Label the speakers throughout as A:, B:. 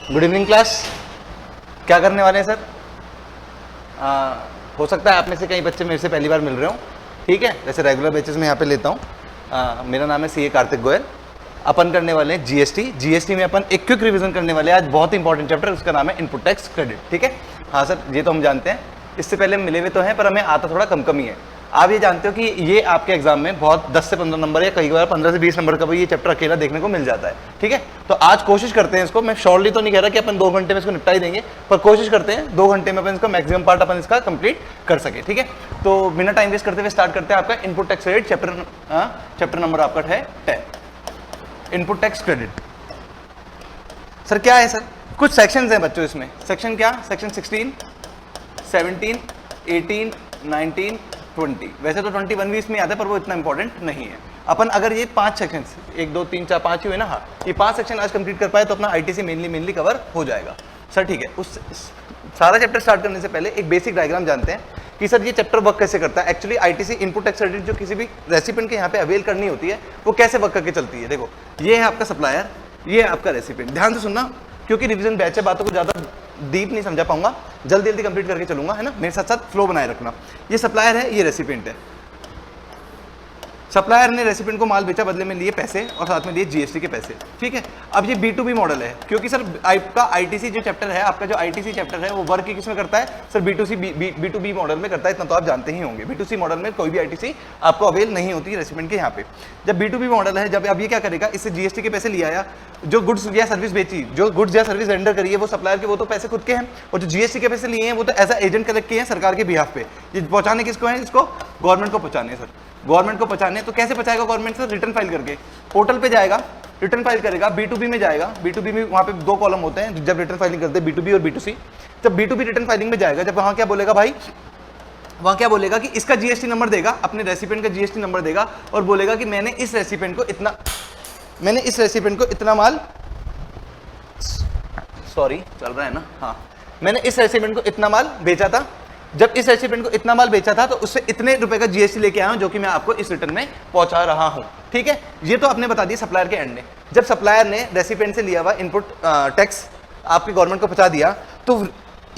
A: Good evening class. क्या करने वाले हैं सर? हो सकता है आप में से कई बच्चे मेरे से पहली बार मिल रहे हो, ठीक है। वैसे रेगुलर बैचेस में यहाँ पे लेता हूँ। मेरा नाम है सीए कार्तिक गोयल। अपन करने वाले हैं जीएसटी में अपन एक क्विक रिवीजन करने वाले हैं आज। बहुत इंपॉर्टेंट चैप्टर, उसका नाम है इनपुट टैक्स क्रेडिट, ठीक है। हाँ सर, ये तो हम जानते हैं, इससे पहले हम मिले हुए तो हैं, पर हमें आता थोड़ा कम कम ही है। आप ये जानते हो कि ये आपके एग्जाम में बहुत 10 से 15 नंबर या कई बार 15 से 20 नंबर का भी ये चैप्टर अकेला देखने को मिल जाता है, ठीक है। तो आज कोशिश करते हैं इसको, मैं श्योरली तो नहीं कह रहा कि अपन 2 घंटे में इसको निपटा ही देंगे, पर कोशिश करते हैं 2 घंटे में अपन इसका मैक्सिमम पार्ट अपन इसका कंप्लीट कर सके, ठीक है। तो बिना टाइम वेस्ट करते हुए स्टार्ट करते हैं आपका input tax credit chapter number आपका है 10, इनपुट टैक्स क्रेडिट। सर क्या है सर? कुछ सेक्शंस हैं बच्चों इसमें। सेक्शन क्या? सेक्शन 16, 17, 18, 19, 20। वैसे तो 21 भी इसमें आता है, पर वो इतना इंपॉर्टेंट नहीं है। अपन अगर ये 5 सेक्शन 1 2 3 4 5 ही हुए ना, हाँ, ये 5 सेक्शन आज कंप्लीट कर पाए तो अपना आईटीसी मेनली कवर हो जाएगा सर, ठीक है। उस सारा चैप्टर स्टार्ट करने से पहले एक बेसिक डायग्राम जानते हैं कि सर ये चैप्टर वर्क कैसे करता है। Actually ITC input tax credit जो किसी भी रेसिपिएंट के यहाँ पे अवेल करनी होती है, वो कैसे वर्क करके चलती है। देखो, ये है आपका सप्लायर, ये है आपका रेसिपिएंट। ध्यान से सुनना, क्योंकि रिवीजन बैच है, बातों को ज्यादा डीप नहीं समझा पाऊंगा, जल्दी जल्दी कंप्लीट करके चलूंगा, है ना। मेरे साथ साथ फ्लो बनाए रखना। ये सप्लायर है, ये रेसिपिएंट है। सप्लायर ने रेसिपिएंट को माल बेचा, बदले में लिए पैसे और साथ में लिए जीएसटी के पैसे, ठीक है। अब ये B2B मॉडल है, क्योंकि सर आपका आईटीसी जो चैप्टर है, आपका जो आईटीसी चैप्टर है वो वर्क किस में करता है सर? B2B मॉडल में करता है, इतना तो आप जानते ही होंगे। B2C मॉडल में कोई भी आईटीसी आपको अवेल नहीं होती रेसिपिएंट के यहाँ पे। जब B2B मॉडल है, जब अब ये क्या करेगा, इससे जीएसटी के पैसे लिया, जो गुड्स या सर्विस बेची, जो गुड्स या सर्विस रेंडर करी है वो सप्लायर के, वो तो पैसे खुद के हैं, और जो जीएसटी के पैसे लिए हैं वो तो एज अ एजेंट कलेक्ट किए हैं सरकार के बिहाफ पे। ये पहुंचाने किसको है? इसको गवर्नमेंट को पहुंचाने सर, गवर्नमेंट को पहुंचाने। तो कैसे पहुंचाएगा गवर्नमेंट सर? रिटर्न फाइल करके, पोर्टल पे जाएगा, रिटर्न फाइल करेगा, B2B में जाएगा। B2B में वहां पे 2 कॉलम होते हैं जब रिटर्न फाइलिंग करते हैं, B2B और B2C। जब B2B रिटर्न फाइलिंग में जाएगा, जब वहां क्या बोलेगा भाई, वहां क्या बोलेगा कि इसका जीएसटी नंबर देगा, अपने रेसिपिएंट का जीएसटी नंबर देगा और बोलेगा कि मैंने इस रेसिपिएंट को इतना माल, सॉरी चल रहा है ना, हाँ, मैंने इस रेसिपिएंट को इतना माल बेचा था। जब इस रेसिपिएंट को इतना माल बेचा था तो उससे इतने रुपए का जीएसटी लेके आया हूं, जो कि मैं आपको इस रिटर्न में पहुंचा रहा हूं, ठीक है। ये तो आपने बता दिया सप्लायर के एंड ने। जब सप्लायर ने रेसिपिएंट से लिया हुआ इनपुट टैक्स आपकी गवर्नमेंट को पहुंचा दिया, तो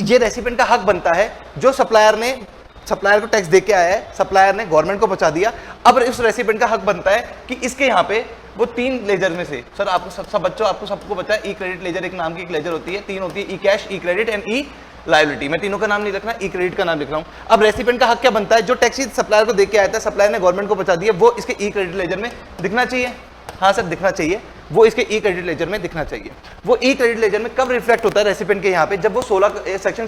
A: ये रेसिपिएंट का हक बनता है, जो सप्लायर को टैक्स दे के आया है, सप्लायर ने गवर्नमेंट को पहुंचा दिया। अब उस रेसिपिएंट का हक बनता है कि इसके यहाँ पे वो 3 लेजर में से, सर आपको सब बच्चों आपको सबको पता है, ई क्रेडिट लेजर एक नाम की एक लेजर होती है, 3 होती है, E cash, E credit and E liability. मैं तीनों का नाम नहीं लिखना, ई क्रेडिट का नाम लिख रहा हूं। अब रेसिपिएंट का हक क्या बनता है? जो टैक्स सप्लायर को देके आया था, सप्लायर ने गवर्नमेंट को पहुंचा दिया, वो इसके ई क्रेडिट लेजर में दिखना चाहिए। हाँ सर, दिखना चाहिए, वो इसके ई क्रेडिट लेजर में दिखना चाहिए। वो ई क्रेडिट लेजर में कब रिफ्लेक्ट होता है रेसिपिएंट के यहाँ पे? जब वो सेक्शन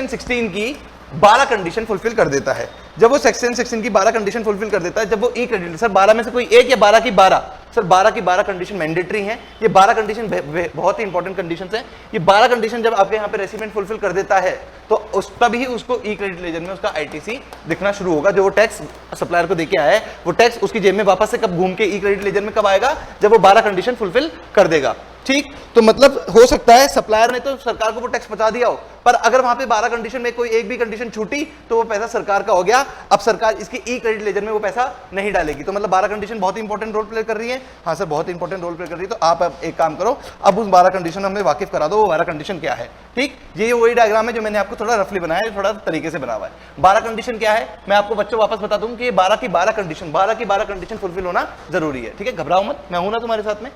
A: 16 की 12 कंडीशन फुलफिल कर देता है। जब वो सेक्शन 16 की 12 कंडीशन फुलफिल कर देता है, जब वो ई क्रेडिट, सर 12 में से कोई एक या 12 की 12, सर 12 की 12 कंडीशन मैंडेटरी हैं। ये 12 कंडीशन बहुत ही इंपॉर्टेंट कंडीशंस हैं। ये 12 कंडीशन जब आपके यहाँ पे रेसिपिएंट फुलफिल कर देता है, तो तभी उसको ई क्रेडिट लेजर में उसका आईटीसी दिखना शुरू होगा। जो वो टैक्स सप्लायर को देके आया है, वो टैक्स उसकी जेब में वापस से कब घूम के ई क्रेडिट लेजर में कब आएगा? जब वो 12 कंडीशन फुलफिल कर देगा, ठीक। तो मतलब हो सकता है सप्लायर ने तो सरकार को वो टैक्स पहुंचा दिया हो, पर अगर वहां पे 12 कंडीशन में कोई एक भी कंडीशन छूटी तो वो पैसा सरकार का हो गया। अब सरकार इसके ई क्रेडिट लेजर में वो पैसा नहीं डालेगी। तो मतलब 12 कंडीशन बहुत इंपॉर्टेंट रोल प्ले कर रही है। हाँ सर, बहुत इंपॉर्टेंट रोल प्ले कर रही है। तो आप अब एक काम करो, अब उस 12 कंडीशन हमें वाकिफ करा दो, वो 12 कंडीशन क्या है, ठीक। ये वही डायग्राम है जो मैंने आपको थोड़ा रफली बनाया है, थोड़ा तरीके से बना हुआ है। 12 कंडीशन क्या है, मैं आपको बच्चों वापस बता दूं कि 12 की 12 कंडीशन फुलफिल होना जरूरी है, ठीक है। घबराओ मत, मैं हूं ना तुम्हारे साथ में।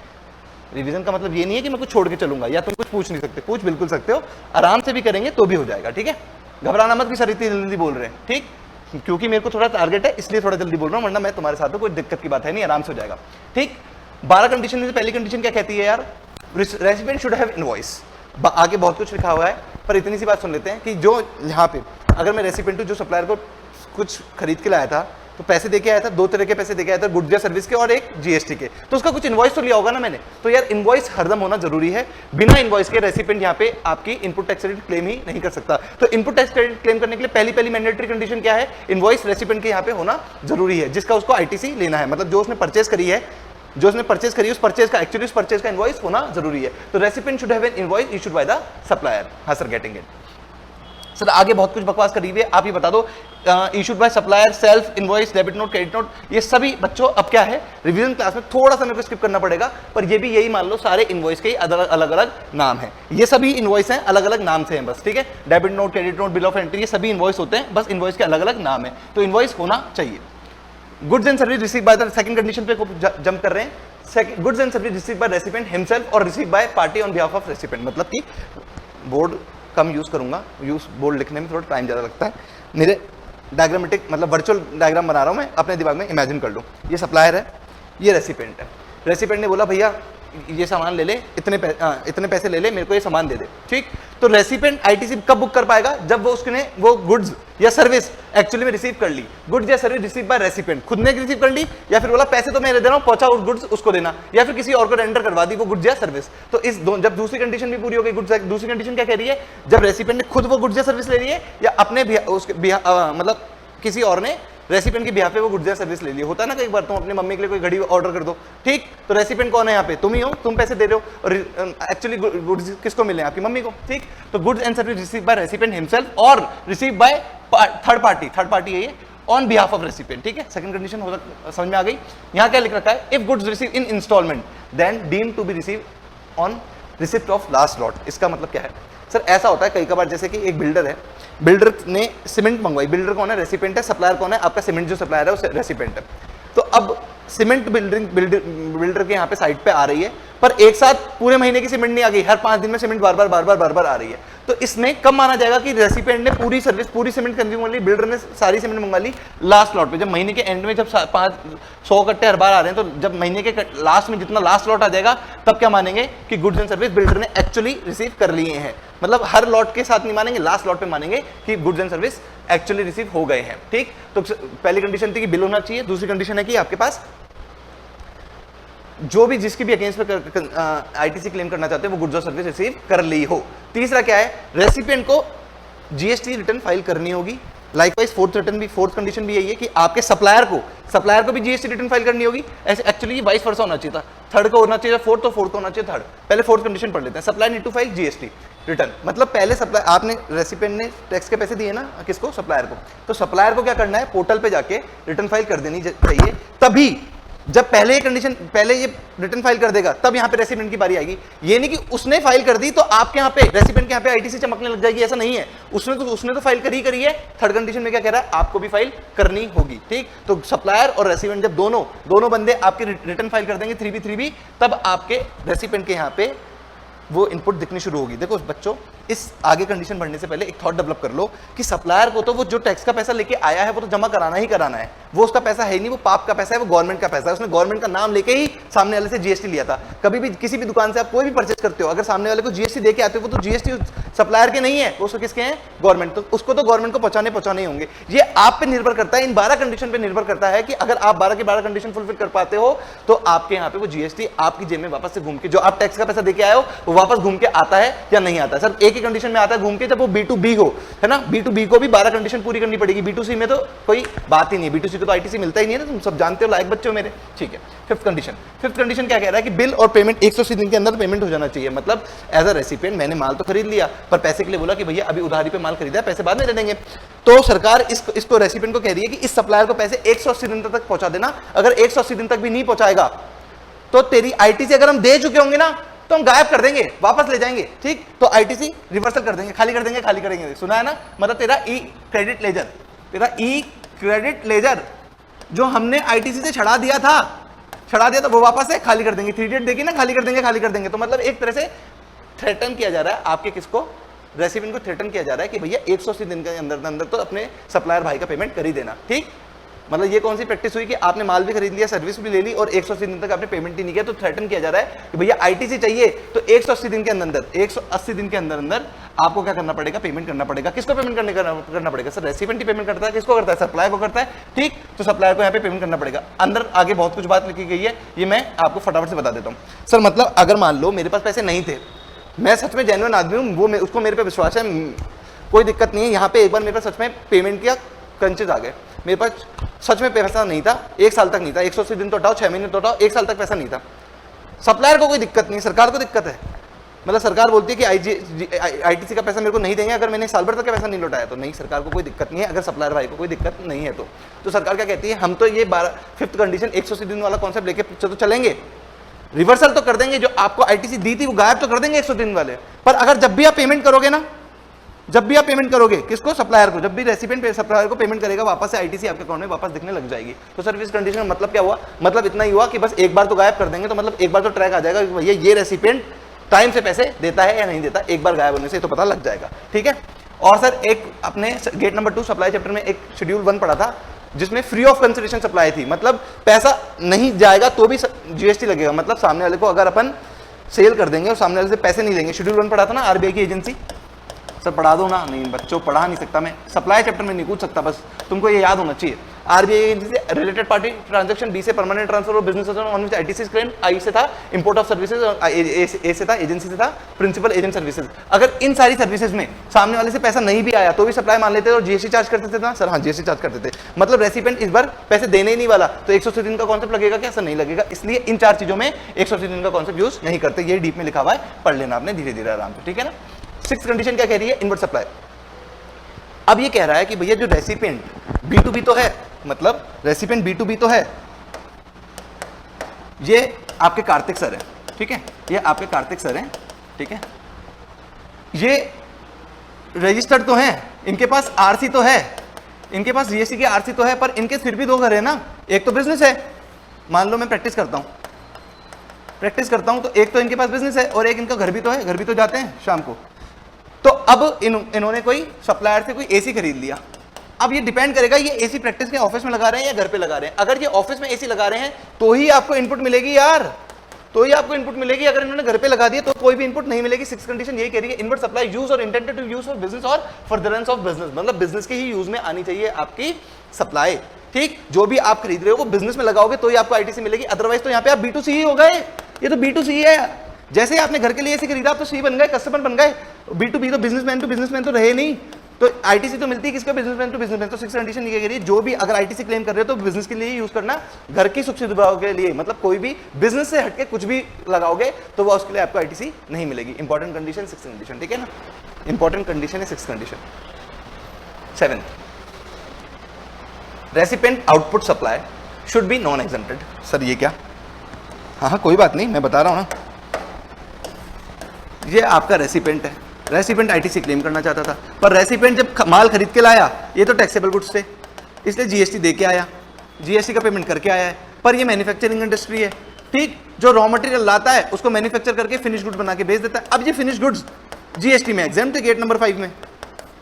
A: रिवीजन का मतलब ये नहीं है कि मैं कुछ छोड़ के चलूंगा या तुम कुछ पूछ नहीं सकते, पूछ बिल्कुल सकते हो, आराम से भी करेंगे तो भी हो जाएगा, ठीक है। घबराना मत कि सर इतनी जल्दी बोल रहे हैं, ठीक, क्योंकि मेरे को थोड़ा टारगेट है इसलिए थोड़ा जल्दी बोल रहा हूं, वरना मैं तुम्हारे साथ हूं, कोई दिक्कत की बात है नहीं, आराम से हो जाएगा, ठीक। 12 कंडीशन में से पहली कंडीशन क्या कहती है यार? Recipient should have invoice. आगे बहुत कुछ लिखा हुआ है, पर इतनी सी बात सुन लेते हैं कि जो यहाँ पे अगर मैं रेसिपिएंट जो सप्लायर को कुछ खरीद के लाया था, तो पैसे देके आया था, 2 तरह के पैसे देके आया था, गुड्स या सर्विस के और एक जीएसटी के। तो उसका कुछ इनवॉइस तो लिया होगा ना मैंने। तो यार इनवॉइस हरदम होना जरूरी है। बिना इनवॉइस के रेसिपिएंट यहाँ पे आपकी इनपुट टैक्स क्रेडिट क्लेम ही नहीं कर सकता। तो इनपुट टैक्स क्रेडिट क्लेम करने के लिए पहली मैंडेटरी कंडीशन क्या है? इनवॉइस रेसिपिएंट के यहाँ पे होना जरूरी है, जिसका उसको आईटीसी लेना है। मतलब जो उसने परचेज करी है, उस परचेज का इनवॉइस होना जरूरी है। तो recipient should have an invoice issued by the supplier. हाँ सर, गेटिंग इट। सर आगे बहुत कुछ बकवास करी हुई है, आप ये बता दो issued by supplier, self invoice, debit note, credit note, ये सभी बच्चों अब क्या है रिवीजन क्लास में थोड़ा सा मेरे को स्किप करना पड़ेगा, पर ये भी यही मान लो सारे इनवॉइस के अलग अलग नाम है, ये सभी इनवॉइस हैं अलग अलग नाम से हैं बस, ठीक है। Debit note, credit note, bill of entry, ये सभी इनवॉइस होते हैं, बस इनवॉइस के अलग अलग नाम है, तो इनवॉइस होना चाहिए। Goods and service receive by the second condition पे जंप कर रहे हैं। Goods and service receive by recipient himself और receive by party on behalf of recipient, मतलब कि बोर्ड कम यूज करूंगा, बोर्ड लिखने में थोड़ा टाइम ज़्यादा लगता है, मेरे डायग्रामेटिक मतलब वर्चुअल डायग्राम बना रहा हूं मैं, अपने दिमाग में इमेजिन कर लो। ये सप्लायर है, ये रेसिपिएंट है, रेसिपिएंट ने बोला भैया ये सामान ले ले, इतने पैसे ले ले, मेरे को ये सामान दे दे, ठीक। तो रेसिपिएंट आईटीसी कब बुक कर पाएगा, जब वो गुड्स या सर्विस एक्चुअली में रिसीव कर ली। गुड्स या सर्विस रिसीव बाय रेसिपिएंट, खुद ने रिसीव कर ली, या फिर बोला पैसे तो मैं दे रहा हूं, पहुंचा उस गुड्स उसको देना, या फिर किसी और को रेंडर करवा दी वो गुड्स या सर्विस। तो इस जब दूसरी कंडीशन भी पूरी हो गई, गुड्स, दूसरी कंडीशन क्या कह रही है, जब रेसिपिएंट ने खुद वो गुड्स या सर्विस ले ली है, या अपने मतलब किसी और ने रेसिपिएंट की बिहाफ पे वो गुड्स या सर्विस ले ली। होता है ना कई बार, तुम अपनी मम्मी के लिए कोई घड़ी ऑर्डर कर दो, ठीक, तो रेसिपिएंट कौन है यहाँ पे, तुम ही हो, तुम पैसे दे रहे हो, और एक्चुअली गुड्स किसको मिले, आपकी मम्मी को, ठीक। तो goods and service receive by recipient himself और रिसीव बाय थर्ड पार्टी है ये ऑन बिहाफ ऑफ रेसिपिएंट, ठीक है। सेकंड कंडीशन हो समझ में आ गई। यहाँ क्या लिख रखा है, if goods receive in instalment then deem to be receive on receipt of last lot. इसका मतलब क्या है सर, ऐसा होता है कई कबार, जैसे कि एक बिल्डर है, बिल्डर ने सीमेंट मंगवाई, बिल्डर कौन है, रेसिपिएंट है, सप्लायर कौन है, आपका सीमेंट जो सप्लायर है वो रेसिपिएंट है। तो अब सीमेंट बिल्डर के यहाँ पे साइट पे आ रही है, पर एक साथ पूरे महीने की सीमेंट नहीं आ गई, हर 5 दिन में सीमेंट बार बार आ रही है। तो इसमें कब माना जाएगा कि रेसिपिएंट ने पूरी सर्विस, पूरी सीमेंट कंज्यूम कर ली, बिल्डर ने सारी सीमेंट मंगा ली लास्ट लॉट पे, जब महीने के एंड में जब 100 कट्टे हर बार आ रहे हैं, तो जब महीने के लास्ट में जितना लास्ट लॉट आ जाएगा, तब क्या मानेंगे कि गुड्स एंड सर्विस बिल्डर ने एक्चुअली रिसीव कर लिए हैं। मतलब हर लॉट के साथ नहीं मानेंगे, लास्ट लॉट पे मानेंगे कि goods and service actually receive हो गए हैं, ठीक। तो पहली कंडीशन थी कि बिल होना चाहिए, दूसरी कंडीशन है कि आपके पास जो भी जिसकी भी अगेंस्ट पे आईटीसी क्लेम करना चाहते हैं वो गुड्स और सर्विस रिसीव कर ली हो। तीसरा क्या है, रेसिपिएंट को जीएसटी रिटर्न फाइल करनी होगी। लाइकवाइज फोर्थ कंडीशन भी यही है कि आपके सप्लायर को भी जीएसटी रिटर्न फाइल करनी होगी। ऐसे एक्चुअली वाइस वर्सा होना चाहिए था, थर्ड को होना चाहिए फोर्थ, तो फोर्थ को होना चाहिए थर्ड। पहले फोर्थ कंडीशन पढ़ लेते हैं। Supplier need to file GST return, मतलब पहले सप्लायर, आपने रेसिपिएंट ने टैक्स के पैसे दिए ना किसको, सप्लायर को, तो सप्लायर को क्या करना है, पोर्टल पे जाके रिटर्न फाइल कर देनी चाहिए। तभी जब पहले ये रिटर्न फाइल कर देगा, तब यहाँ पे रेसिपिएंट की बारी आएगी। ये नहीं कि उसने फाइल कर दी तो आपके यहाँ पे रेसिपिएंट के यहाँ पे आईटीसी चमकने लग जाएगी, ऐसा नहीं है। उसने तो फाइल करी है। थर्ड कंडीशन में क्या कह रहा है, आपको भी फाइल करनी होगी, ठीक। तो सप्लायर और रेसिपिएंट जब दोनों बंदे आपके रिटर्न फाइल कर देंगे 3B3B, तब आपके रेसिपिएंट के यहाँ पे वो इनपुट दिखनी शुरू होगी। देखो बच्चों, इस आगे कंडीशन बढ़ने से पहले एक थॉट डेवलप कर लो कि सप्लायर को तो वो जो टैक्स का पैसा लेके आया है वो तो जमा कराना ही कराना है, वो उसका पैसा है नहीं, वो पाप का पैसा है, वो गवर्नमेंट का पैसा है। उसने गवर्नमेंट का नाम लेके ही सामने वाले से जीएसटी लिया था। कभी भी किसी भी दुकान से आप कोई भी परचेज करते हो, अगर सामने वाले को जीएसटी देके आते हो, वो तो जीएसटी सप्लायर के नहीं है, वो किसके हैं, गवर्नमेंट। तो उसको तो गवर्नमेंट को पहुंचाने होंगे। ये आप पे निर्भर करता है, इन 12 कंडीशन पे निर्भर करता है कि अगर आप 12 के 12 कंडीशन फुलफिल कर पाते हो तो आपके यहाँ पे वो जीएसटी आपकी जेब में वापस से घूम के, जो आप टैक्स का पैसा देके आए हो वो वापस घूम के आता है या नहीं आता है। सर एक ही कंडीशन में आता है घूम के, जब वो B2B हो, है ना। B2B को भी 12 कंडीशन पूरी करनी पड़ेगी। B2C में तो कोई बात ही नहीं, B2C को तो आईटीसी मिलता ही नहीं है ना, तुम सब जानते हो, लायक बच्चे हो मेरे, ठीक है। फिफ्थ कंडीशन क्या कह रहा है कि बिल और पेमेंट 180 दिन के अंदर पेमेंट हो जाना चाहिए। मतलब एज अ रेसिपिएंट मैंने माल तो खरीद लिया, पर पैसे के लिए बोला कि भैया अभी उधारी पे माल खरीदा है, पैसे बाद में दे देंगे। तो सरकार इसको रेसिपिएंट को कह रही है कि इस सप्लायर को पैसे 180 दिन तक पहुंचा देना। अगर 180 दिन तक भी नहीं पहुंचाएगा तो तेरी आईटीसी अगर हम दे चुके होंगे ना तो हम गायब कर देंगे, वापस ले जाएंगे, ठीक। तो आईटीसी रिवर्सल कर देंगे, खाली करेंगे। सुना है ना, मतलब तेरा ई क्रेडिट लेजर जो हमने आईटीसी से छड़ा दिया था वो वापस से खाली कर देंगे। 3 डेट देखी ना, खाली कर देंगे। तो मतलब एक तरह से थ्रेटन किया जा रहा है आपके किसको, रेसिपिएंट को थ्रेटन किया जा रहा है कि भैया 180 दिन के अंदर तो अपने सप्लायर भाई का पेमेंट कर ही देना, ठीक। मतलब ये कौन सी प्रैक्टिस हुई कि आपने माल भी खरीद लिया, सर्विस भी ले ली और 180 दिन तक आपने पेमेंट ही नहीं किया। तो थ्रेटन किया जा रहा है कि भैया आईटीसी चाहिए तो 180 दिन के अंदर आपको क्या करना पड़ेगा, पेमेंट करना पड़ेगा। किसको पेमेंट करना पड़ेगा सर, रेसिपिएंट ही पेमेंट करता है, किसको करता है, सप्लायर को करता है, ठीक। तो सप्लायर को यहाँ पे पेमेंट करना पड़ेगा। अंदर आगे बहुत कुछ बात लिखी गई है, ये मैं आपको फटाफट से बता देता हूँ। सर मतलब अगर मान लो मेरे पास पैसे नहीं थे, मैं सच में जेन्युइन आदमी हूँ, वो उसको मेरे पे विश्वास है, कोई दिक्कत नहीं है। यहाँ पे एक बार मेरे पास सच में पेमेंट किया, क्रंचेज आ गए, मेरे पास सच में पैसा नहीं था, 1 साल तक नहीं था, 180 दिन तो हटाओ, 6 महीने तो हटाओ, 1 साल तक पैसा नहीं था। सप्लायर को कोई दिक्कत नहीं, सरकार को दिक्कत है, मतलब सरकार बोलती है कि आईटीसी का पैसा मेरे को नहीं देंगे अगर मैंने साल भर तक का पैसा नहीं लौटाया तो। नहीं, सरकार को कोई दिक्कत नहीं है अगर सप्लायर भाई को कोई दिक्कत नहीं है तो सरकार क्या कहती है, हम तो ये 5th कंडीशन 180 दिन वाला कॉन्सेप्ट लेके तो चलेंगे, रिवर्सल तो कर देंगे, जो आपको आईटीसी दी थी वो गायब तो कर देंगे 100 दिन वाले। पर अगर जब भी आप पेमेंट करोगे ना, जब भी आप पेमेंट करोगे किसको, सप्लायर को, जब भी रेसिपिएंट सप्लायर को पेमेंट करेगा वापस से आईटीसी आपके अकाउंट में वापस दिखने लग जाएगी। तो सर्विस कंडीशन का मतलब क्या हुआ, मतलब इतना ही हुआ कि बस एक बार तो गायब कर देंगे, तो मतलब एक बार तो ट्रैक आ जाएगा कि भैया ये रेसिपिएंट टाइम से पैसे देता है या नहीं देता, एक बार गायब होने से तो पता लग जाएगा। ठीक है। और सर एक अपने गेट नंबर 2 सप्लाई चैप्टर में एक शेड्यूल 1 पढ़ा था जिसमें फ्री ऑफ कंसिडरेशन सप्लाई थी, मतलब पैसा नहीं जाएगा तो भी जीएसटी लगेगा, मतलब सामने वाले को अगर अपन सेल कर देंगे और सामने वाले से पैसे नहीं लेंगे। शेड्यूल 1 पढ़ा था ना आरबीआई की एजेंसी, सर पढ़ा दो ना, नहीं बच्चों पढ़ा नहीं सकता मैं, सप्लाई चैप्टर में नहीं पूछ सकता, बस तुमको ये याद होना चाहिए। आरबीआई एजेंसी से रिलेटेड पार्टी ट्रांजैक्शन, बी से परमानेंट ट्रांसफर और business on which ITC claim, I से था इंपोर्ट ऑफ सर्विसेज और ए से था एजेंसी से था प्रिंसिपल एजेंट सर्विसेज। अगर इन सारी सर्विसेज में सामने वाले से पैसा नहीं भी आया तो भी सप्लाई मान लेते थे और जीएसटी चार्ज करते थे ना सर, हाँ जीएसटी चार्ज करते थे, मतलब रेसिपिएंट इस बार पैसे देने ही नहीं वाला, तो 180 दिन का कॉन्सेप्ट लगेगा क्या सर, नहीं लगेगा। इसलिए इन 4 चीजों में 180 दिन का कॉन्सेप्ट यूज नहीं करते, ये डीप में लिखा हुआ है, पढ़ लेना आपने धीरे धीरे आराम से, ठीक है ना। 6th कंडीशन क्या कह रही है, इनवर्ट सप्लाई। अब ये कह रहा है कि भैया जो रेसिपिएंट B2B तो है, मतलब रेसिपिएंट B2B तो है, ये आपके कार्तिक सर है, ठीक है, ये आपके कार्तिक सर हैं, ठीक है, ये रजिस्टर्ड तो हैं, इनके पास आरसी तो है, इनके पास जीएसटी की आरसी तो है, पर इनके फिर भी 2 घर है ना, एक तो बिजनेस है, मान लो मैं प्रैक्टिस करता हूं तो एक तो इनके पास बिजनेस है और एक इनका घर भी तो है, घर भी तो जाते हैं शाम को। तो अब इन्होंने कोई सप्लायर से कोई एसी खरीद लिया। अब ये डिपेंड करेगा ये एसी प्रैक्टिस के ऑफिस में लगा रहे हैं या घर पे लगा रहे हैं। अगर ये ऑफिस में एसी लगा रहे हैं तो ही आपको इनपुट मिलेगी यार, तो ही आपको इनपुट मिलेगी। अगर इन्होंने घर पे लगा दिया तो कोई भी इनपुट नहीं मिलेगी। 6th कंडीशन ये कह रही है इनवर्ट सप्लाई यूज और intended to use for business और फर्दरेंस ऑफ बिजनेस, मतलब बिजनेस के ही यूज में आनी चाहिए आपकी सप्लाई। ठीक, जो भी आप खरीद रहे हो वो बिजनेस में लगाओगे तो ही आपको आईटीसी मिलेगी, अदरवाइज तो यहाँ पे आप B2C ही हो गए, ये तो B2C है। जैसे ही आपने घर के लिए एसी खरीदा आप तो सी बन गए, कस्टमर बन गए। B2B तो बिजनेसमैन तो रहे नहीं, तो आईटीसी तो मिलती है किसको, बिजनेसमैन टू बिजनेसमैन। तो 6th कंडीशन ये कह रही है जो भी अगर आईटीसी क्लेम कर रहे हो तो बिजनेस के लिए यूज करना, घर की सुख सुविधाओं के लिए, मतलब कोई भी बिजनेस से हटके कुछ भी लगाओगे तो वो उसके लिए आपको आईटीसी नहीं मिलेगी। इंपॉर्टेंट कंडीशन 6th कंडीशन, ठीक है ना, इंपॉर्टेंट कंडीशन है 6th condition. 7th, recipient output supply should be non exempted. Sir ये क्या, हाँ कोई बात नहीं, मैं बता रहा हूं ना, ये आपका रेसिपिएंट है, रेसिपिएंट आईटीसी क्लेम करना चाहता था, पर रेसिपिएंट जब माल खरीद के लाया ये तो टैक्सेबल गुड्स थे, इसलिए जीएसटी दे के आया, जीएसटी का पेमेंट करके आया है, पर ये मैन्युफैक्चरिंग इंडस्ट्री है। ठीक, जो रॉ मटेरियल लाता है उसको मैन्युफैक्चर करके फिनिश गुड्स बना के भेज देता है। अब ये फिनिश गुड्स जीएसटी में एग्जेम्प्ट है, गेट नंबर 5 में।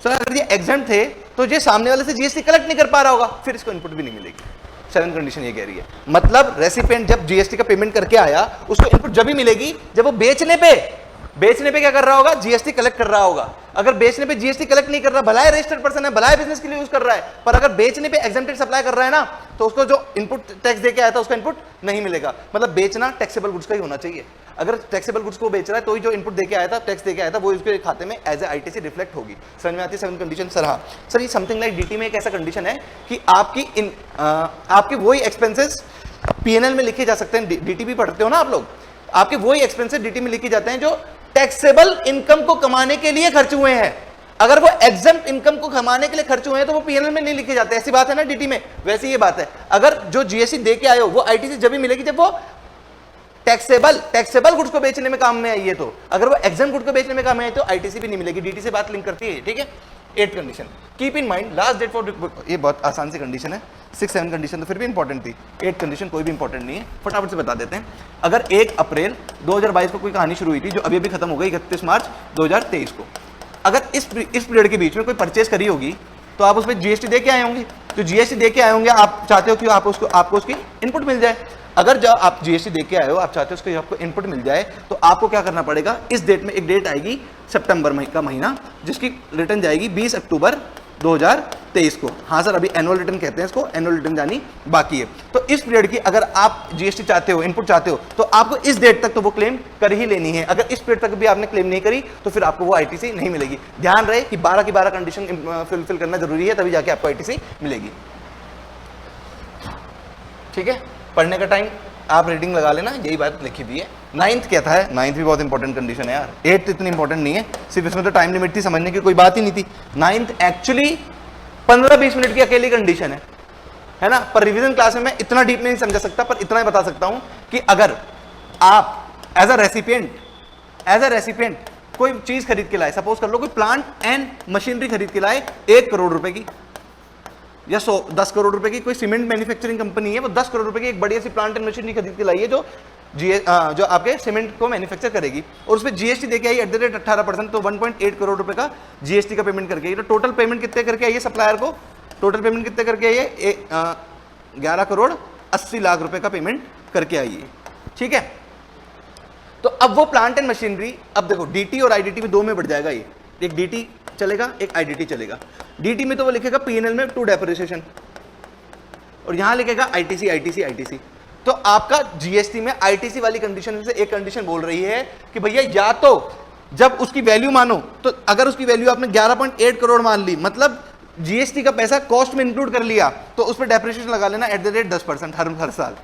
A: सर अगर ये एग्जेम्प्ट थे तो ये सामने वाले से जीएसटी कलेक्ट नहीं कर पा रहा होगा, फिर इसको इनपुट भी नहीं मिलेगी। 7th कंडीशन ये कह रही है, मतलब रेसिपिएंट जब जीएसटी का पेमेंट करके आया उसको इनपुट जब भी मिलेगी जब वो बेचने पे क्या कर रहा होगा, जीएसटी कलेक्ट कर रहा होगा। अगर बेचने पे जीएसटी कलेक्ट नहीं कर रहा, भला है रजिस्टर्ड पर्सन है, भला है बिजनेस के लिए यूज कर रहा है, पर अगर बेचने पे एग्जेम्प्टेड सप्लाई कर रहा है ना तो उसको जो इनपुट टैक्स देके आया था उसका इनपुट नहीं मिलेगा। मतलब बेचना टैक्सेबल गुड्स का ही होना चाहिए। अगर टैक्सेबल गुड्स को बेच रहा है तो ही जो इनपुट देके आया था, टैक्स देके आया था, वो उसके खाते में एज ए आईटीसी रिफ्लेक्ट होगी। समझ में आती है 7th कंडीशन। सर हाँ सर, ये समथिंग लाइक डीटी में एक ऐसा कंडीशन है कि आपकी वही एक्सपेंसेस पीएनएल में लिखे जा सकते हैं। डीटी भी पढ़ते हो ना आप लोग, आपके वही एक्सपेंसेस डीटी में लिखे जाते हैं जो टैक्सेबल इनकम को कमाने के लिए खर्च हुए हैं। अगर वो एग्जेम्प्ट इनकम को कमाने के लिए खर्च हुए हैं तो वो पीएनएल में नहीं लिखे जाते। ऐसी बात है ना डीटी में, वैसी ये बात है। अगर जो जीएसटी दे के आए हो वो आईटीसी जब भी मिलेगी जब वो टैक्सेबल गुड्स को बेचने में काम में आई है। तो अगर वो एग्जेम्प्ट गुड्स को बेचने में काम में आई तो आईटीसी भी नहीं मिलेगी। डीटी से बात लिंक करती है, ठीक है। 8th condition, keep in mind last date for, ये बहुत आसान सी कंडीशन है। 6, 7 कंडीशन तो फिर भी इंपॉर्टेंट थी, 8th कंडीशन कोई भी इंपॉर्टेंट नहीं है, फटाफट से बता देते हैं। अगर 1 अप्रैल 2022 को कोई कहानी शुरू हुई थी जो अभी अभी खत्म हो गई 31 मार्च 2023 को, अगर इस पीरियड के बीच में कोई परचेज करी होगी तो आप उस पर जीएसटी दे के आए होंगे। तो जीएसटी दे के आए होंगे, आप चाहते हो कि आपको उसकी इनपुट मिल जाए। अगर जब आप जीएसटी दे के आए हो, आप चाहते हो उसको आपको इनपुट मिल जाए, तो आपको क्या करना पड़ेगा, इस डेट में एक डेट आएगी सितंबर का महीना, जिसकी रिटर्न जाएगी 20 अक्टूबर 2023 को। हाँ सर, अभी एनुअल रिटर्न कहते हैं इसको, एनुअल रिटर्न जानी बाकी है। तो इस पीरियड की अगर आप जीएसटी चाहते हो, इनपुट चाहते हो, तो आपको इस डेट तक तो वो क्लेम कर ही लेनी है। अगर इस पीरियड तक भी आपने क्लेम नहीं करी तो फिर आपको वो आईटीसी नहीं मिलेगी। ध्यान रहे कि 12 की 12 कंडीशन फुलफिल करना जरूरी है, तभी जाके आपको आईटीसी मिलेगी। ठीक है, पढ़ने का टाइम आप रेटिंग लगा लेना, यही बात लिखी हुई है। 9th क्या था, 9th भी बहुत इंपॉर्टेंट कंडीशन है यार। 8th इतनी इंपॉर्टेंट नहीं है, सिर्फ इसमें तो टाइम लिमिट थी, समझने की कोई बात ही नहीं थी। 9th एक्चुअली 15-20 मिनट की अकेली कंडीशन है ना, पर रिवीजन क्लास में मैं इतना डीप नहीं समझा सकता, पर इतना ही बता सकता हूं कि अगर आप एज अ रेसिपिएंट कोई चीज खरीद के लाए, सपोज कर लो कोई प्लांट एंड मशीनरी खरीद के लाए 1 करोड़ रुपए की या 10 करोड़ रुपए की, कोई सीमेंट मैन्युफैक्चरिंग कंपनी है, वो 10 करोड़ रुपए की एक बढ़िया सी प्लांट एंड मशीनरी खरीद के लाई है जो आपके सीमेंट को मैन्युफैक्चर करेगी, और उसमें जीएसटी देके आई @ 18%, तो 1.8 करोड़ रुपए का जीएसटी का पेमेंट करके आई। तो टोटल पेमेंट कितने करके आई है सप्लायर को, टोटल पेमेंट कितने करके आई है, 11 करोड़ 80 लाख रुपए का पेमेंट करके आई है, ठीक है। तो अब वो प्लांट एंड मशीनरी, अब देखो डीटी और आईडीटी में 2 में बढ़ जाएगा ये, एक डीटी चलेगा एक आईडीटी चलेगा। डीटी में तो वो लिखेगा पीएनएल में टू डेप्रिसिएशन, और यहां लिखेगा आईटीसी। तो आपका जीएसटी में आईटीसी वाली कंडीशन से एक कंडीशन बोल रही है कि भैया या तो जब उसकी वैल्यू मानो, तो अगर उसकी वैल्यू आपने 11.8 करोड़ मान ली, मतलब जीएसटी का पैसा कॉस्ट में इंक्लूड कर लिया, तो उस पर डेप्रिसिएशन लगा लेना @ 10% हर साल,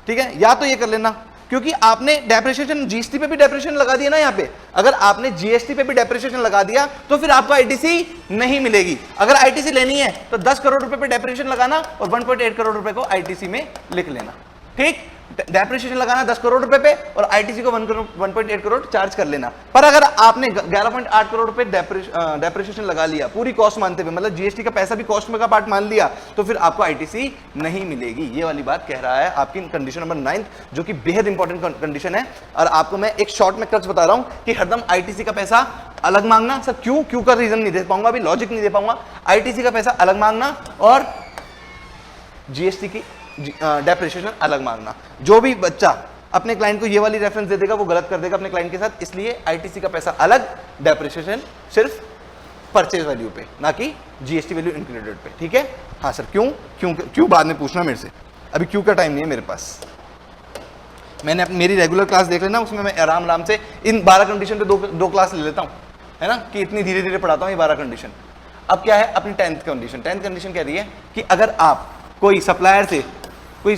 A: ठीक है। या तो ये कर लेना, क्योंकि आपने डेप्रिसिएशन जीएसटी पे भी डेप्रिसिएशन लगा दिया ना, यहाँ पे अगर आपने जीएसटी पे भी डेप्रिसिएशन लगा दिया तो फिर आपको आईटीसी नहीं मिलेगी। अगर आईटीसी लेनी है तो 10 करोड़ रुपए पे डेप्रिसिएशन लगाना और 1.8 करोड़ रुपए को आईटीसी में लिख लेना, ठीक। डेप्रिसिएशन लगाना 10 करोड़ रुपए पे और आईटीसी को 1.8 करोड़ चार्ज कर लेना। पर अगर आपने 11.8 करोड़ रुपए डेप्रिसिएशन लगा लिया पूरी कॉस्ट मानते हुए, मतलब जीएसटी का पैसा भी कॉस्ट में का पार्ट मान लिया, तो फिर आपको आईटीसी नहीं मिलेगी। ये वाली बात कह रहा है आपकी कंडीशन नंबर 9, जो कि बेहद इंपॉर्टेंट कंडीशन है। और आपको मैं एक शॉर्ट में क्रक्स बता रहा हूं कि हरदम आईटीसी का पैसा अलग मांगना। सर क्यों का रीजन नहीं दे पाऊंगा, अभी लॉजिक नहीं दे पाऊंगा। आईटीसी का पैसा अलग मांगना और जीएसटी की डेप्रिसिएशन अलग मांगना। जो भी बच्चा अपने क्लाइंट को ये वाली रेफरेंस दे देगा वो गलत कर देगा अपने क्लाइंट के साथ, इसलिए आईटीसी का पैसा अलग, डेप्रिसिएशन सिर्फ परचेज वैल्यू पे, ना कि जीएसटी वैल्यू इंक्लूडेड पे, ठीक है। हाँ सर क्यों बाद में पूछना मेरे से, अभी क्यों का टाइम नहीं है मेरे पास। मैंने मेरी रेगुलर क्लास देख लेना, उसमें मैं आराम से इन 12 कंडीशन पे दो क्लास ले लेता हूँ, है ना, कि इतनी धीरे धीरे पढ़ाता हूँ ये 12 कंडीशन। अब क्या है अपनी 10th कंडीशन। 10th कंडीशन कह रही है कि अगर आप कोई सप्लायर से कोई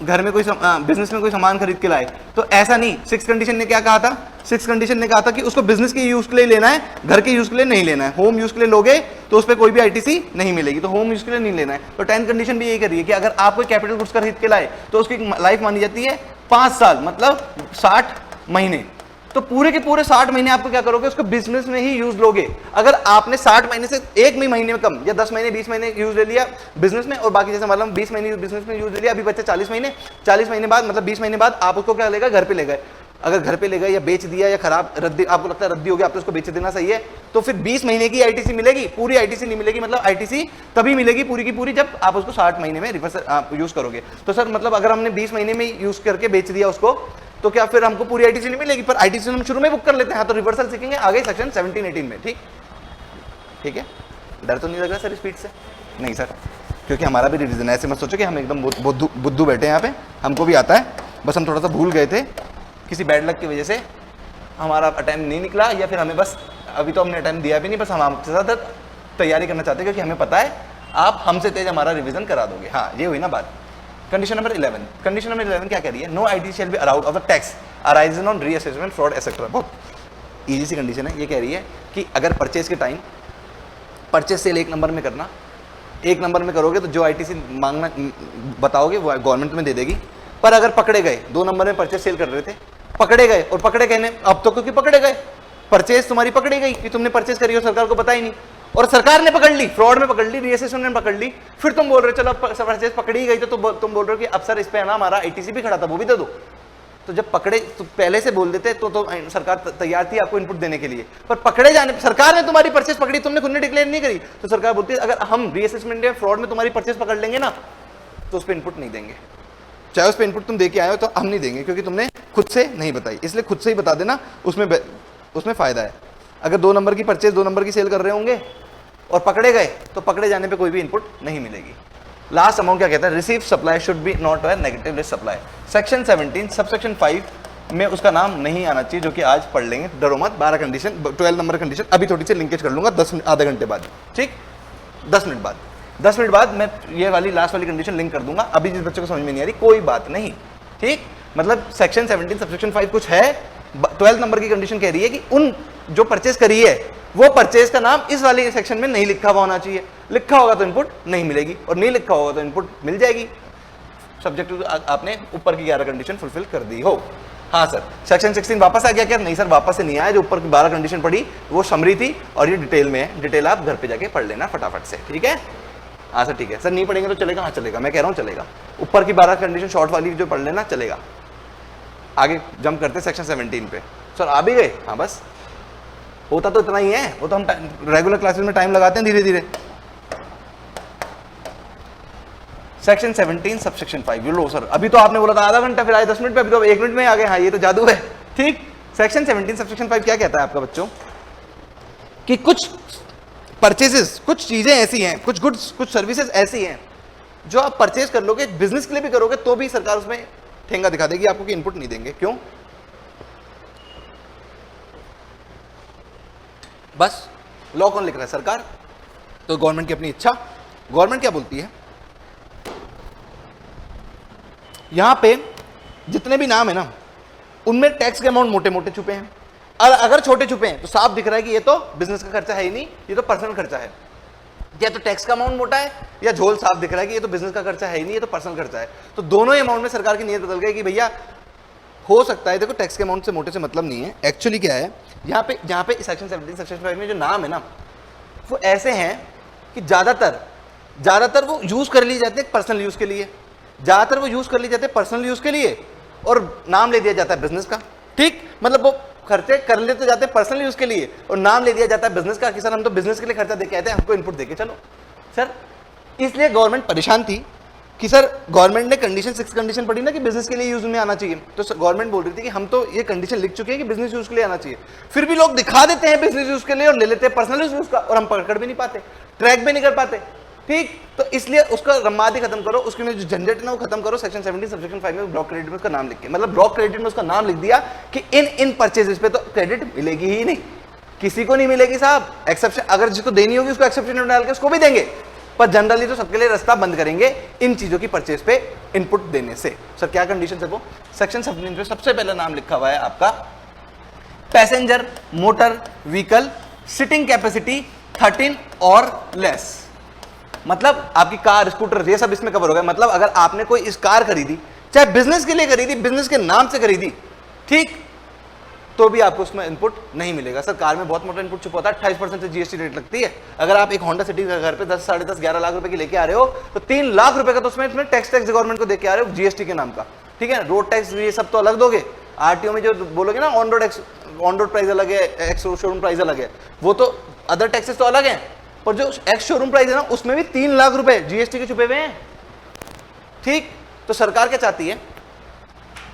A: घर में कोई बिजनेस में कोई सामान खरीद के लाए, तो ऐसा नहीं, 6th कंडीशन ने क्या कहा था, 6th कंडीशन ने कहा था कि उसको बिजनेस के यूज के लिए लेना है, घर के यूज के लिए नहीं लेना है। होम यूज के लिए लोगे तो उस पर कोई भी आईटीसी नहीं मिलेगी, तो होम यूज के लिए नहीं लेना है। तो 10th कंडीशन भी यही कर रही है कि अगर आप कोई कैपिटल गुड्स खरीद के लाए तो उसकी लाइफ मानी जाती है 5 साल, मतलब 60 महीने। तो पूरे के पूरे 60 महीने आपको क्या करोगे, उसको बिजनेस में ही यूज लोगे। अगर आपने 60 महीने से एक महीने में कम या 10 महीने 20 महीने यूज ले लिया बिजनेस में, और बाकी जैसे मतलब 20 महीने बिजनेस में यूज ले लिया, अभी बच्चे 40 महीने बाद मतलब 20 महीने बाद आप उसको क्या लेगा, घर पे ले गए। अगर घर पे ले गए या बेच दिया या खराब रद्दी, आपको लगता है रद्दी हो गया, आप तो उसको बेच देना सही है, तो फिर 20 महीने की आईटीसी मिलेगी, पूरी आईटीसी नहीं मिलेगी। मतलब आईटीसी तभी मिलेगी पूरी की पूरी जब आप उसको 60 महीने में रिवर्स यूज करोगे। तो सर मतलब अगर हमने 20 महीने में यूज करके बेच दिया उसको, तो क्या फिर हमको पूरी आईटीसी नहीं मिलेगी? पर आईटीसी हम शुरू में बुक कर लेते हैं। तो रिवर्सल सीखेंगे आगे सेक्शन 17-18 में, ठीक है। डर तो नहीं लग रहा सर स्पीड से? नहीं सर, क्योंकि हमारा भी रिवीजन है। ऐसे मत सोचो कि हम एकदम बुद्धू बैठे हैं यहाँ पे, हमको भी आता है, बस हम थोड़ा सा भूल गए थे, किसी बैड लक की वजह से हमारा अटेम्प्ट नहीं निकला, या फिर हमें बस अभी तो हमने अटेम्प्ट दिया भी नहीं, बस हम आपके साथ तैयारी करना चाहते हैं, क्योंकि हमें पता है आप हमसे तेज हमारा रिवीजन करा दोगे। हाँ, ये हुई ना बात। कंडीशन नंबर 11, कंडीशन नंबर 11 क्या कह रही है? No ITC shall be allowed of the tax arisen on reassessment fraud etcetera. बहुत ईजी सी कंडीशन है। ये कह रही है कि अगर परचेज के टाइम परचेज सेल 1 नंबर में करना, 1 नंबर में करोगे तो जो आईटीसी मांगना बताओगे वो गवर्नमेंट में दे देगी। पर अगर पकड़े गए, 2 नंबर में परचेज सेल कर रहे थे, पकड़े गए, और पकड़े गए अब तो क्योंकि पकड़े गए, परचेज तुम्हारी पकड़ी गई कि तुमने परचेज करी हो, सरकार को पता ही नहीं, और सरकार ने पकड़ ली, फ्रॉड में पकड़ ली, रीअसेसमेंट में पकड़ ली, फिर तुम बोल रहे हो चलो परचेज पकड़ी गई, तो तुम बोल रहे हो कि अब सर इस पे ना हमारा आईटीसी भी खड़ा था, वो भी दे दो। तो जब पकड़े तो पहले से बोल देते तो सरकार तैयार थी आपको इनपुट देने के लिए, पर पकड़े जाने पर सरकार ने तुम्हारी परचेज पकड़ी, तुमने खुद ने डिक्लेयर नहीं करी, तो सरकार बोलती है अगर हम रीअसेसमेंट या फ्रॉड में तुम्हारी परचेज पकड़ लेंगे ना, तो उस पर इनपुट नहीं देंगे। चाहे उस पर इनपुट तुम दे के आए हो तो हम नहीं देंगे, क्योंकि तुमने खुद से नहीं बताई, इसलिए खुद से ही बता देना, उसमें फायदा है। अगर 2 नंबर की परचेज 2 नंबर की सेल कर रहे होंगे और पकड़े गए, तो पकड़े जाने पे कोई भी इनपुट नहीं मिलेगी। लास्ट अमाउंट क्या कहता है? Receive supply should be not a negative list supply. Section 17 subsection 5 में उसका नाम नहीं आना चाहिए, जो कि आज पढ़ लेंगे, डरो मत। 12 कंडीशन, 12 नंबर कंडीशन अभी थोड़ी सी लिंकेज कर लूंगा 10 आधे घंटे बाद, ठीक, 10 मिनट बाद मैं ये वाली लास्ट वाली कंडीशन लिंक कर दूंगा। अभी जिस बच्चे को समझ में नहीं आ रही कोई बात नहीं, ठीक, मतलब सेक्शन 17 सबसेक्शन 5 कुछ है, 12 नंबर की कंडीशन कह रही है कि उन जो परचेज करी है वो परचेज का नाम इस वाले सेक्शन में नहीं लिखा हुआ होना चाहिए। लिखा होगा तो इनपुट नहीं मिलेगी, और नहीं लिखा होगा तो इनपुट मिल जाएगी, सब्जेक्ट टू आपने ऊपर की 11 कंडीशन फुलफिल कर दी हो। हाँ सर, सेक्शन 16 वापस आ गया क्या? नहीं सर, वापस से नहीं आया, जो ऊपर की 12 कंडीशन पड़ी वो समरी थी और ये डिटेल में है। डिटेल आप घर पे जाके पढ़ लेना फटाफट से, ठीक है? हाँ सर ठीक है सर, नहीं पढ़ेंगे तो चलेगा? हाँ चलेगा, मैं कह रहा हूँ चलेगा। ऊपर की 12 कंडीशन शॉर्ट वाली जो पढ़ लेना चलेगा। आगे जंप करते सेक्शन 17 पे। सर आ भी गए? हाँ बस, होता तो इतना ही है, वो तो हम रेगुलर क्लासेस में टाइम लगाते हैं धीरे धीरे। सेक्शन 17 सबसेक्शन 5, लो सर अभी तो आपने बोला था आधा घंटा, फिर आए 10 मिनट पे, अभी तो 1 मिनट में आ गए। हाँ ये तो जादू है। ठीक, सेक्शन 17 सबसेक्शन 5 क्या कहता है आपका बच्चों? कि कुछ परचेजेस, कुछ चीजें ऐसी हैं, कुछ गुड्स, कुछ सर्विसेज ऐसी हैं जो आप परचेज कर लोगे, बिजनेस के लिए भी करोगे तो भी सरकार उसमें ठेंगा दिखा देगी आपको कि इनपुट नहीं देंगे। क्यों? बस लॉ कौन लिख रहा है? सरकार। तो गवर्नमेंट की अपनी इच्छा। गवर्नमेंट क्या बोलती है? यहां पे जितने भी नाम है ना, उनमें टैक्स के अमाउंट मोटे मोटे छुपे हैं, और अगर छोटे छुपे हैं तो साफ दिख रहा है कि ये तो बिजनेस का खर्चा है ही नहीं, ये तो पर्सनल खर्चा है। या तो टैक्स का अमाउंट मोटा है, या झोल साफ दिख रहा है कि ये तो बिजनेस का खर्चा है ही नहीं, ये तो पर्सनल खर्चा है। तो दोनों ही अमाउंट में सरकार की नीयत बदल गई कि भैया हो सकता है, देखो टैक्स के अमाउंट से मोटे से मतलब नहीं है। एक्चुअली क्या है, यहाँ पे सेक्शन 17 सेक्शन 5 में जो नाम है ना, वो ऐसे हैं कि ज्यादातर वो यूज कर लिए जाते हैं पर्सनल यूज के लिए, ज्यादातर वो यूज कर लिए जाते हैं पर्सनल यूज के लिए, और नाम ले दिया जाता है बिजनेस का। ठीक, मतलब वो खर्चे कर लेते जाते हैं पर्सनल यूज के लिए और नाम ले दिया जाता है बिजनेस का कि सर हम तो बिजनेस के लिए खर्चा देके आते हैं, हमको इनपुट देके चलो। सर इसलिए गवर्नमेंट परेशान थी कि सर गवर्नमेंट ने कंडीशन 6 कंडीशन पढ़ी ना कि बिजनेस के लिए यूज में आना चाहिए, तो गवर्नमेंट बोल रही थी कि हम तो ये कंडीशन लिख चुके हैं कि बिजनेस यूज के लिए आना चाहिए, फिर भी लोग दिखा देते हैं बिजनेस यूज के लिए और ले लेते हैं पर्सनल यूज का, और हम पकड़ भी नहीं पाते, ट्रैक भी नहीं कर पाते। ठीक, तो इसलिए उसका रम्मादी खत्म करो, उसके में जो झंझट है ना वो खत्म करो। सेक्शन 17 सबसेक्शन 5 में ब्लॉक क्रेडिट में उसका नाम लिख के, मतलब ब्लॉक क्रेडिट में उसका नाम लिख दिया कि इन परचेजेस पे तो क्रेडिट मिलेगी ही नहीं, किसी को नहीं मिलेगी साहब। एक्सेप्शन अगर जिसको देनी होगी उसको एक्सेप्शन में डाल के उसको भी देंगे, पर जनरली तो सबके लिए रास्ता बंद करेंगे इन चीजों की परचेज पे इनपुट देने से। सर क्या कंडीशन है वो? सेक्शन 17 में सबसे पहला नाम लिखा हुआ है आपका passenger motor vehicle sitting capacity 13 और लेस, मतलब आपकी कार स्कूटर ये सब इसमें कवर हो गया। मतलब अगर आपने कोई इस कार खरीदी, चाहे बिजनेस के लिए खरीदी, बिजनेस के नाम से खरीदी, ठीक, तो भी आपको उसमें इनपुट नहीं मिलेगा। सर कार में बहुत मोटा इनपुट छुपा होता है, 28% से जीएसटी रेट लगती है। अगर आप एक होंडा सिटी घर पे 10, 10.5, 11 लाख रुपए की लेके आ रहे हो तो 3 लाख रुपए का तो उसमें टैक्स गवर्नमेंट को देके आ रहे हो जीएसटी के नाम का, ठीक है। रोड टैक्स ये सब तो अलग दोगे, आरटीओ में जो बोलोगे ना ऑन रोड प्राइस अलग है, एक्स शोरूम प्राइस अलग है, वो तो अदर टैक्सेस तो अलग है, और जो एक्स शोरूम प्राइस है ना उसमें भी 3 लाख रुपए जीएसटी के छुपे हुए हैं। ठीक, तो सरकार क्या चाहती है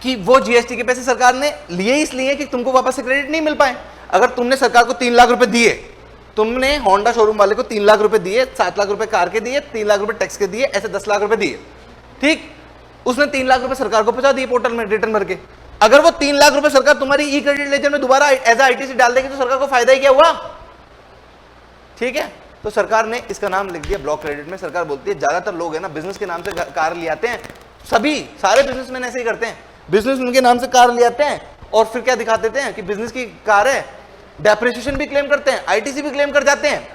A: कि वो जीएसटी के पैसे सरकार ने लिए इसलिए कि तुमको वापस से क्रेडिट नहीं मिल पाए। अगर तुमने सरकार को 3 लाख रुपए दिए, तुमने होंडा शोरूम वाले को 3 लाख रुपए दिए, 7 लाख रुपए कार के दिए, 3 लाख रुपए टैक्स के दिए, ऐसे 10 लाख रुपए दिए, ठीक, उसने 3 लाख रुपए सरकार को पहुंचा दिए पोर्टल में रिटर्न भर के। अगर वो 3 लाख रुपए सरकार तुम्हारी ई क्रेडिट लेजर में दोबारा एज आईटीसी डाल देगी तो सरकार को फायदा ही क्या हुआ? ठीक है, तो सरकार ने इसका नाम लिख दिया ब्लॉक क्रेडिट में। सरकार बोलती है ज्यादातर लोग है ना बिजनेस के नाम से कार ले आते हैं, सारे बिजनेसमैन ऐसे ही करते हैं, बिजनेस उनके नाम से कार ले आते हैं और फिर क्या दिखा देते हैं कि बिजनेस की कार है, डेप्रिसिएशन भी क्लेम करते हैं, आईटीसी भी क्लेम कर जाते हैं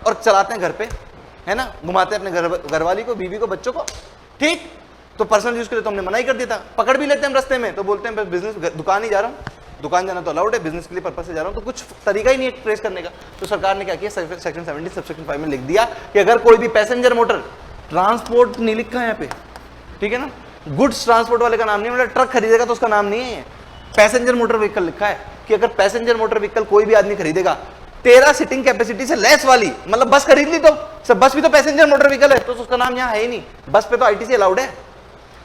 A: और चलाते हैं घर पे, है ना, घुमाते हैं अपने घरवाली को, बीवी को, बच्चों को। ठीक, तो पर्सनल यूज के लिए तो हमने मना ही कर दिया था, पकड़ भी लेते हैं रास्ते में तो बोलते हैं बिजनेस दुकान ही जा रहा हूँ, दुकान जाना तो अलाउड है, बिजनेस के लिए पर्पस से जा रहा हूँ, तो कुछ तरीका ही नहीं है ट्रेस करने का। तो सरकार ने क्या किया, सेक्शन 17 सबसेक्शन 5 में लिख दिया कि अगर कोई भी पैसेंजर मोटर ट्रांसपोर्ट नहीं लिखा है यहाँ पे, ठीक है ना, गुड्स ट्रांसपोर्ट वाले का नाम नहीं, मतलब ट्रक खरीदेगा तो उसका नाम नहीं है, पैसेंजर मोटर व्हीकल लिखा है कि अगर पैसेंजर मोटर व्हीकल कोई भी आदमी खरीदेगा 13 सीटिंग कैपेसिटी से लेस वाली, मतलब बस खरीद ली तो सब, बस भी तो पैसेंजर मोटर व्हीकल है तो उसका नाम यहाँ है ही नहीं, बस पे तो आईटीसी अलाउड है।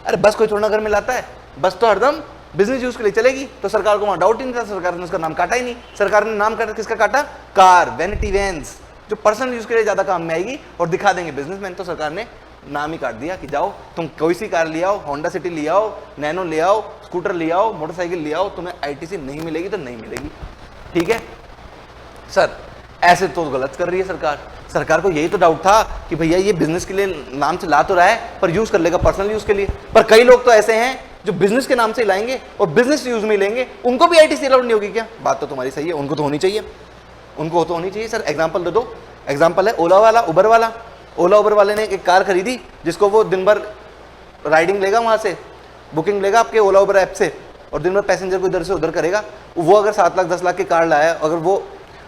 A: अरे बस कोई थोड़ा घर में लाता है, बस तो हरदम बिजनेस यूज के लिए चलेगी, तो सरकार को वहां डाउट ही नहीं था, सरकार ने उसका नाम काटा ही नहीं। सरकार ने नाम काटा, किसका काटा? कार, वैनिटी वैन्स, जो पर्सनल यूज के लिए ज्यादा काम में आएगी और दिखा देंगे बिजनेसमैन, तो सरकार ने नाम ही काट दिया कि जाओ तुम कोई सी कार ले आओ, होंडा सिटी ले आओ, नैनो ले आओ, स्कूटर ले आओ, मोटरसाइकिल ले आओ, तुम्हें आईटीसी नहीं मिलेगी तो नहीं मिलेगी। ठीक है सर, ऐसे तो गलत कर रही है सरकार। सरकार को यही तो डाउट था कि भैया ये बिजनेस के लिए नाम से ला तो रहा है पर यूज कर लेगा पर्सनल यूज के लिए, पर कई लोग तो ऐसे हैं जो बिजनेस के नाम से लाएंगे और बिजनेस यूज में लेंगे उनको भी आईटीसी अलाउड नहीं होगी क्या? बात तो तुम्हारी सही है, उनको तो होनी चाहिए, उनको तो होनी चाहिए। सर एग्जांपल दे दो। एग्जांपल है ओला वाला, उबर वाला। ओला उबर वाले ने एक कार खरीदी जिसको वो दिन भर राइडिंग लेगा, वहां से बुकिंग लेगा आपके ओला उबर ऐप से और दिन भर पैसेंजर को इधर से उधर करेगा। वो अगर 7 लाख 10 लाख की कार लाया, अगर वो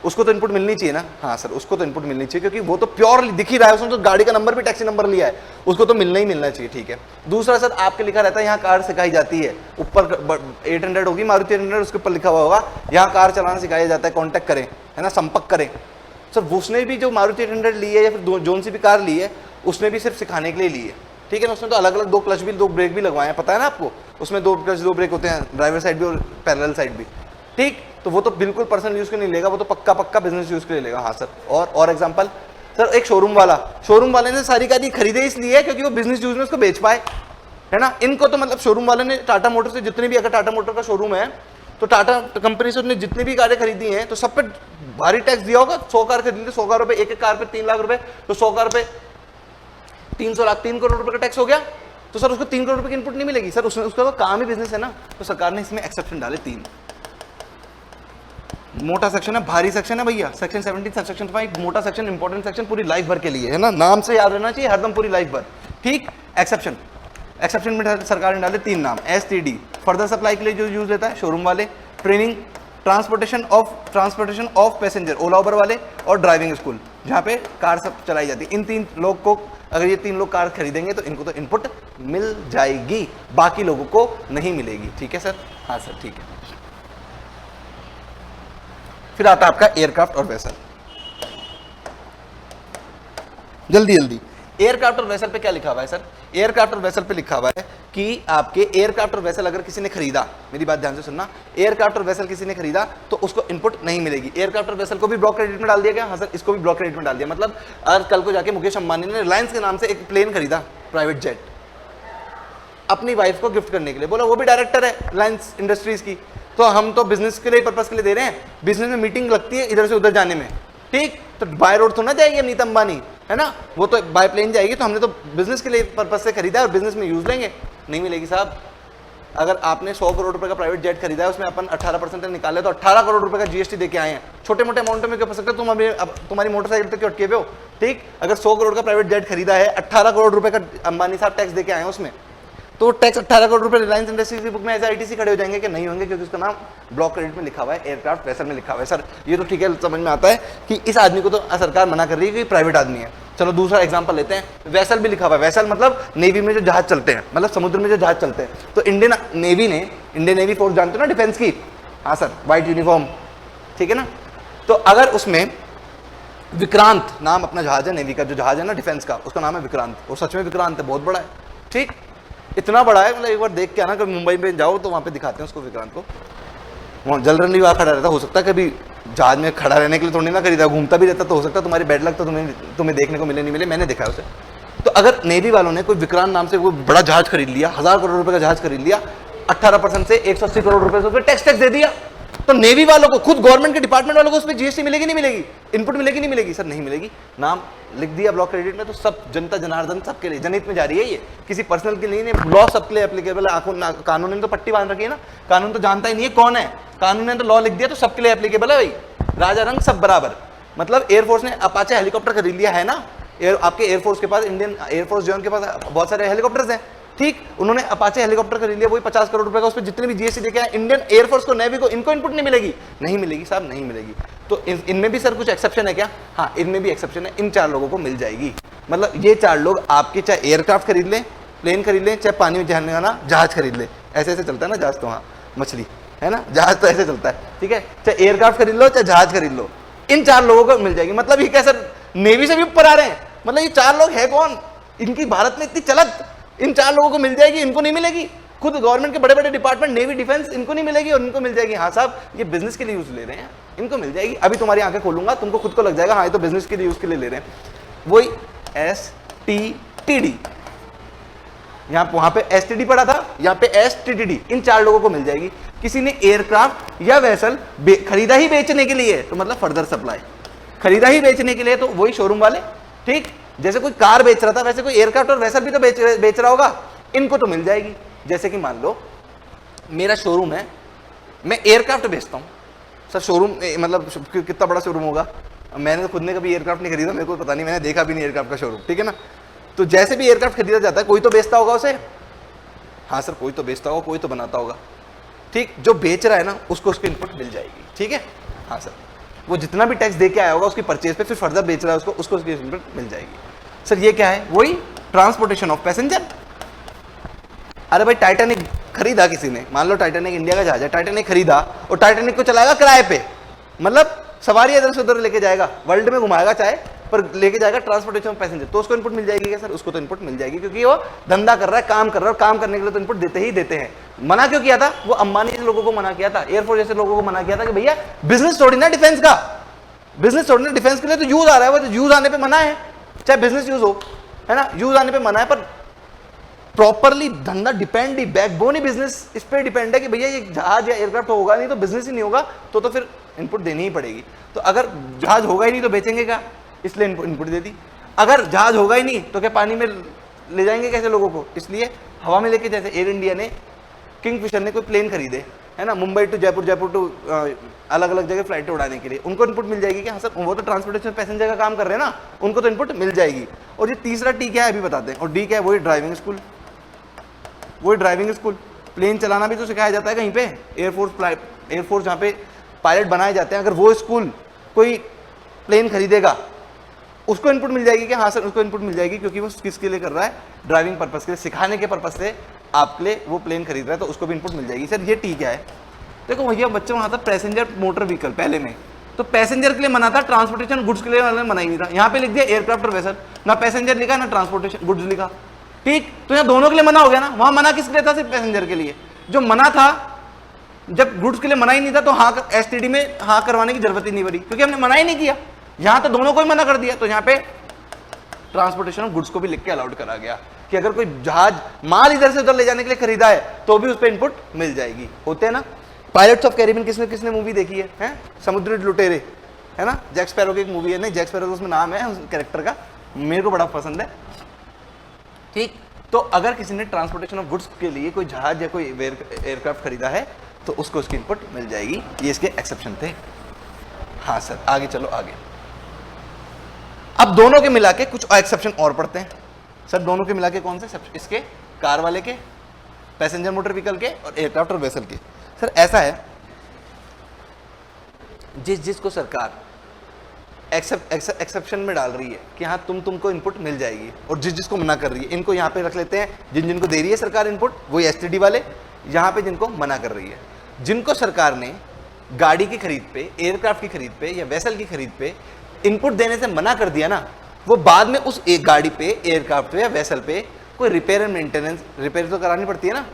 A: उसको तो इनपुट मिलनी चाहिए ना। हाँ सर, उसको तो इनपुट मिलनी चाहिए क्योंकि वो तो प्योर दिख ही रहा है, उसने तो गाड़ी का नंबर भी टैक्सी नंबर लिया है, उसको तो मिलना ही मिलना चाहिए। ठीक है। दूसरा सर आपके लिखा रहता है यहाँ कार सिखाई जाती है, ऊपर 800 होगी मारुति 800, उसके ऊपर लिखा हुआ होगा यहाँ कार चलाना सिखाया जाता है, कॉन्टैक्ट करें, है ना, संपर्क करें। सर उसने भी जो मारुति 800 ली है या फिर जोन सी भी कार ली है, उसने भी सिर्फ सिखाने के लिए ली है। ठीक है ना। उसमें तो अलग अलग 2 क्लच भी 2 ब्रेक भी लगवाए हैं, पता है ना आपको। उसमें 2 क्लच 2 ब्रेक होते हैं, ड्राइवर साइड भी और पैरेलल साइड भी। ठीक, तो वो तो बिल्कुल पर्सनल यूज के नहीं लेगा, वो तो पक्का बिजनेस यूज के लिए लेगा। हाँ सर। और एग्जांपल सर, एक शोरूम वाले ने सारी गाड़ी खरीदे इसलिए है क्योंकि वो बिजनेस यूज में उसको बेच पाए, है ना। इनको तो मतलब शोरूम वाले ने टाटा मोटर से जितने भी, अगर टाटा मोटर का शोरूम है तो टाटा कंपनी से उसने जितनी भी कारें खरीदी हैं तो सब पे भारी टैक्स दिया होगा। 100 कार खरीदी, 100 कार रुपए, एक कार पे 3 लाख रुपए, तो 100 कार पे 300 लाख, 3 करोड़ रुपए का टैक्स हो गया। तो सर उसको 3 करोड़ रुपए की इनपुट नहीं मिलेगी सर, उसका तो काम ही बिजनेस है ना। तो सरकार ने इसमें एक्सेप्शन डाले 3। मोटा सेक्शन है, भारी सेक्शन है भैया, सेक्शन 17 सेक्शन 5, मोटा सेक्शन, इंपॉर्टेंट सेक्शन पूरी लाइफ भर के लिए है ना, नाम से याद रहना चाहिए हरदम, पूरी लाइफ भर। ठीक। एक्सेप्शन में सरकार ने डाले 3 नाम। STD फर्दर सप्लाई के लिए जो यूज लेता है शोरूम वाले, ट्रेनिंग ट्रांसपोर्टेशन ऑफ पैसेंजर ओला उबर वाले, और ड्राइविंग स्कूल जहाँ पे कार सब चलाई जाती है। इन 3 लोग को, अगर ये 3 लोग कार खरीदेंगे तो इनको तो इनपुट मिल जाएगी, बाकी लोगों को नहीं मिलेगी। ठीक है सर। हाँ सर ठीक है। फिर आता है आपका एयरक्राफ्ट और वेसल। जल्दी एयरक्राफ्ट और वेसल पे क्या लिखा हुआ है सर? एयरक्राफ्ट और वेसल पे लिखा हुआ है कि आपके एयरक्राफ्ट और वेसल अगर किसी ने खरीदा, मेरी बात ध्यान से सुनना, एयरक्राफ्ट और वेसल किसी ने खरीदा तो उसको इनपुट नहीं मिलेगी। एयरक्राफ्ट और वेसल को भी ब्लॉक क्रेडिट में डाल दिया गया। हाँ सर, इसको भी ब्लॉक क्रेडिट में डाल दिया। मतलब अगर कल को जाके मुकेश अंबानी ने रिलायंस के नाम से एक प्लेन खरीदा, प्राइवेट जेट, अपनी वाइफ को गिफ्ट करने के लिए, बोला वो भी डायरेक्टर है रिलायंस इंडस्ट्रीज की, तो हम तो बिजनेस के लिए पर्पस के लिए दे रहे हैं, बिजनेस में मीटिंग लगती है इधर से उधर जाने में। ठीक, तो बाय रोड तो ना जाएगी नीता अंबानी, है ना, वो तो बाय प्लेन जाएगी। तो हमने तो बिजनेस के लिए पर्पस से खरीदा है और बिजनेस में यूज लेंगे, नहीं मिलेगी साहब। अगर आपने 100 करोड़ रुपए का प्राइवेट जेट खरीदा है, उसमें अपन 18% निकाले तो 18 करोड़ रुपए का जीएसटी देके आए हैं। छोटे मोटे अमाउंट में क्या फंस सकते हो तुम, अभी तुम्हारी मोटरसाइकिल तक क्यों अटके हुए हो। ठीक, अगर 100 करोड़ का प्राइवेट जेट खरीदा है, 18 करोड़ रुपए का अंबानी साहब टैक्स देके आए हैं उसमें, तो टैक्स 18 करोड़ रुपए रिलायंस इंडस्ट्रीज की बुक में एज आईटीसी खड़े हो जाएंगे कि नहीं होंगे, क्योंकि उसका नाम ब्लॉक क्रेडिट में लिखा हुआ है, एयरक्राफ्ट वेसल में लिखा हुआ है। सर ये तो ठीक है, समझ में आता है कि इस आदमी को तो सरकार मना कर रही है कि प्राइवेट आदमी है। चलो दूसरा एग्जांपल लेते हैं, वेसल भी लिखा हुआ है। वेसल मतलब नेवी में जो जहाज चलते हैं, मतलब समुद्र में जो जहाज चलते हैं। तो इंडियन नेवी फोर्स जानते हो ना, डिफेंस की। हाँ सर, व्हाइट यूनिफॉर्म, ठीक है ना। तो अगर उसमें विक्रांत नाम अपना जहाज है, नेवी का जो जहाज है ना डिफेंस का, उसका नाम है विक्रांत, और सच में विक्रांत है, बहुत बड़ा है। ठीक, इतना बड़ा है, मतलब एक बार देख के आना, कभी मुंबई में जाओ तो वहाँ पे दिखाते हैं उसको, विक्रांत को। वहाँ जलरन वहाँ खड़ा रहता, हो सकता है कभी जहाज में खड़ा रहने के लिए थोड़ी ना खरीदा, घूमता भी रहता, तो हो सकता है तुम्हारी बैड लक तो तुम्हें देखने को मिले नहीं मिले, मैंने देखा है उसे। तो अगर नेवी वालों ने कोई विक्रांत नाम से कोई बड़ा जहाज खरीद लिया, 1000 करोड़ रुपए का जहाज खरीद लिया, 18% से 180 करोड़ रुपए से टैक्स दे दिया, तो नेवी वालों को, खुद गवर्नमेंट के डिपार्टमेंट वालों को उस पर जीएसटी मिलेगी नहीं मिलेगी, इनपुट मिलेगी नहीं मिलेगी? सर नहीं मिलेगी। नाम लिख दिया ब्लॉक क्रेडिट में, तो सब जनता जनार्दन सबके लिए, जनहित में जारी है ये, किसी पर्सनल के लिए नहीं, लॉ सबके लिए एप्लीकेबल है। कानून ने तो पट्टी बांध रखी है ना, कानून तो जानता ही नहीं है कौन है, कानून ने तो लॉ लिख दिया तो सबके लिए एप्लीकेबल है भाई, राजा रंग सब बराबर। मतलब एयरफोर्स ने अपाचे हेलीकॉप्टर खरीद लिया है ना, आपके एयरफोर्स के पास, इंडियन एयरफोर्स जवान के पास बहुत सारे हेलीकॉप्टर्स हैं। ठीक, उन्होंने अपाचे हेलीकॉप्टर खरीद लिया, वही 50 करोड़ रुपए का, उस पर जितने भी जीएसटी देके आए, इंडियन एयरफोर्स को, नेवी को, इनको इनपुट नहीं मिलेगी? नहीं मिलेगी साहब, नहीं मिलेगी। तो इनमें भी सर कुछ एक्सेप्शन है क्या? हाँ, इनमें भी एक्सेप्शन है, इन 4 लोगों को मिल जाएगी। मतलब ये 4 लोग आपके चाहे एयरक्राफ्ट खरीद लें, प्लेन खरीद लें, चाहे पानी में जाने वाला जहाज खरीद ले, ऐसे ऐसे चलता है ना जहाज, तो हाँ मछली है ना, जहाज तो ऐसे चलता है। ठीक है, चाहे एयरक्राफ्ट खरीद लो चाहे जहाज खरीद लो, इन 4 लोगों को मिल जाएगी। मतलब ये क्या सर, नेवी से भी ऊपर आ रहे हैं? मतलब ये 4 लोग है कौन, इनकी भारत में इतनी चलत, इन 4 लोगों को मिल जाएगी, इनको नहीं मिलेगी? खुद गवर्नमेंट के बड़े बड़े डिपार्टमेंट, नेवी, डिफेंस, इनको नहीं मिलेगी और इनको मिल जाएगी? हाँ साहब, ये बिजनेस के लिए यूज ले रहे हैं, इनको मिल जाएगी। अभी तुम्हारी आंखें खोलूंगा, तुमको खुद को लग जाएगा हाँ ये तो बिजनेस के लिए यूज के लिए ले रहे हैं। वही STTD, वहां पे STD पड़ा था, यहाँ पे STTD, इन 4 लोगों को मिल जाएगी। किसी ने एयरक्राफ्ट या वेसल खरीदा ही बेचने के लिए, तो मतलब फर्दर सप्लाई, खरीदा ही बेचने के लिए, तो वही शोरूम वाले। ठीक, जैसे कोई कार बेच रहा था वैसे कोई एयरक्राफ्ट और वेसल भी तो बेच रहा होगा, इनको तो मिल जाएगी। जैसे कि मान लो मेरा शोरूम है, मैं एयरक्राफ्ट बेचता हूँ सर। शोरूम मतलब कितना बड़ा शोरूम होगा, मैंने तो खुद ने कभी एयरक्राफ्ट नहीं खरीदा, मेरे को पता नहीं, मैंने देखा भी नहीं एयरक्राफ्ट का शोरूम, ठीक है ना। तो जैसे भी एयरक्राफ्ट खरीदा जाता है कोई तो बेचता होगा उसे, हाँ सर कोई तो बेचता होगा, कोई तो बनाता होगा, ठीक। जो बेच रहा है ना उसको उसकी इनपुट मिल जाएगी, ठीक है, हाँ सर। वो जितना भी टैक्स दे के आया होगा उसकी परचेज पे, फिर फर्दर बेच रहा है उसको उसकी इनपुट मिल जाएगी। सर ये क्या है, वही ट्रांसपोर्टेशन ऑफ पैसेंजर। अरे भाई टाइटैनिक खरीदा किसी ने, मान लो टाइटैनिक इंडिया का जहाज है, टाइटैनिक खरीदा और टाइटैनिक को चलाएगा किराए पे, मतलब सवारी इधर से उधर लेके जाएगा, वर्ल्ड में घुमाएगा चाहे, पर लेके जाएगा ट्रांसपोर्टेशन ऑफ पैसेंजर, तो उसको इनपुट मिल जाएगी क्या सर? उसको तो इनपुट मिल जाएगी, क्योंकि वो धंधा कर रहा है, काम कर रहा है, और काम करने के लिए तो इनपुट देते ही देते हैं। मना क्यों किया था? वो अंबानी जैसे लोगों को मना किया था, एयरफोर्स जैसे लोगों को मना किया था कि भैया बिजनेस थोड़ी ना डिफेंस का, बिजनेस थोड़ी ना डिफेंस के लिए तो यूज आ रहा है, वो तो यूज आने पर मना है, चाहे बिजनेस यूज हो, है ना, यूज आने पर मना है, पर प्रॉपरली धंधा डिपेंड ही, बैकबोन ही बिजनेस इस पे डिपेंड है कि भैया ये जहाज या एयरक्राफ्ट होगा नहीं तो बिजनेस ही नहीं होगा, तो फिर इनपुट देनी ही पड़ेगी। तो अगर जहाज होगा ही नहीं तो बेचेंगे क्या, इसलिए इनपुट दे दी। अगर जहाज होगा ही नहीं तो क्या पानी में ले जाएंगे कैसे लोगों को, इसलिए हवा में लेके, जैसे एयर इंडिया ने, किंगफिशर ने कोई प्लेन खरीदे, है ना, मुंबई टू जयपुर, जयपुर टू अलग अलग जगह फ्लाइटें उड़ाने के लिए, उनको इनपुट मिल जाएगी क्या? हाँ सर, वो तो ट्रांसपोर्टेशन पैसेंजर का काम कर रहे हैं ना, उनको तो इनपुट मिल जाएगी। और ये तीसरा टी क्या है अभी बताते हैं, और डी क्या है, वही ड्राइविंग स्कूल, वही ड्राइविंग स्कूल। प्लेन चलाना भी तो सिखाया जाता है कहीं पे, एयरफोर्स जहाँ पे पायलट बनाए जाते हैं, अगर वो स्कूल कोई प्लेन खरीदेगा उसको इनपुट मिल जाएगी क्या? हाँ सर, उसको इनपुट मिल जाएगी, क्योंकि वो किसके लिए कर रहा है, ड्राइविंग पर्पस के लिए, सिखाने के पर्पस से आपके लिए वो प्लेन खरीद रहा है, तो उसको भी इनपुट मिल जाएगी। सर ये ठीक है, देखो भैया बच्चों वहाँ था पैसेंजर मोटर व्हीकल पहले में, तो पैसेंजर के लिए मना था, ट्रांसपोर्टेशन गुड्स के लिए मना ही नहीं था। यहाँ पे लिख दिया एयरक्राफ्ट और वेसल, ना पैसेंजर लिखा ना ट्रांसपोर्टेशन गुड्स लिखा, ठीक, तो यहाँ दोनों के लिए मना हो गया ना। वहां मना किसके लिए था? सिर्फ पैसेंजर के लिए। जो मना था, जब गुड्स के लिए मना ही नहीं था तो हाँ एसटीडी में हाँ करवाने की जरूरत ही नहीं पड़ी, क्योंकि हमने मना ही नहीं किया। यहां तो दोनों को ही मना कर दिया, तो यहाँ पे ट्रांसपोर्टेशन ऑफ गुड्स को भी लिख के अलाउड करा गया कि अगर कोई जहाज माल इधर से उधर ले जाने के लिए खरीदा है तो भी उस पर इनपुट मिल जाएगी। होते हैं ना, पायलट्स ऑफ कैरिबियन किसने किसने मूवी देखी है? समुद्री लुटेरे, है ना, जैक स्पैरो की एक मूवी है, नहीं जैक स्पैरो उसमें नाम है उस कैरेक्टर का, मेरे को बड़ा पसंद है, ठीक। तो अगर किसी ने ट्रांसपोर्टेशन ऑफ गुड्स के लिए कोई जहाज या कोई एयरक्राफ्ट खरीदा है तो उसको उसकी इनपुट मिल जाएगी। ये इसके एक्सेप्शन थे। हाँ सर, आगे चलो आगे। अब दोनों के मिला के कुछ एक्सेप्शन और पढ़ते हैं। सर दोनों के मिला के कौन से? इसके, कार वाले के, पैसेंजर मोटर व्हीकल के, और एयरक्राफ्ट और वेसल के। सर ऐसा है, जिसको सरकार एक्सेप्शन में डाल रही है कि हाँ तुमको इनपुट मिल जाएगी, और जिसको मना कर रही है, इनको यहाँ पे रख लेते हैं, जिनको दे रही है सरकार इनपुट वही एसटीडी वाले, यहाँ पे जिनको मना कर रही है। जिनको सरकार ने गाड़ी की खरीद पे, एयरक्राफ्ट की खरीद पे या वेसल की खरीद पे इनपुट देने से मना कर दिया ना, वो बाद में उस एक गाड़ी पे, एयरक्राफ्ट पे या वेसल पे कोई रिपेयर एंड मेंटेनेंस, रिपेयर तो करानी पड़ती है ना,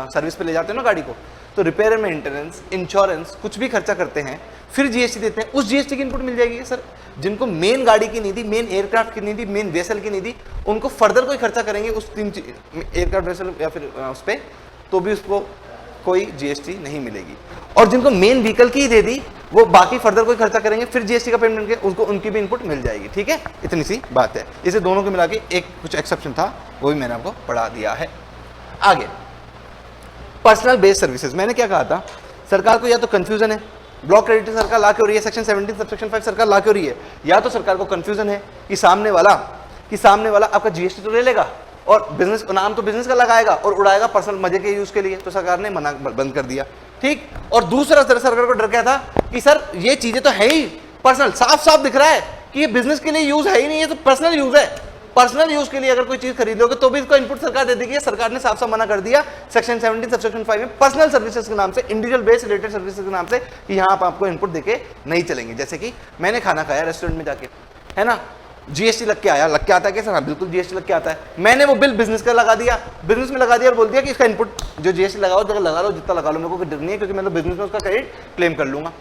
A: सर्विस पे ले जाते हो ना गाड़ी को, तो रिपेयर एंड मेंटेनेंस, इंश्योरेंस, कुछ भी खर्चा करते हैं, फिर जीएसटी देते हैं, उस जीएसटी की इनपुट मिल जाएगी। सर जिनको मेन गाड़ी की नहीं थी, मेन एयरक्राफ्ट की नहीं थी, मेन वेसल की नहीं थी, उनको फर्दर कोई खर्चा करेंगे उस एयरक्राफ्ट वेसल या फिर उस पर, तो भी उसको कोई जीएसटी नहीं मिलेगी। और जिनको मेन व्हीकल की ही दे दी, वो बाकी फर्दर कोई खर्चा करेंगे, फिर जीएसटी का पेमेंट करके उसको उनकी भी इनपुट मिल जाएगी। ठीक है, इतनी सी बात है। इसे दोनों को मिला के एक कुछ एक्सेप्शन था, वो भी मैंने आपको पढ़ा दिया है। आगे पर्सनल बेस्ड सर्विसेज, मैंने क्या कहा था, सरकार को या तो कंफ्यूजन है, ब्लॉक क्रेडिट सरकार ला क्यों रही है, सेक्शन 17 सबसेक्शन 5 सरकार ला क्यों रही है, या तो सरकार को कंफ्यूजन है कि सामने वाला आपका जीएसटी तो ले लेगा और बिजनेस नाम तो बिजनेस का लगाएगा और उड़ाएगा पर्सनल मजे के यूज के लिए, तो सरकार ने मना बंद कर दिया। ठीक, और दूसरा सरकार को डर क्या था कि सर ये चीजें तो है ही पर्सनल, साफ साफ दिख रहा है कि ये बिजनेस के लिए यूज है ही नहीं, ये तो पर्सनल यूज है। पर्सनल यूज के लिए अगर कोई चीज खरीद लोगे तो भी इसको इनपुट सरकार दे देगी। सरकार ने साफ साफ मना कर दिया सेक्शन 17 सबसेक्शन 5 में पर्सनल सर्विसेज के नाम से, इंडिविजुअल बेस्ड रिलेटेड सर्विसेज के नाम से, कि यहाँ आप आपको इनपुट देके नहीं चलेंगे। जैसे कि मैंने खाना खाया रेस्टोरेंट में जाके, है ना, जीएसटी लग के आया, लग के आता है क्या सर? हाँ बिल्कुल जीएसटी लग के आता है। मैंने वो बिल बिजनेस का लगा दिया, बिजनेस में लगा दिया और बोल दिया कि इसका इनपुट जो जीएसटी लगाओ जगह लगा लो, जितना लगा लो, मेरे को कोई डर नहीं है, क्योंकि मैं तो बिजनेस में उसका क्रेडिट क्लेम कर लूंगा।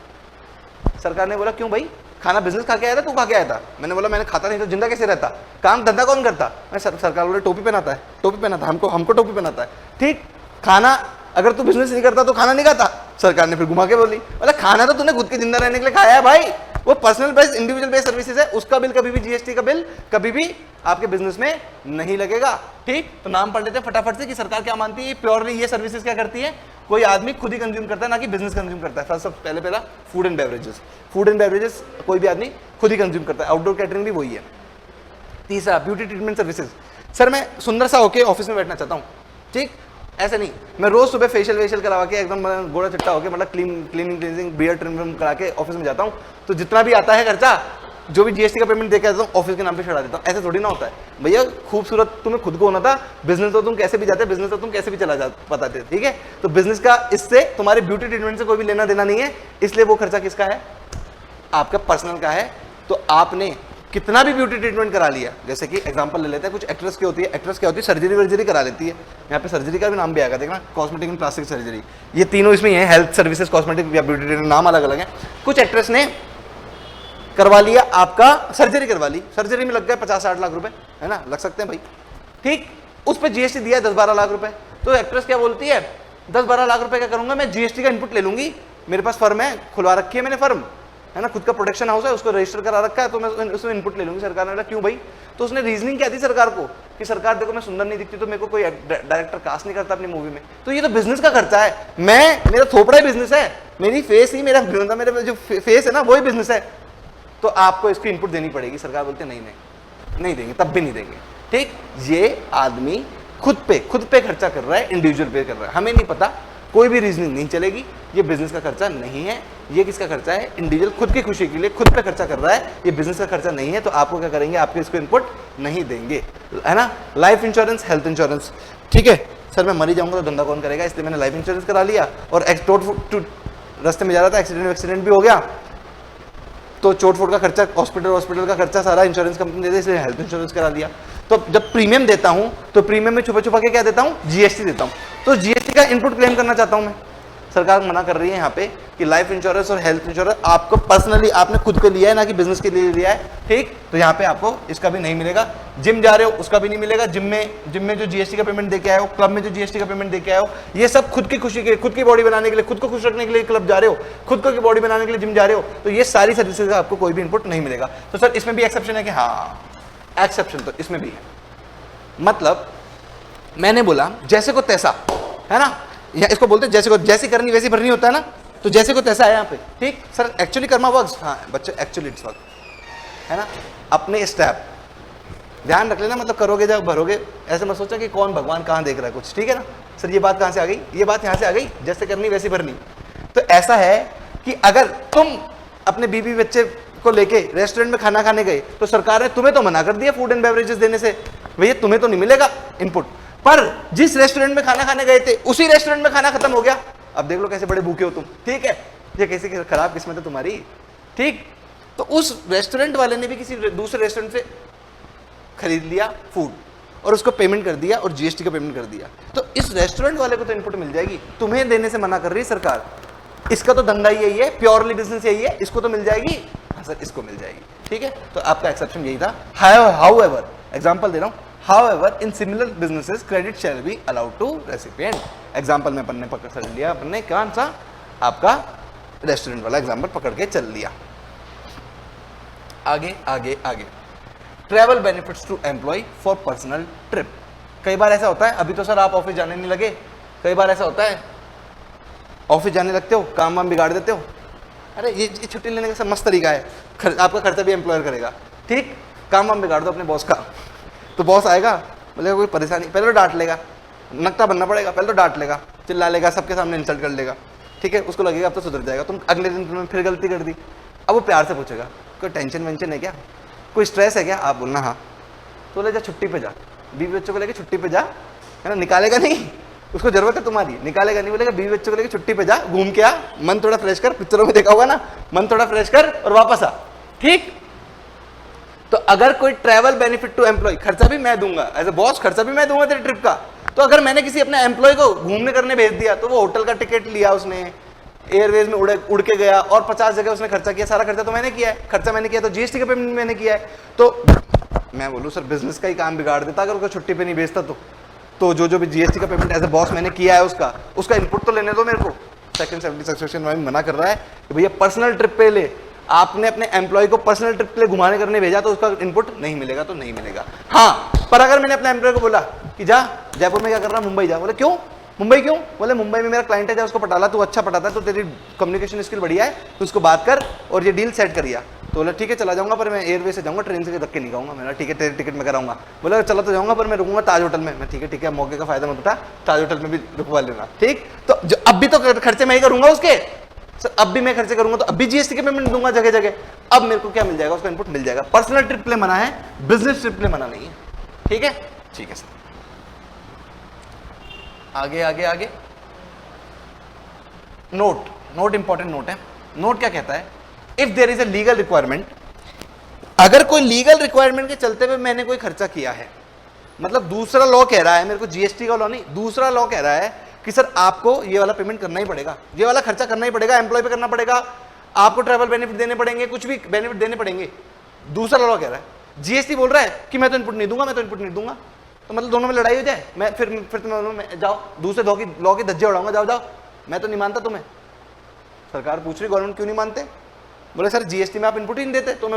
A: सरकार ने बोला क्यों भाई, खाना बिजनेस खा के आया था, तू खा के आया था? मैंने बोला मैंने खाता नहीं तो जिंदा कैसे रहता, काम धंधा कौन करता? मैं सरकार बोले टोपी पहनाता है, टोपी पहनाता, हमको टोपी पहनाता है। ठीक, खाना अगर तू बिजनेस नहीं करता तो खाना नहीं खाता। सरकार ने फिर घुमा के बोली, बोला खाना तो तूने खुद के जिंदा रहने के लिए खाया है भाई, वो personal based individual based services है, उसका बिल कभी भी, जीएसटी का बिल कभी भी आपके बिजनेस में नहीं लगेगा। ठीक, तो नाम पढ़ लेते हैं फटाफट से कि सरकार क्या मानती है, प्योरली ये सर्विसेज क्या करती है, कोई आदमी खुद ही कंज्यूम करता है, ना कि बिजनेस कंज्यूम करता है। फर्स्ट सबसे पहला food and beverages, food and beverages कोई भी आदमी खुद ही कंज्यूम करता है, आउटडोर कैटरिंग भी वही है। तीसरा ब्यूटी ट्रीटमेंट सर्विसेज, सर मैं सुंदर सा होके ऑफिस में बैठना चाहता हूँ, ठीक, ऐसे नहीं, मैं रोज सुबह फेशियल करवा के एकदम गोरा चिट्टा होके, मतलब क्लीनिंग बियर्ड ट्रिम करा के ऑफिस में जाता हूँ, तो जितना भी आता है खर्चा, जो भी जीएसटी का पेमेंट देके आता हूँ, ऑफिस के नाम पे चढ़ा देता हूँ। ऐसे थोड़ी ना होता है भैया, खूबसूरत तुम्हें खुद को होना था, बिजनेस तो तुम कैसे भी जाते, बिजनेस तो तुम कैसे भी चला जा पाते थे, ठीक है। तो बिजनेस का इससे तुम्हारे ब्यूटी ट्रीटमेंट से कोई भी लेना देना नहीं है, इसलिए वो खर्चा किसका है, आपका पर्सनल का है। तो आपने कितना भी ब्यूटी ट्रीटमेंट करा लिया, जैसे कि एग्जांपल ले लेते हैं, कुछ एक्ट्रेस की होती है, एक्ट्रेस क्या होती है, सर्जरी वर्जरी करा लेती है, यहाँ पे सर्जरी का भी नाम भी आएगा, देखना, कॉस्मेटिक एंड प्लास्टिक सर्जरी, ये तीनों इसमें है, हेल्थ सर्विसेज, कॉस्मेटिक या ब्यूटी ट्रीटमेंट, नाम अलग अलग है। कुछ एक्ट्रेस ने करवा लिया, आपका सर्जरी करवा ली, सर्जरी में लग गए 50-60 लाख रुपए, है ना, लग सकते हैं भाई, ठीक, उस पर जीएसटी दिया है 10-12 लाख रुपए। तो एक्ट्रेस क्या बोलती है, 10-12 लाख रुपए क्या करूंगा मैं, जीएसटी का इनपुट ले लूंगी, मेरे पास फर्म है, खुलवा रखी है मैंने फर्म, है ना, खुद का प्रोडक्शन हाउस है, उसको रजिस्टर करा रखा है, तो मैं उसमें इनपुट ले लूंगी। सरकार ने बोला क्यों भाई, तो उसने रीजनिंग क्या दी सरकार को कि सरकार देखो मैं सुंदर नहीं दिखती तो मेरे को कोई डायरेक्टर कास्ट नहीं करता अपनी मूवी में, तो ये तो बिजनेस का खर्चा है, मेरा थोपड़ा ही बिजनेस है, मेरी फेस ही मेरा जो फेस है ना वही बिजनेस है, तो आपको इसकी इनपुट देनी पड़ेगी। सरकार बोलते नहीं देंगे, तब भी नहीं देंगे, ठीक। ये आदमी खुद पे खर्चा कर रहा है, इंडिविजुअल पे कर रहा है, हमें नहीं पता, कोई भी रीजनिंग नहीं चलेगी, ये बिजनेस का खर्चा नहीं है, ये किसका खर्चा है, इंडिविजुअल खुद की खुशी के लिए खुद पे खर्चा कर रहा है, ये बिजनेस का खर्चा नहीं है। तो आपको क्या करेंगे, आपको इसको इनपुट नहीं देंगे, है ना। लाइफ इंश्योरेंस, हेल्थ इंश्योरेंस, ठीक है, सर मैं मरी जाऊंगा तो धंधा कौन करेगा, इसलिए मैंने लाइफ इंश्योरेंस करा लिया, और रास्ते में जा रहा था, एक्सीडेंट भी हो गया, तो चोट फोट का खर्चा, हॉस्पिटल का खर्चा सारा इंश्योरेंस कंपनी देती है, इसलिए हेल्थ इंश्योरेंस करा लिया। तो जब प्रीमियम देता हूं तो प्रीमियम में छुपा के क्या देता हूं, जीएसटी देता हूं, तो जीएसटी का इनपुट क्लेम करना चाहता हूं मैं। सरकार मना कर रही है यहाँ पे कि लाइफ इंश्योरेंस और हेल्थ इंश्योरेंस आपको पर्सनली आपने खुद पे लिया है, ना कि बिजनेस के लिए लिया है, ठीक, तो यहाँ पे आपको इसका भी नहीं मिलेगा। जिम जा रहे हो उसका भी नहीं मिलेगा, जिम में जो जीएसटी का पेमेंट देके आए हो, क्लब में जो जीएसटी का पेमेंट देके आए हो, ये सब खुद की खुशी के, खुद की बॉडी बनाने के लिए, खुद को खुश रखने के लिए क्लब जा रहे हो, खुद को की बॉडी बनाने के लिए जिम जा रहे हो, तो ये सारी सर्विसेज का आपको कोई भी इनपुट नहीं मिलेगा। तो सर इसमें भी एक्सेप्शन है कि हाँ, एक्सेप्शन तो इसमें भी है, मतलब मैंने बोला जैसे को तैसा, है ना, या इसको बोलते हैं जैसी करनी वैसी भरनी होता है ना, तो जैसे को तैसा है यहाँ पे, ठीक। सर एक्चुअली कर्मा वर्क्स, हाँ बच्चे एक्चुअली इट्स वर्क, है ना। अपने स्टेप ध्यान रख लेना, मतलब करोगे जब भरोगे, ऐसे मत सोचा कि कौन भगवान कहाँ देख रहा है कुछ, ठीक है ना। सर ये बात कहाँ से आ गई, ये बात यहाँ से आ गई, जैसे करनी वैसी भरनी। तो ऐसा है कि अगर तुम अपने बीवी बच्चे को लेके रेस्टोरेंट में खाना खाने गए, तो सरकार ने तुम्हें तो मना कर दिया फूड एंड बेवरेजेस देने से, भैया तुम्हें तो नहीं मिलेगा इनपुट, पर जिस रेस्टोरेंट में खाना खाने गए थे उसी रेस्टोरेंट में खाना खत्म हो गया, अब देख लो कैसे बड़े भूखे हो तुम, ठीक है, ये कैसी खराब किस्मत है तुम्हारी, ठीक। तो उस रेस्टोरेंट वाले ने भी किसी दूसरे रेस्टोरेंट से खरीद लिया फूड और उसको पेमेंट कर दिया और जीएसटी का पेमेंट कर दिया, तो इस रेस्टोरेंट वाले को तो इनपुट मिल जाएगी, तुम्हें देने से मना कर रही है सरकार, इसका तो धंधा यही है, प्योरली बिजनेस यही है, इसको तो मिल जाएगी, हाँ सर इसको मिल जाएगी, ठीक है। तो आपका एक्सेप्शन यही था। हाउएवर, एग्जांपल दे रहा हूं, however in similar businesses credit shall be allowed to recipient. Example में अपन ने पकड़ कर लिया, अपन ने कौन सा, आपका रेस्टोरेंट वाला एग्जांपल पकड़ के चल लिया। आगे आगे आगे, travel benefits to employ for personal trip. कई बार ऐसा होता है, अभी तो सर आप ऑफिस जाने नहीं लगे, कई बार ऐसा होता है ऑफिस जाने लगते हो, काम वाम बिगाड़ देते हो, अरे ये छुट्टी लेने का सब मस्त तरीका है, आपका खर्चा भी एम्प्लॉयर करेगा, ठीक, काम वाम बिगाड़ दो अपने बॉस का, तो बॉस आएगा, बोलेगा कोई परेशानी, पहले तो डांट लेगा, नकटा बनना पड़ेगा, पहले तो डांट लेगा, चिल्ला लेगा, सबके सामने इंसल्ट कर लेगा, ठीक है, उसको लगेगा अब तो सुधर जाएगा, तुम अगले दिन तुमने फिर गलती कर दी, अब वो प्यार से पूछेगा कोई टेंशन वेंशन है क्या, कोई स्ट्रेस है क्या, आप बोलना हाँ, तो ले जा छुट्टी पे जा, बीवी बच्चों को लेके छुट्टी पे जा, है ना, निकालेगा नहीं, उसको जरूरत है तुम्हारी, निकालेगा नहीं, बोलेगा बीवी बच्चों को लेके छुट्टी पे जा, घूम के आ, मन थोड़ा फ्रेश कर, पिक्चरों में देखा होगा ना, मन थोड़ा फ्रेश कर और वापस आ, ठीक। तो अगर कोई ट्रैवल बेनिफिट टू एम्प्लॉय, खर्चा भी मैं दूंगा एज ए बॉस, खर्चा भी मैं दूंगा तेरे ट्रिप का, तो अगर मैंने किसी अपने एम्प्लॉय को घूमने करने भेज दिया, तो वो होटल का टिकट लिया उसने, एयरवेज में उड़ के गया और 50 जगह उसने खर्चा किया, सारा खर्चा तो मैंने किया है, खर्चा मैंने किया तो जीएसटी का पेमेंट मैंने किया है, तो मैं बोलूँ सर बिजनेस का ही काम बिगाड़ देता अगर उसको छुट्टी पे नहीं भेजता तो जो भी जीएसटी का पेमेंट एज ए बॉस मैंने किया है उसका इनपुट तो लेने दो मेरे को। सेकंड 70 सेक्शन में मना कर रहा है कि भैया पर्सनल ट्रिप पे ले, आपने अपने एम्प्लॉय को पर्सनल ट्रिप के लिए घुमाने करने भेजा तो उसका इनपुट नहीं मिलेगा, तो नहीं मिलेगा। हाँ, पर अगर मैंने अपने एम्प्लॉय को बोला कि जा जयपुर में क्या कर रहा, मुंबई जा, बोले क्यों मुंबई क्यों, बोले मुंबई में मेरा क्लाइंट है, जा उसको पटाला, तू अच्छा पटाता है, तो तेरी कम्युनिकेशन स्किल बढ़िया है, तो उसको बात कर और ये डील सेट करिया। तो बोला ठीक है चला जाऊंगा, पर मैं एयरवे से जाऊंगा, ट्रेन से धक्के नहीं खाऊंगा। मैंने ठीक है तेरी टिकट में कराऊंगा। बोला चला तो जाऊंगा, पर मैं रुकूंगा ताज होटल में। मैं ठीक है मौके का फायदा मत उठा, ताज होटल में भी रुकवा लेना, ठीक। तो जो अब भी तो खर्चे मैं ही करूंगा उसके, सर अब भी मैं खर्चे करूंगा, तो अब भी जीएसटी के पेमेंट दूंगा जगह जगह। अब मेरे को क्या मिल जाएगा, उसका इनपुट मिल जाएगा। पर्सनल ट्रिप ले मना है, बिजनेस ट्रिप ले मना नहीं है, ठीक है। ठीक है सर, आगे आगे आगे। नोट इंपॉर्टेंट नोट है। नोट क्या कहता है, if there is a legal requirement, अगर कोई लीगल रिक्वायरमेंट के चलते हुए मैंने कोई खर्चा किया है, मतलब दूसरा लॉ कह रहा है, मेरे को जीएसटी का लॉ नहीं, दूसरा लॉ कह रहा है कि सर आपको ये वाला पेमेंट करना ही पड़ेगा, ये वाला खर्चा करना ही पड़ेगा, एम्प्लॉय पे करना पड़ेगा, आपको ट्रैवल बेनिफिट देने पड़ेंगे, कुछ भी बेनिफिट देने पड़ेंगे। दूसरा लॉ कह रहा है, जीएसटी बोल रहा है कि मैं तो इनपुट नहीं दूंगा, मैं तो इनपुट नहीं दूंगा। तो मतलब दोनों में लड़ाई हो जाए, मैं फिर तुम्हें जाओ दूसरे लॉ की धज्जे उड़ाऊंगा, जाओ मैं तो नहीं मानता तुम्हें। सरकार पूछ रही गवर्नमेंट क्यों नहीं मानते, बोले सर जीएसटी में आप इनपुट ही नहीं देते, तो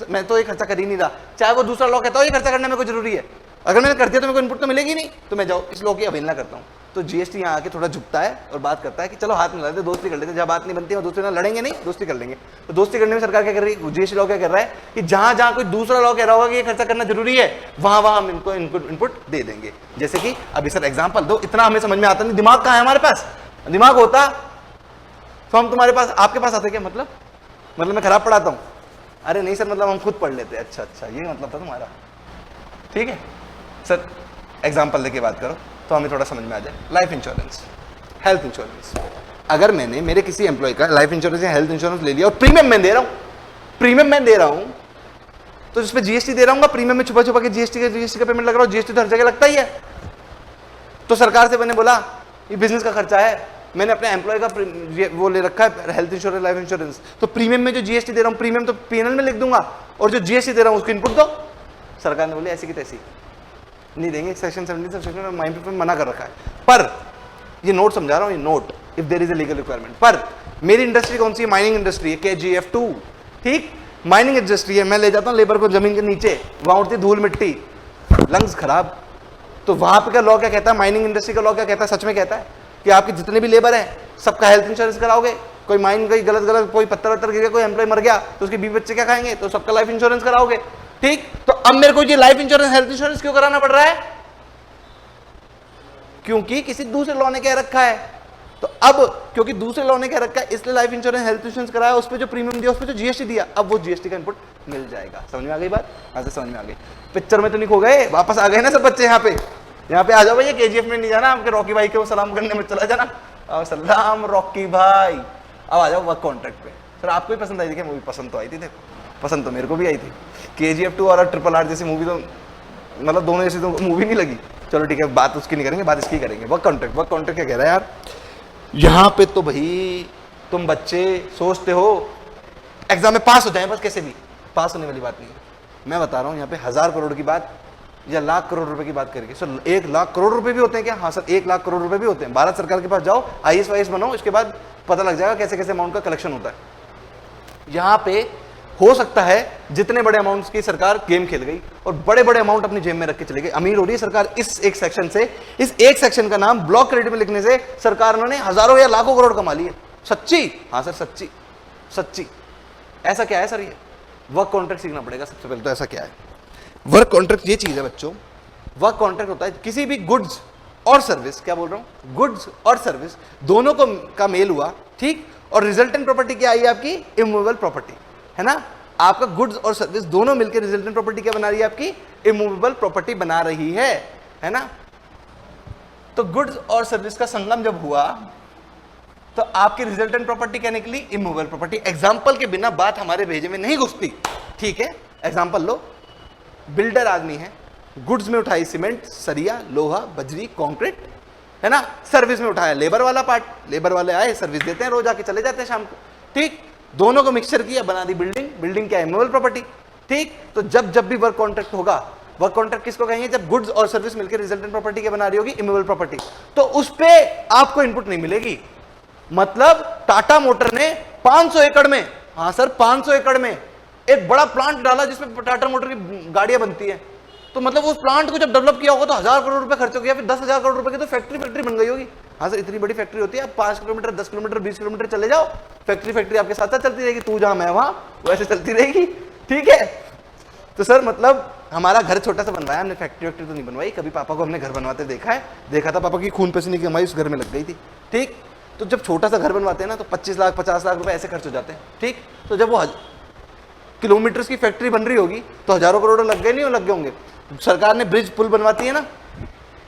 A: मैं तो ये खर्चा कर ही नहीं रहा, चाहे वो दूसरा लॉ कहता हो ये खर्चा करना मेरे को जरूरी है, अगर मैंने कर दिया तो मेरे को इनपुट तो मिलेगी नहीं, तो मैं जाओ इस लॉ की अवहेलना करता हूँ। तो जीएसटी यहाँ आके थोड़ा झुकता है और बात करता है कि चलो हाथ मिला लेते, दोस्ती कर लेते, जब बात नहीं बनती है दोस्ती ना लड़ेंगे नहीं, दोस्ती कर लेंगे। तो दोस्ती करने में सरकार क्या कर रही है, जीएसटी लॉ क्या कर रहा है कि जहां जहां कोई दूसरा लॉ कह रहा होगा कि ये खर्चा करना जरूरी है, वहां वहां हम इनको इनपुट दे देंगे। जैसे कि अभी सर एग्जाम्पल दो, इतना हमें समझ में आता नहीं, दिमाग कहाँ है हमारे पास, दिमाग होता तो हम तुम्हारे पास आपके पास आते क्या, मतलब मैं खराब पढ़ाता हूँ, अरे नहीं सर मतलब हम खुद पढ़ लेते। अच्छा ये मतलब था तुम्हारा, ठीक है सर। एग्जाम्पल देके बात करो तो हमें थोड़ा समझ में आ जाए। लाइफ इंश्योरेंस, हेल्थ इंश्योरेंस, अगर मैंने मेरे किसी एम्प्लॉय का लाइफ इंश्योरेंस या हेल्थ इंश्योरेंस ले लिया और प्रीमियम मैं दे रहा हूं, तो जिस पे जीएसटी दे रहा हूँ, प्रीमियम में छुपा के जीएसटी का पेमेंट लग रहा हूँ, जीएसटी तो हर जगह लगता ही है। तो सरकार से मैंने बोला ये बिजनेस का खर्चा है, मैंने अपने एम्प्लॉय का वो ले रखा है हेल्थ इंश्योरेंस लाइफ इंश्योरेंस, तो प्रीमियम में जो जीएसटी दे रहा हूँ, प्रीमियम तो पीएनएल में लिख दूंगा और जो जीएसटी दे रहा हूँ उसको इनपुट दो। सरकार ने बोली ऐसी की तैसी नहीं देंगे, सेक्शन 17 सेक्शन में माइंड पे मना कर रखा है। पर ये नोट समझा रहा हूँ, ये note if there is a legal requirement. पर मेरी इंडस्ट्री कौन सी है, माइनिंग इंडस्ट्री है, KGF2, ठीक, माइनिंग इंडस्ट्री है। मैं ले जाता हूँ लेबर को जमीन के नीचे, वहां उठती धूल मिट्टी, लंग्स खराब, तो वहां पे का लॉ क्या कहता है, माइनिंग इंडस्ट्री का लॉ क्या कहता है, सच में कहता है कि आपके जितने भी लेबर हैं सबका हेल्थ इंश्योरेंस कराओगे। कोई माइन गई गलत कोई पत्थर वत्थर गिर गया, कोई एम्प्लॉय मर गया तो उसके बीवी बच्चे क्या खाएंगे, तो सबका लाइफ इंश्योरेंस कराओगे, ठीक। तो अब मेरे को ये लाइफ इंश्योरेंस हेल्थ इंश्योरेंस क्यों कराना पड़ रहा है, क्योंकि किसी दूसरे लॉ ने कह रखा है। तो अब क्योंकि दूसरे लॉ ने कह रखा है इसलिए लाइफ इंश्योरेंस हेल्थ इंश्योरेंस कराया, उस पर जो प्रीमियम दिया, उस पर जो जीएसटी दिया, अब वो जीएसटी का इनपुट मिल जाएगा। समझ में आ गई बात, ऐसे समझ में आ गई। पिक्चर में तो नहीं खो गए, वापस आ गए ना सब बच्चे, यहाँ पे आ जाओ भैया, KGF में नहीं जाना, आपके रॉकी भाई को सलाम करने में चला जाना, सलाम रॉकी भाई। अब आ जाओ वर्क कॉन्ट्रैक्ट पे। सर आपको भी पसंद आई थी क्या मूवी, पसंद तो आई थी, देखो पसंद तो मेरे को भी आई थी। KGF2 और RRR जैसी मूवी तो मतलब दोनों जैसी तो मूवी नहीं लगी। चलो ठीक है, बात उसकी नहीं करेंगे, बात इसकी करेंगे। वर्क कॉन्ट्रैक्ट क्या कह रहा है यार, यहाँ पे तो भाई तुम बच्चे सोचते हो एग्जाम में पास हो जाए, बस कैसे भी पास होने वाली बात नहीं है। मैं बता रहा हूँ यहाँ पे 1000 करोड़ की बात या लाख करोड़ रुपए की बात करके, सर 1 लाख करोड़ रुपए भी होते हैं क्या, हाँ सर 1 लाख करोड़ रुपए भी होते हैं। भारत सरकार के पास जाओ, IAS बनो, इसके बाद पता लग जाएगा कैसे कैसे अमाउंट का कलेक्शन होता है। यहाँ पे हो सकता है जितने बड़े अमाउंट्स की सरकार गेम खेल गई और बड़े बड़े अमाउंट अपनी जेब में रख के चली गई, अमीर हो रही है सरकार इस एक सेक्शन से। इस एक सेक्शन का नाम ब्लॉक क्रेडिट में लिखने से सरकार ने हजारों या लाखों करोड़ कमा लिए। सच्ची, हाँ सर सच्ची। ऐसा क्या है सर, ये वर्क कॉन्ट्रैक्ट सीखना पड़ेगा सबसे पहले तो। ऐसा क्या है वर्क कॉन्ट्रैक्ट, ये चीज है बच्चों। वर्क कॉन्ट्रैक्ट होता है किसी भी गुड्स और सर्विस, क्या बोल रहा हूं, गुड्स और सर्विस दोनों को का मेल हुआ, ठीक, और रिजल्टेंट प्रॉपर्टी क्या आई आपकी, इमूवेबल प्रॉपर्टी, है ना। आपका गुड्स और सर्विस दोनों मिलकर रिजल्टेंट प्रॉपर्टी क्या बना रही है, आपकी इमूवेबल प्रॉपर्टी बना रही है ना। तो गुड्स और सर्विस का संगम जब हुआ तो आपकी रिजल्टेंट प्रॉपर्टी क्या निकली, इमूवेबल प्रॉपर्टी। एग्जांपल के बिना बात हमारे भेजे में नहीं घुसती, ठीक है। एग्जांपल लो, बिल्डर आदमी है, गुड्स में उठाई सीमेंट, सरिया, लोहा, बजरी, कंक्रीट, है ना। सर्विस में उठाया लेबर वाला पार्ट, लेबर वाले आए सर्विस देते हैं, रोज आके चले जाते हैं शाम को, ठीक। दोनों को मिक्सचर किया, बना दी बिल्डिंग क्या, इमूवेबल प्रॉपर्टी, ठीक। तो जब भी वर्क कॉन्ट्रैक्ट होगा, वर्क कॉन्ट्रैक्ट किसको कहेंगे, जब गुड्स और सर्विस मिलकर रिजल्टेंट प्रॉपर्टी क्या बना रही होगी, इमूवेबल प्रॉपर्टी। तो उस पे आपको इनपुट नहीं मिलेगी। मतलब टाटा मोटर ने 500 एकड़ में, हाँ सर, 500 एकड़ में एक बड़ा प्लांट डाला जिसमें टाटा मोटर की गाड़ियां बनती हैं। तो मतलब उस प्लांट को जब डेवलप किया होगा तो 1000 करोड़ रुपए खर्च हो गया, फिर 10,000 करोड़ रुपए की तो फैक्ट्री बन गई होगी। हाँ सर, इतनी बड़ी फैक्ट्री होती है, आप 5 किलोमीटर 10 किलोमीटर 20 किलोमीटर चले जाओ, फैक्ट्री आपके साथ साथ चलती रहेगी, तू जहां मैं वहां, वैसे चलती रहेगी। ठीक है, तो सर मतलब हमारा घर छोटा सा बनवाया हमने, फैक्ट्री तो नहीं बनवाई। कभी पापा को हमने घर बनवाते देखा था, पापा की खून पसीने की कमाई उस घर में लग गई थी। ठीक, तो जब छोटा सा घर बनवाते हैं ना तो 25 लाख 50 लाख रुपए ऐसे खर्च हो जाते हैं। ठीक, तो जब वो किलोमीटर की फैक्ट्री बन रही होगी तो हजारों करोड़ लग गए, नहीं लग गए होंगे। सरकार ने ब्रिज पुल बनवाती है ना,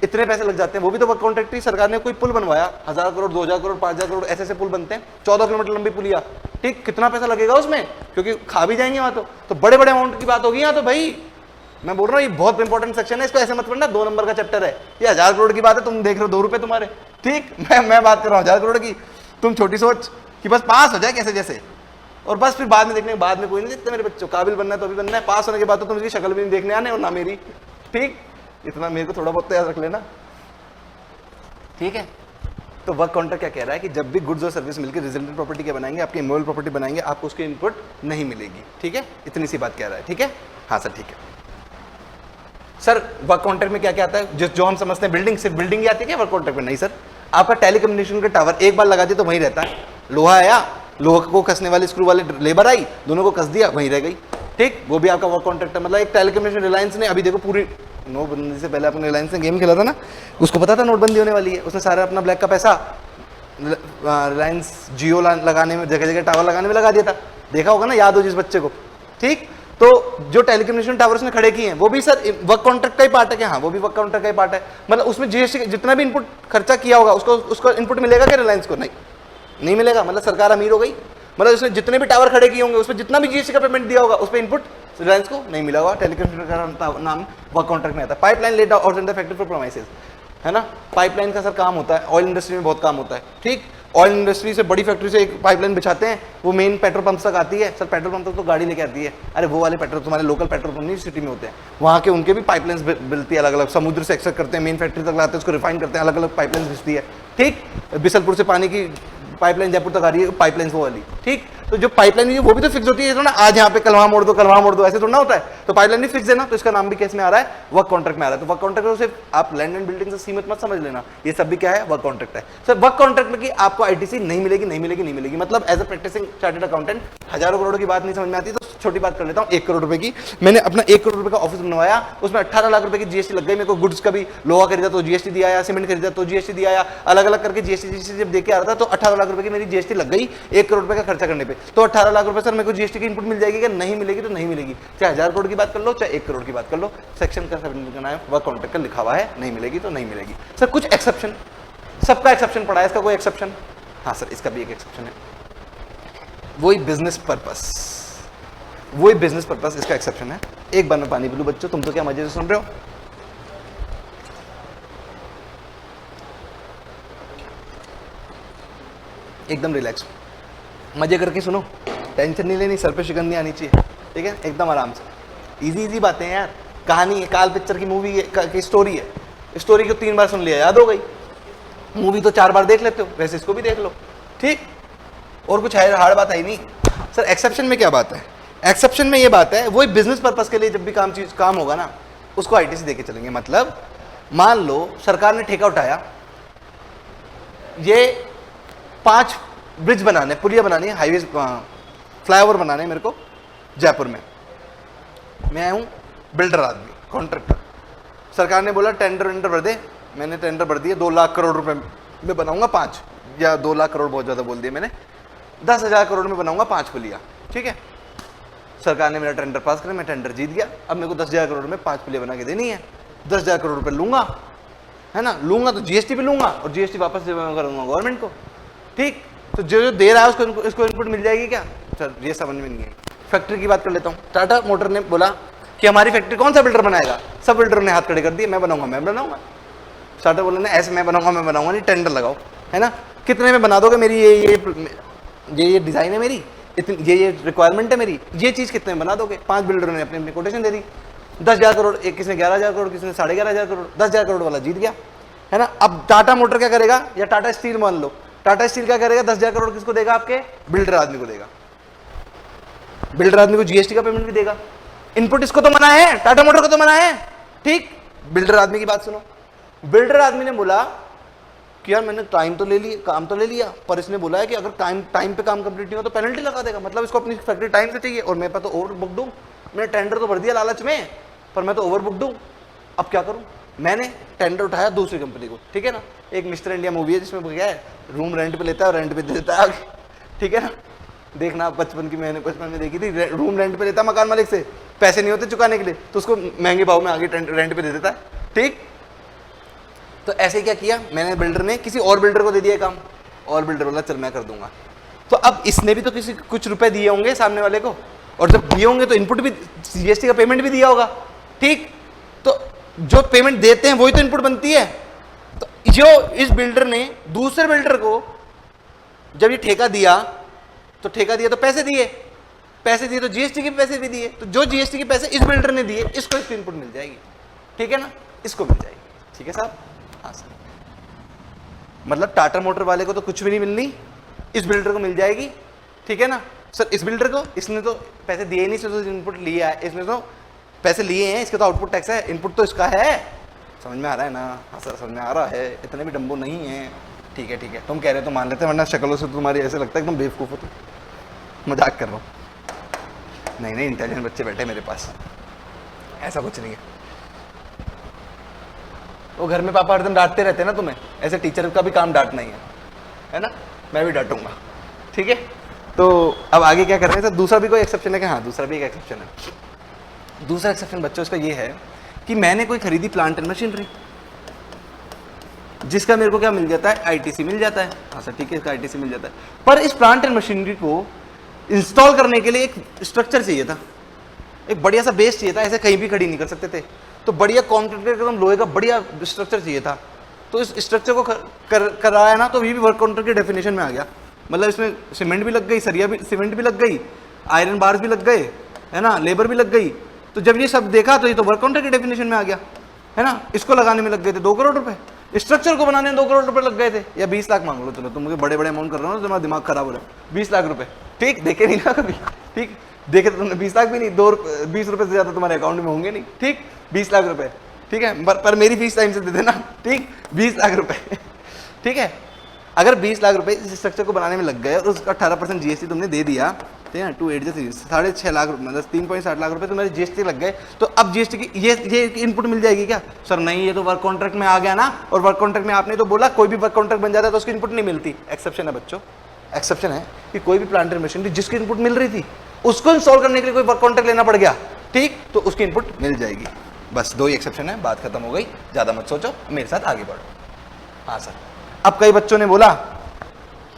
A: इतने पैसे लग जाते हैं, वो भी तो वर्क कॉन्ट्रैक्ट ही। सरकार ने कोई पुल बनवाया, 1000 करोड़ 2000 करोड़ 5000 करोड़ ऐसे पुल बनते हैं, 14 किलोमीटर लंबी पुलिया। ठीक, कितना पैसा लगेगा उसमें, क्योंकि खा भी जाएंगे वहां तो बड़े बड़े अमाउंट की बात होगी यहाँ तो। भाई मैं बोल रहा हूँ ये बहुत इंपॉर्टेंट सेक्शन है, इसको ऐसे मत पढ़ना 2 नंबर का चैप्टर है। ये 1000 करोड़ की बात है, तुम देख रहे हो 2 रुपए तुम्हारे। ठीक, मैं बात कर रहा हूँ 1000 करोड़ की। तुम छोटी सोच कि बस पास हो जाए कैसे जैसे, और बस फिर बाद में देखने, बाद में कोई नहीं देखता। मेरे बच्चों काबिल बनना है तो अभी बनना है, पास होने के बाद तो तुम इसकी शक्ल भी नहीं देखने आने और ना मेरी। ठीक, इतना मेरे को थोड़ा बहुत तो याद रख लेना। ठीक है, तो वर्क कॉन्ट्रैक्ट क्या कह रहा है कि जब भी गुड्स और सर्विस मिलकर रिजल्टेंट प्रॉपर्टी क्या बनाएंगे, आपकी इमोरल प्रॉपर्टी बनाएंगे, आपको उसकी इनपुट नहीं मिलेगी। ठीक है, इतनी सी बात कह रहा है। ठीक है, हाँ सर ठीक है। सर वर्क कॉन्ट्रैक्ट में क्या क्या आता है, जो हम समझते हैं बिल्डिंग, सिर्फ बिल्डिंग ही आती है क्या वर्क कॉन्ट्रैक्ट में? नहीं सर, आपका टेलीकम्युनिकेशन का टावर एक बार लगा दिया तो वहीं रहता है। लोहा आया, लोहा को कसने वाले स्क्रू वाले लेबर आई, दोनों को कस दिया, वहीं रह गई। ठीक, वो भी आपका वर्क कॉन्ट्रैक्ट है। मतलब एक टेलीकम्युनिकेशन, रिलायंस ने अभी देखो पूरी नोटबंदी से पहले अपने रिलायंस ने गेम खेला था ना, उसको पता था नोटबंदी होने वाली है, उसने सारा अपना ब्लैक का पैसा रिलायंस जियो लगाने में, जगह जगह टावर लगाने में लगा दिया था। देखा होगा ना, याद हो जिस बच्चे को। ठीक, तो जो टेलीकम्युनिकेशन टावर्स ने खड़े किए हैं वो भी सर वर्क कॉन्ट्रैक्ट का ही पार्ट है क्या? हाँ, वो भी वर्क कॉन्ट्रैक्ट का ही पार्ट है। मतलब उसमें जीएसटी जितना भी इनपुट खर्चा किया होगा उसको इनपुट मिलेगा क्या रिलायंस को? नहीं मिलेगा। मतलब सरकार अमीर हो गई, मतलब उसने जितने भी टावर खड़े किए होंगे उसमें जितना भी जीएसटी का पेमेंट दिया होगा उस पर इनपुट रिलायंस को नहीं मिला होगा। टेलीकम्युनिकेशन का नाम वर्क कॉन्ट्रैक्ट में आता है। Pipeline laid out in the factory for promises, है ना, पाइपलाइन का सर काम होता है, ऑयल इंडस्ट्री में बहुत काम होता है। ठीक, ऑयल इंडस्ट्री से बड़ी फैक्ट्री से एक पाइपलाइन बिछाते हैं, वो मेन पेट्रोल पंप तक आती है। सर पेट्रोल पंप तक तो गाड़ी लेके आती है, अरे वो वाले पेट्रोल तुम्हारे लोकल पेट्रोल पंप नहीं सिटी में होते हैं, वहाँ के उनके भी पाइपलाइंस मिलती है अलग अलग, समुद्र से एक्सट्रैक्ट करते हैं, मेन फैक्ट्री तक लाते हैं, उसको रिफाइन करते हैं, अलग अलग पाइपलाइंस भिजती है। ठीक, बिसलपुर से पानी की पाइपलाइन जयपुर तक आ रही है, पाइपलाइन वो वाली। ठीक, तो जो पाइपलाइन है वो भी तो फिक्स होती है ना, आज यहाँ पे कल वहाँ मोड़ दो ऐसे थोड़ा होता है। तो पाइपलाइन भी फिक्स है ना, तो इसका नाम भी केस में आ रहा है वर्क कॉन्ट्रैक्ट में आ रहा है। तो वर्क कॉन्ट्रैक्ट में सिर्फ आप लैंड एंड बिल्डिंग से सीमित मत समझ लेना, ये सब भी क्या है, वर्क कॉन्ट्रैक्ट है। सर वर्क कॉन्ट्रैक्ट में कि आपको आईटीसी नहीं मिलेगी, मतलब as a practicing chartered accountant हजारों करोड़ की बात नहीं समझ में आती, तो छोटी बात कर लेता हूँ 1 करोड़ रुपए की। मैंने अपना 1 करोड़ रुपए का ऑफिस बनवाया, उसमें 18 लाख रुपए की जीएसटी लग गई। मेरे को गुड्स का भी, लोहा खरीदा तो जीएसटी दिया आया, सीमेंट खरीदा तो जीएसटी दिया आया, अलग अलग करके जीएसटी जब देके आ रहा था तो 18 लाख रुपए की मेरी जीएसटी लग गई 1 करोड़ रुपए का खर्चा करने पे। तो 18 लाख रुपए सर मेरे को जीएसटी की इनपुट मिल जाएगी क्या? नहीं मिलेगी। तो नहीं मिलेगी, चाहे 1000 करोड़ की बात कर लो चाहे 1 करोड़ की बात कर लो, सेक्शन का नाम है वर्क कॉन्ट्रैक्ट का लिखा हुआ है, नहीं मिलेगी तो नहीं मिलेगी। सर कुछ एक्सेप्शन, सबका एक्सेप्शन पड़ा है, इसका कोई एक्सेप्शन? हाँ सर, इसका भी एक एक्सेप्शन है, वही बिजनेस पर्पस इसका एक्सेप्शन है। एक बार मैं पानी पी लूं बच्चों, तुम तो क्या मजे से सुन रहे हो। एकदम रिलैक्स, मजे करके सुनो, टेंशन नहीं लेनी, सर पे शिकन नहीं आनी चाहिए। ठीक है, एकदम आराम से, इजी बातें हैं यार। कहानी है, काल पिक्चर की मूवी की स्टोरी है, स्टोरी को 3 बार सुन लिया याद हो गई, मूवी तो 4 बार देख लेते हो, वैसे इसको भी देख लो। ठीक, और कुछ हार्ड बात है नहीं। सर एक्सेप्शन में क्या बात है? एक्सेप्शन में ये बात है, वही बिजनेस पर्पस के लिए जब भी काम होगा ना, उसको आईटीसी देके चलेंगे। मतलब मान लो सरकार ने ठेका उठाया, ये 5 ब्रिज बनाने, पुलिया बनानी है, हाईवे फ्लाईओवर बनाने मेरे को जयपुर में। मैं हूँ बिल्डर आदमी, कॉन्ट्रैक्टर। सरकार ने बोला टेंडर भर दे, मैंने टेंडर भर दिया, 2 लाख करोड़ रुपए में बनाऊंगा 5, या 2 लाख करोड़ बहुत ज़्यादा बोल दिया मैंने, 10,000 करोड़ में बनाऊंगा 5 पुलिया। ठीक है, सरकार ने मेरा टेंडर पास किया, मैं टेंडर जीत गया। अब मेरे को 10,000 करोड़ में 5 पुलिया बना के देनी है, 10,000 करोड़ रुपए लूंगा, है ना, लूंगा तो जीएसटी भी लूंगा और जीएसटी वापस करूंगा गवर्नमेंट को। ठीक, तो जो दे रहा है उसको इनपुट मिल जाएगी क्या? सर ये समझ में नहीं है। फैक्ट्री की बात कर लेता हूँ, टाटा मोटर ने बोला कि हमारी फैक्ट्री कौन सा बिल्डर बनाएगा? सब बिल्डर ने हाथ खड़े कर दिए, मैं बनाऊंगा। टाटा बोला ऐसे मैं बनाऊंगा नहीं, टेंडर लगाओ, है ना, कितने में बना दोगे मेरी ये डिजाइन है मेरी, इतनी ये रिक्वायरमेंट है मेरी, ये चीज कितने में बना दोगे? 5 बिल्डरों ने अपनी कोटेशन दे दी, 10,000 करोड़, एक किसने 11,000 करोड़, किसने 11,500 करोड़, 10,000 करोड़ वाला जीत गया, है ना। अब टाटा मोटर क्या करेगा, या टाटा स्टील मान लो, टाटा स्टील क्या करेगा, 10,000 करोड़ किसको देगा? आपके बिल्डर आदमी को देगा। बिल्डर आदमी को जीएसटी का पेमेंट भी देगा। इनपुट इसको तो मना है, टाटा मोटर को तो मना है, ठीक। बिल्डर आदमी की बात सुनो, बिल्डर आदमी ने बोला कि यार मैंने टाइम तो ले लिया, काम तो ले लिया, पर इसने बोला है कि अगर टाइम पे काम कंप्लीट नहीं हो तो पेनल्टी लगा देगा। मतलब इसको अपनी फैक्ट्री टाइम से चाहिए और मेरे पास तो ओवर बुक दूँ, मैंने टेंडर तो भर दिया लालच में, पर मैं तो ओवर बुक दूँ, अब क्या करूँ। मैंने टेंडर उठाया दूसरी कंपनी को, ठीक है ना। एक मिस्टर इंडिया मूवी है जिसमें क्या है, रूम रेंट पे लेता है और रेंट पे दे देता है, ठीक है ना। देखना बचपन की, मैंने बचपन में देखी थी, रूम रेंट पे लेता मकान मालिक से, पैसे नहीं होते चुकाने के लिए तो उसको महंगे भाव में आगे रेंट पे दे देता है, ठीक। तो ऐसे क्या किया मैंने, बिल्डर ने किसी और बिल्डर को दे दिया काम, और बिल्डर बोला चल मैं कर दूंगा। तो अब इसने भी तो किसी कुछ रुपए दिए होंगे सामने वाले को, और जब दिए होंगे तो इनपुट भी, जीएसटी का पेमेंट भी दिया होगा, ठीक। तो जो पेमेंट देते हैं वही तो इनपुट बनती है। तो जो इस बिल्डर ने दूसरे बिल्डर को जब ये ठेका दिया तो पैसे दिए तो जीएसटी के पैसे भी दिए, तो जो जीएसटी के पैसे इस बिल्डर ने दिए इसको इसकी इनपुट मिल जाएगी, ठीक है ना, इसको मिल जाएगी, ठीक है साहब। हाँ सर, मतलब टाटा मोटर वाले को तो कुछ भी नहीं मिलनी, इस बिल्डर को मिल जाएगी, ठीक है ना। सर इस बिल्डर को, इसने तो पैसे दिए नहीं, इसने तो इनपुट लिया है, इसने तो पैसे लिए हैं, इसके तो आउटपुट टैक्स है, इनपुट तो इसका है। समझ में आ रहा है ना? हाँ सर समझ में आ रहा है, इतने भी डम्बो नहीं है, ठीक है ठीक है, तुम कह रहे हो तो मान लेते हैं, वरना शक्लों से तुम्हारी ऐसे लगता है एकदम बेवकूफ़ हो तुम। मजाक कर रहा हूँ, नहीं इंटेलिजेंट बच्चे बैठे मेरे पास, ऐसा कुछ नहीं है। वो घर में पापा हरदम डांटते रहते हैं ना तुम्हें, ऐसे टीचर का भी काम डांटना ही है ना, मैं भी डांटूंगा, ठीक है। तो अब आगे क्या कर रहे हैं सर, दूसरा भी कोई एक्सेप्शन है क्या? हाँ दूसरा भी एक एक्सेप्शन है। दूसरा एक्सेप्शन बच्चों इसका ये है कि मैंने कोई खरीदी प्लांट एंड मशीनरी, जिसका मेरे को क्या मिल जाता है, आईटीसी मिल जाता है। हाँ सर ठीक है, इसका आईटीसी मिल जाता है, पर इस प्लांट एंड मशीनरी को इंस्टॉल करने के लिए एक स्ट्रक्चर चाहिए था, एक बढ़िया सा बेस चाहिए था, ऐसे कहीं भी खड़ी नहीं कर सकते थे, तो बढ़िया कॉन्क्रीट का एकदम लोहे का बढ़िया स्ट्रक्चर चाहिए था। तो इस स्ट्रक्चर को कराया ना, तो ये भी वर्क काउंटर की डेफिनेशन में आ गया। मतलब इसमें सीमेंट भी लग गई, सरिया भी, सीमेंट भी लग गई, आयरन बार्स भी लग गए, है ना, लेबर भी लग गई। तो जब ये सब देखा तो ये तो वर्क काउंटर की डेफिनेशन में आ गया, है ना। इसको लगाने में लग गए थे 2 करोड़ रुपए, स्ट्रक्चर को बनाने में 2 करोड़ रुपए लग गए थे, या 20 लाख मान लो, चलो तुम मुझे बड़े बड़े अमाउंट कर रहे हो ना, तुम्हारा दिमाग खराब हो रहा है। 20 लाख रुपए, ठीक, देखे नहीं ना कभी, ठीक, देखे तो तुमने 20 लाख भी नहीं, 20 रुपए से ज्यादा तुम्हारे अकाउंट में होंगे नहीं, ठीक, 20 लाख रुपए, ठीक है, पर मेरी फीस टाइम से दे देना, ठीक, 20 लाख रुपए, ठीक है। अगर 20 लाख रुपए इस स्ट्रक्चर को बनाने में लग गए और उसका 18% जीएसटी तुमने दे दिया, ठीक है, 2 8 6.5 लाख रुपए, मतलब 3.7 लाख रुपए तुम्हारे जीएसटी लग गए, तो अब जीएसटी की ये इनपुट मिल जाएगी क्या? सर नहीं, ये तो वर्क कॉन्ट्रैक्ट में आ गया ना, और वर्क कॉन्ट्रैक्ट में आपने तो बोला कोई भी वर्क कॉन्ट्रैक्ट बन जाता है तो उसकी इनपुट नहीं मिलती। एक्सेप्शन है बच्चों, एक्सेप्शन है कि कोई भी प्लांट एंड मशीनरी जिसकी इनपुट मिल रही थी उसको इंस्टॉल करने के लिए कोई वर्क कॉन्ट्रैक्ट लेना पड़ गया, ठीक, तो उसकी इनपुट मिल जाएगी। बस 2 ही एक्सेप्शन है, बात खत्म हो गई, ज्यादा मत सोचो, मेरे साथ आगे बढ़ो। हाँ सर, अब कई बच्चों ने बोला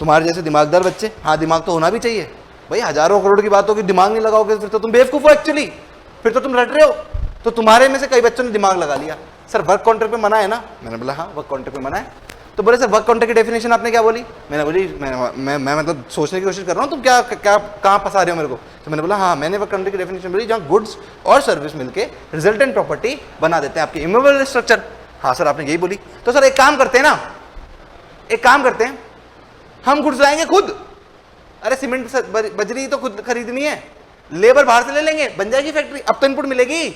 A: तुम्हारे जैसे दिमागदार बच्चे, हाँ दिमाग तो होना भी चाहिए भाई, हजारों करोड़ की बात होगी, दिमाग नहीं लगाओगे फिर तो तुम बेवकूफ हो एक्चुअली, फिर तो तुम रट रहे हो। तो तुम्हारे में से कई बच्चों ने दिमाग लगा लिया, सर वर्क कॉन्ट्रैक्ट पे मना है ना, मैंने बोला हाँ वर्क कॉन्ट्रैक्ट पे मना है। तो बोले सर वर्क कॉन्ट्रैक्ट की डेफिनेशन आपने क्या बोली? मैंने बोली मैं मतलब सोचने की कोशिश कर रहा हूँ, तुम क्या कहाँ फंसा रहे हो मेरे को। तो मैंने बोला हाँ मैंने वर्क कॉन्ट्रैक्ट की डेफिनेशन बोली जहाँ गुड्स और सर्विस मिलके रिजल्टेंट प्रॉपर्टी बना देते हैं आपकी इमूवेबल स्ट्रक्चर। हाँ सर आपने यही बोली। तो सर एक काम करते हैं ना, एक काम करते हैं, हम गुड्स लाएंगे खुद, अरे सीमेंट बजरी तो खुद खरीदनी है, लेबर बाहर से ले लेंगे, बन जाएगी फैक्ट्री। अब तो इनपुट मिलेगी,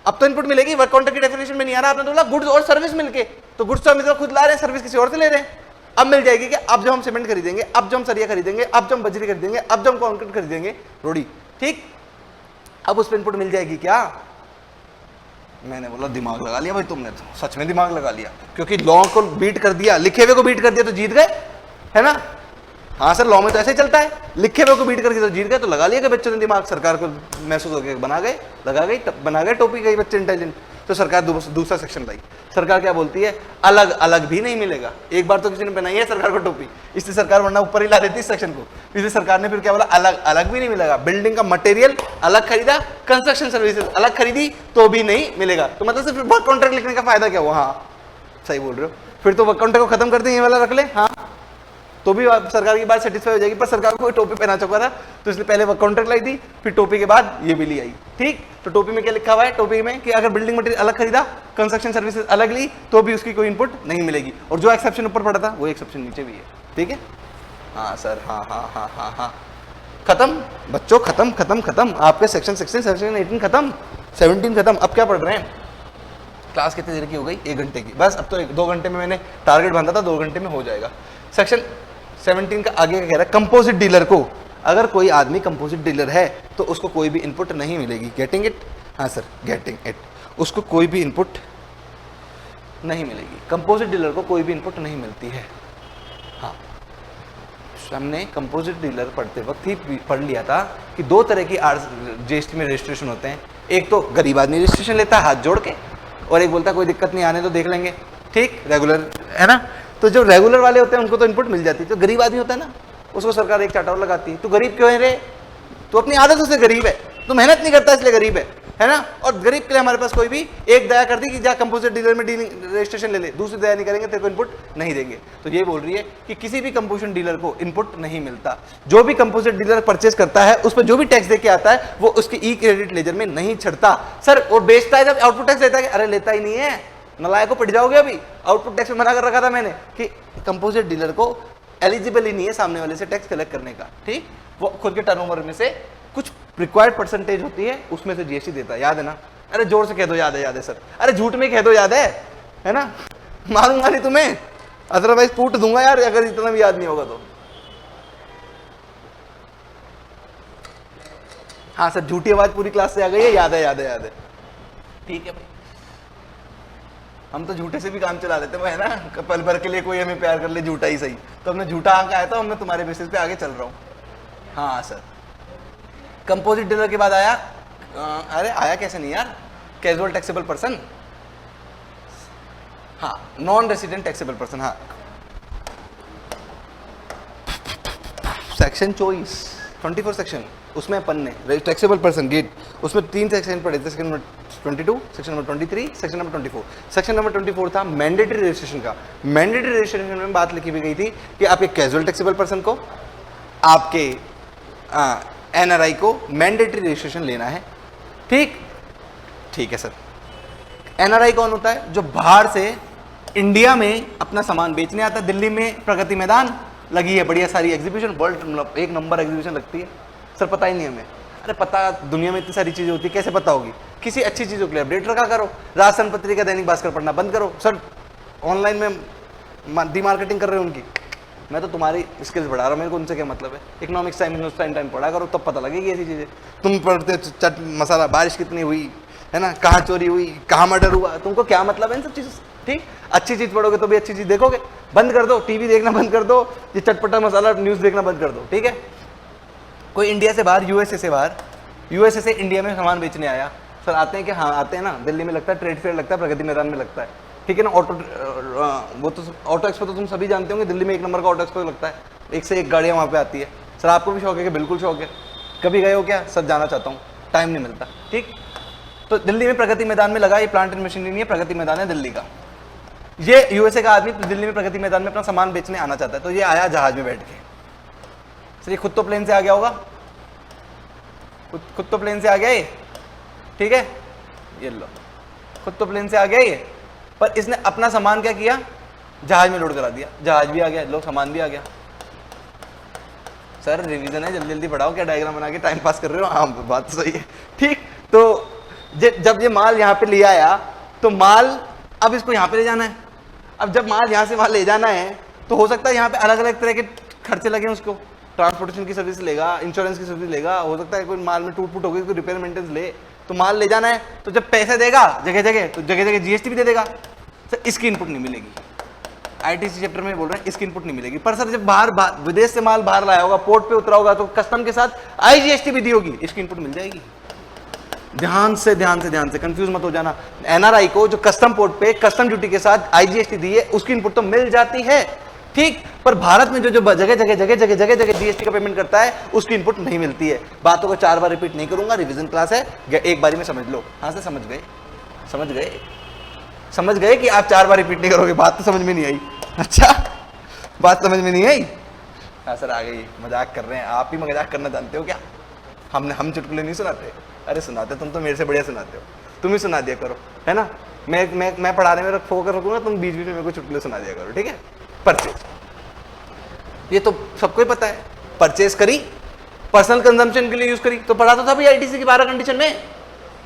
A: अब तो इनपुट मिलेगी, वर्क कॉन्ट्रैक्ट की डेफिनेशन में नहीं आ रहा, आपने तो बोला गुड्स और सर्विस मिलके, तो गुड्स तो हम इधर खुद ला रहे हैं, सर्विस किसी और से ले रहे हैं। अब मिल जाएगी क्या? अब जब हम सीमेंट खरीदेंगे, अब जब हम सरिया खरीदेंगे, अब जब हम बजरी खरीदेंगे, अब जब हम कॉन्क्रीट खरीदेंगे, रोडी, ठीक, अब उस पर इनपुट मिल जाएगी क्या? मैंने बोला दिमाग लगा लिया भाई तुमने, तो सच में दिमाग लगा लिया, क्योंकि लॉ को बीट कर दिया, लिखे हुए को बीट कर दिया तो जीत गए, है ना। हाँ सर लॉ में तो ऐसे ही चलता है, लिखे हुए को बीट करके तो जीत गए, तो लगा लिया कि बच्चों ने दिमाग, सरकार को महसूस हो गया, बना गए, बना गए टोपी, गई बच्चे इंटेलिजेंट। तो सरकार दूसरा सेक्शन लाई, सरकार क्या बोलती है, अलग अलग भी नहीं मिलेगा। एक बार तो किसी ने बनाई है सरकार को टोपी, इसलिए सरकार वरना ऊपर ही ला देती इस सेक्शन को, इसलिए सरकार ने फिर क्या बोला, अलग अलग भी नहीं मिलेगा। बिल्डिंग का मटेरियल अलग खरीदा, कंस्ट्रक्शन सर्विसेज अलग खरीदी तो भी नहीं मिलेगा। तो मतलब सिर्फ वर्क कॉन्ट्रैक्ट लिखने का फायदा क्या हुआ? हाँ सही बोल रहे हो, फिर तो वर्क कॉन्ट्रैक्ट को खत्म कर दें, ये वाला रख ले, हाँ तो भी सरकार की बात सेटिस्फाई हो जाएगी। पर सरकार को कोई टोपी पहना चुका था, तो इसलिए पहले वर्क कॉन्ट्रैक्ट लाई थी, फिर टोपी के बाद ये भी ली आई, ठीक। तो टोपी में क्या लिखा हुआ है, टोपी में कि अगर बिल्डिंग मटेरियल अलग खरीदा, कंस्ट्रक्शन सर्विसेज अलग ली, तो भी उसकी कोई इनपुट नहीं मिलेगी। और जो एक्सेप्शन ऊपर पड़ा था वो एक्सेप्शन नीचे भी है, ठीक है। हाँ सर, हाँ हाँ हाँ हाँ हाँ खत्म बच्चों, खत्म खत्म खत्म। आपके सेक्शन 16, सेक्शन 18 खत्म, 17 खत्म। अब क्या पढ़ रहे हैं? क्लास कितनी देर की हो गई? 1 घंटे की। बस अब तो 2 घंटे में मैंने टारगेट बांधा था, 2 घंटे में हो जाएगा। सेक्शन 17 का आगे का कह रहा है कंपोजिट डीलर को, अगर कोई आदमी कंपोजिट डीलर है तो उसको कोई भी इनपुट नहीं मिलेगी। Getting it? हाँ सर, गेटिंग इट। उसको कोई भी इनपुट नहीं मिलेगी। कंपोजिट डीलर को कोई भी इनपुट नहीं मिलती है। हाँ, हमने कंपोजिट डीलर पढ़ते वक्त ही पढ़ लिया था कि 2 तरह की जीएसटी में रजिस्ट्रेशन होते हैं। एक तो गरीब आदमी रजिस्ट्रेशन लेता है हाथ जोड़ के, और एक बोलता है कोई दिक्कत नहीं, आने तो देख लेंगे, ठीक, रेगुलर है ना। तो जो रेगुलर वाले होते हैं उनको तो इनपुट मिल जाती है। जो गरीब आदमी होता है ना, उसको सरकार एक चाटा और लगाती है, तू गरीब क्यों है रे, तू अपनी आदतों से गरीब है, तू मेहनत नहीं करता इसलिए गरीब है ना। और गरीब के लिए हमारे पास कोई भी एक दया कर दी कि जा कंपोजिट डीलर में डीलिंग रजिस्ट्रेशन ले ले, दूसरी दया नहीं करेंगे, तेरे को इनपुट नहीं देंगे। तो ये बोल रही है कि किसी भी कंपोजिट डीलर को इनपुट नहीं मिलता। जो भी कंपोजिट डीलर परचेज करता है उस पर जो भी टैक्स देके आता है वो उसकी ई क्रेडिट लेजर में नहीं छड़ता। सर वो बेचता है जब आउटपुट टैक्स लेता है, अरे लेता ही नहीं है, नलायक को पिट जाओगे। अभी आउटपुट टैक्स में मना कर रखा था मैंने कि कंपोजिट डीलर को एलिजिबल ही नहीं है सामने वाले से टैक्स कलेक्ट करने का, ठीक। वो खुद के टर्नओवर में से कुछ रिक्वायर्ड परसेंटेज होती है, उसमें से जीएसटी देता है, याद है ना। अरे जोर से कह दो याद है सर, अरे झूठ में कह दो याद है ना, मारूंगा नहीं तुम्हें, अदरवाइज कूट दूंगा यार अगर इतना भी याद नहीं होगा तो। हाँ सर, झूठी आवाज पूरी क्लास से आ गई है, याद है, ठीक है भाई। हम तो झूठे से भी काम चला लेते हैं, है ना, पल भर के लिए कोई हमें प्यार कर ले, झूठा ही सही। तो हमने झूठा आंक आया था, हमने तुम्हारे बेसिस पे आगे चल रहा हूँ। हाँ सर, कंपोजिट डीलर के बाद आया, अरे आया कैसे नहीं यार, कैजुअल टैक्सेबल पर्सन, हाँ, नॉन रेसिडेंट टैक्सेबल पर्सन। हाँ, सेक्शन 24 सेक्शन, उसमें अपन ने टैक्सेबल पर्सन गेट, उसमें 3 सेक्शन पढ़े थे, section number 22, section number 23, section number 24। Section number 24 था मैंडेटरी रजिस्ट्रेशन का। मैंडेटरी रजिस्ट्रेशन में बात लिखी भी गई थी कि आपके कैजुअल टैक्सेबल पर्सन को, आपके एनआरआई को मैंडेटरी रजिस्ट्रेशन लेना है, ठीक है सर। एनआरआई कौन होता है? जो बाहर से इंडिया में अपना सामान बेचने आता है। दिल्ली में प्रगति मैदान लगी है, बढ़िया सारी एग्जीबिशन, वर्ल्ड 1 नंबर एग्जीबिशन लगती है। सर पता ही नहीं हमें। अरे पता, दुनिया में इतनी सारी चीजें होती है, कैसे पता होगी? किसी अच्छी चीजों के लिए अपडेट रखा करो। राजस्थान पत्रिका, दैनिक भास्कर पढ़ना बंद करो। सर ऑनलाइन में डी मार्केटिंग कर रहे हो उनकी, मैं तो तुम्हारी स्किल्स बढ़ा रहा हूँ, मेरे को उनसे क्या मतलब है। इकोनॉमिक्स टाइम पढ़ा करो, तब पता लगेगी ऐसी चीजें। तुम पढ़ते चट मसाला, बारिश कितनी हुई है ना, कहाँ चोरी हुई, कहाँ मर्डर हुआ, तुमको क्या मतलब है इन सब चीज़ों से, ठीक। अच्छी चीज़ पढ़ोगे तो भी अच्छी चीज़ देखोगे। बंद कर दो, टीवी देखना बंद कर दो, ये चटपटा मसाला न्यूज़ देखना बंद कर दो, ठीक है। कोई इंडिया से बाहर, यूएसए से बाहर, यूएसए से इंडिया में सामान बेचने आया, सर आते हैं कि हाँ आते हैं ना, दिल्ली में लगता है, ट्रेड फेयर लगता है, प्रगति मैदान में लगता है, ठीक है ना। वो तो ऑटो एक्सपो तो तुम सभी जानते होंगे, दिल्ली में 1 नंबर का ऑटो एक्सपो लगता है, 1 से 1 गाड़ियाँ वहाँ पे आती है। सर आपको भी शौक है कि? बिल्कुल शौक है। कभी गए हो क्या? सर जाना चाहता हूँ, टाइम नहीं मिलता, ठीक। तो दिल्ली में प्रगति मैदान में लगा, ये प्लांट एंड मशीनरी नहीं है, प्रगति मैदान है दिल्ली का। ये यूएसए का आदमी दिल्ली में प्रगति मैदान में अपना सामान बेचने आना चाहता है, तो ये आया जहाज में बैठ के। सर ये खुद तो प्लेन से आ गया होगा, खुद तो प्लेन से आ गया ये, ठीक है, ये लो, खुद तो प्लेन से आ गया ये, पर इसने अपना सामान क्या किया? जहाज में लोड करा दिया, जहाज भी आ गया, लो सामान भी आ गया। सर रिवीजन है, जल्दी जल्दी पढ़ाओ, क्या डायग्राम बना के टाइम पास कर रहे हो? हाँ बात तो सही है, ठीक। तो जब ये माल यहाँ पे ले आया, तो माल अब इसको यहाँ पे ले जाना है। अब जब माल यहाँ से वहाँ ले जाना है, तो हो सकता है यहाँ पे अलग अलग तरह के खर्चे लगे उसको, ट्रांसपोर्टेशन की सर्विस लेगा, इंश्योरेंस की सर्विस लेगा, हो सकता है कोई माल में टूट फूट हो गई, कोई रिपेयर मेंटेनेंस ले, तो माल ले जाना है, तो जब पैसे देगा जगह जगह, तो जगह जगह जीएसटी भी दे देगा। सर इसकी इनपुट नहीं मिलेगी, आईटीसी चैप्टर में बोल रहे हैं, इसकी इनपुट नहीं मिलेगी। पर सर जब बाहर विदेश से माल बाहर लाया होगा, पोर्ट पे उतरा होगा, तो कस्टम के साथ आईजीएसटी भी दी होगी, इसकी इनपुट मिल जाएगी। ध्यान से कंफ्यूज मत हो जाना। एनआरआई को जो कस्टम पोर्ट पे कस्टम ड्यूटी के साथ आईजीएसटी दी है, उसकी इनपुट तो मिल जाती है, ठीक। पर भारत में जो जगह जगह जीएसटी का पेमेंट करता है, उसकी इनपुट नहीं मिलती है। बातों को 4 बार रिपीट नहीं करूंगा, रिवीजन क्लास है, एक बारी में समझ लो। हाँ से समझ गए कि आप 4 बार रिपीट नहीं करोगे, बात तो समझ में नहीं आई। अच्छा, बात समझ में नहीं आई? हाँ सर आ गई, मजाक कर रहे हैं, आप ही मजाक करना जानते हो क्या? हम चुटकुले नहीं सुनाते? अरे सुनाते, तुम तो मेरे से बढ़िया सुनाते हो, तुम ही सुना दिया करो, है ना। मैं पढ़ाने में फोकस रखूंगा, तुम बीच बीच में मेरे को चुटकुले सुना दिया करो, ठीक है। परचेज, ये तो सबको ही पता है, परचेज करी पर्सनल कंजम्पशन के लिए यूज करी तो पढ़ा तो था भाई आईटीसी की 12 कंडीशन में।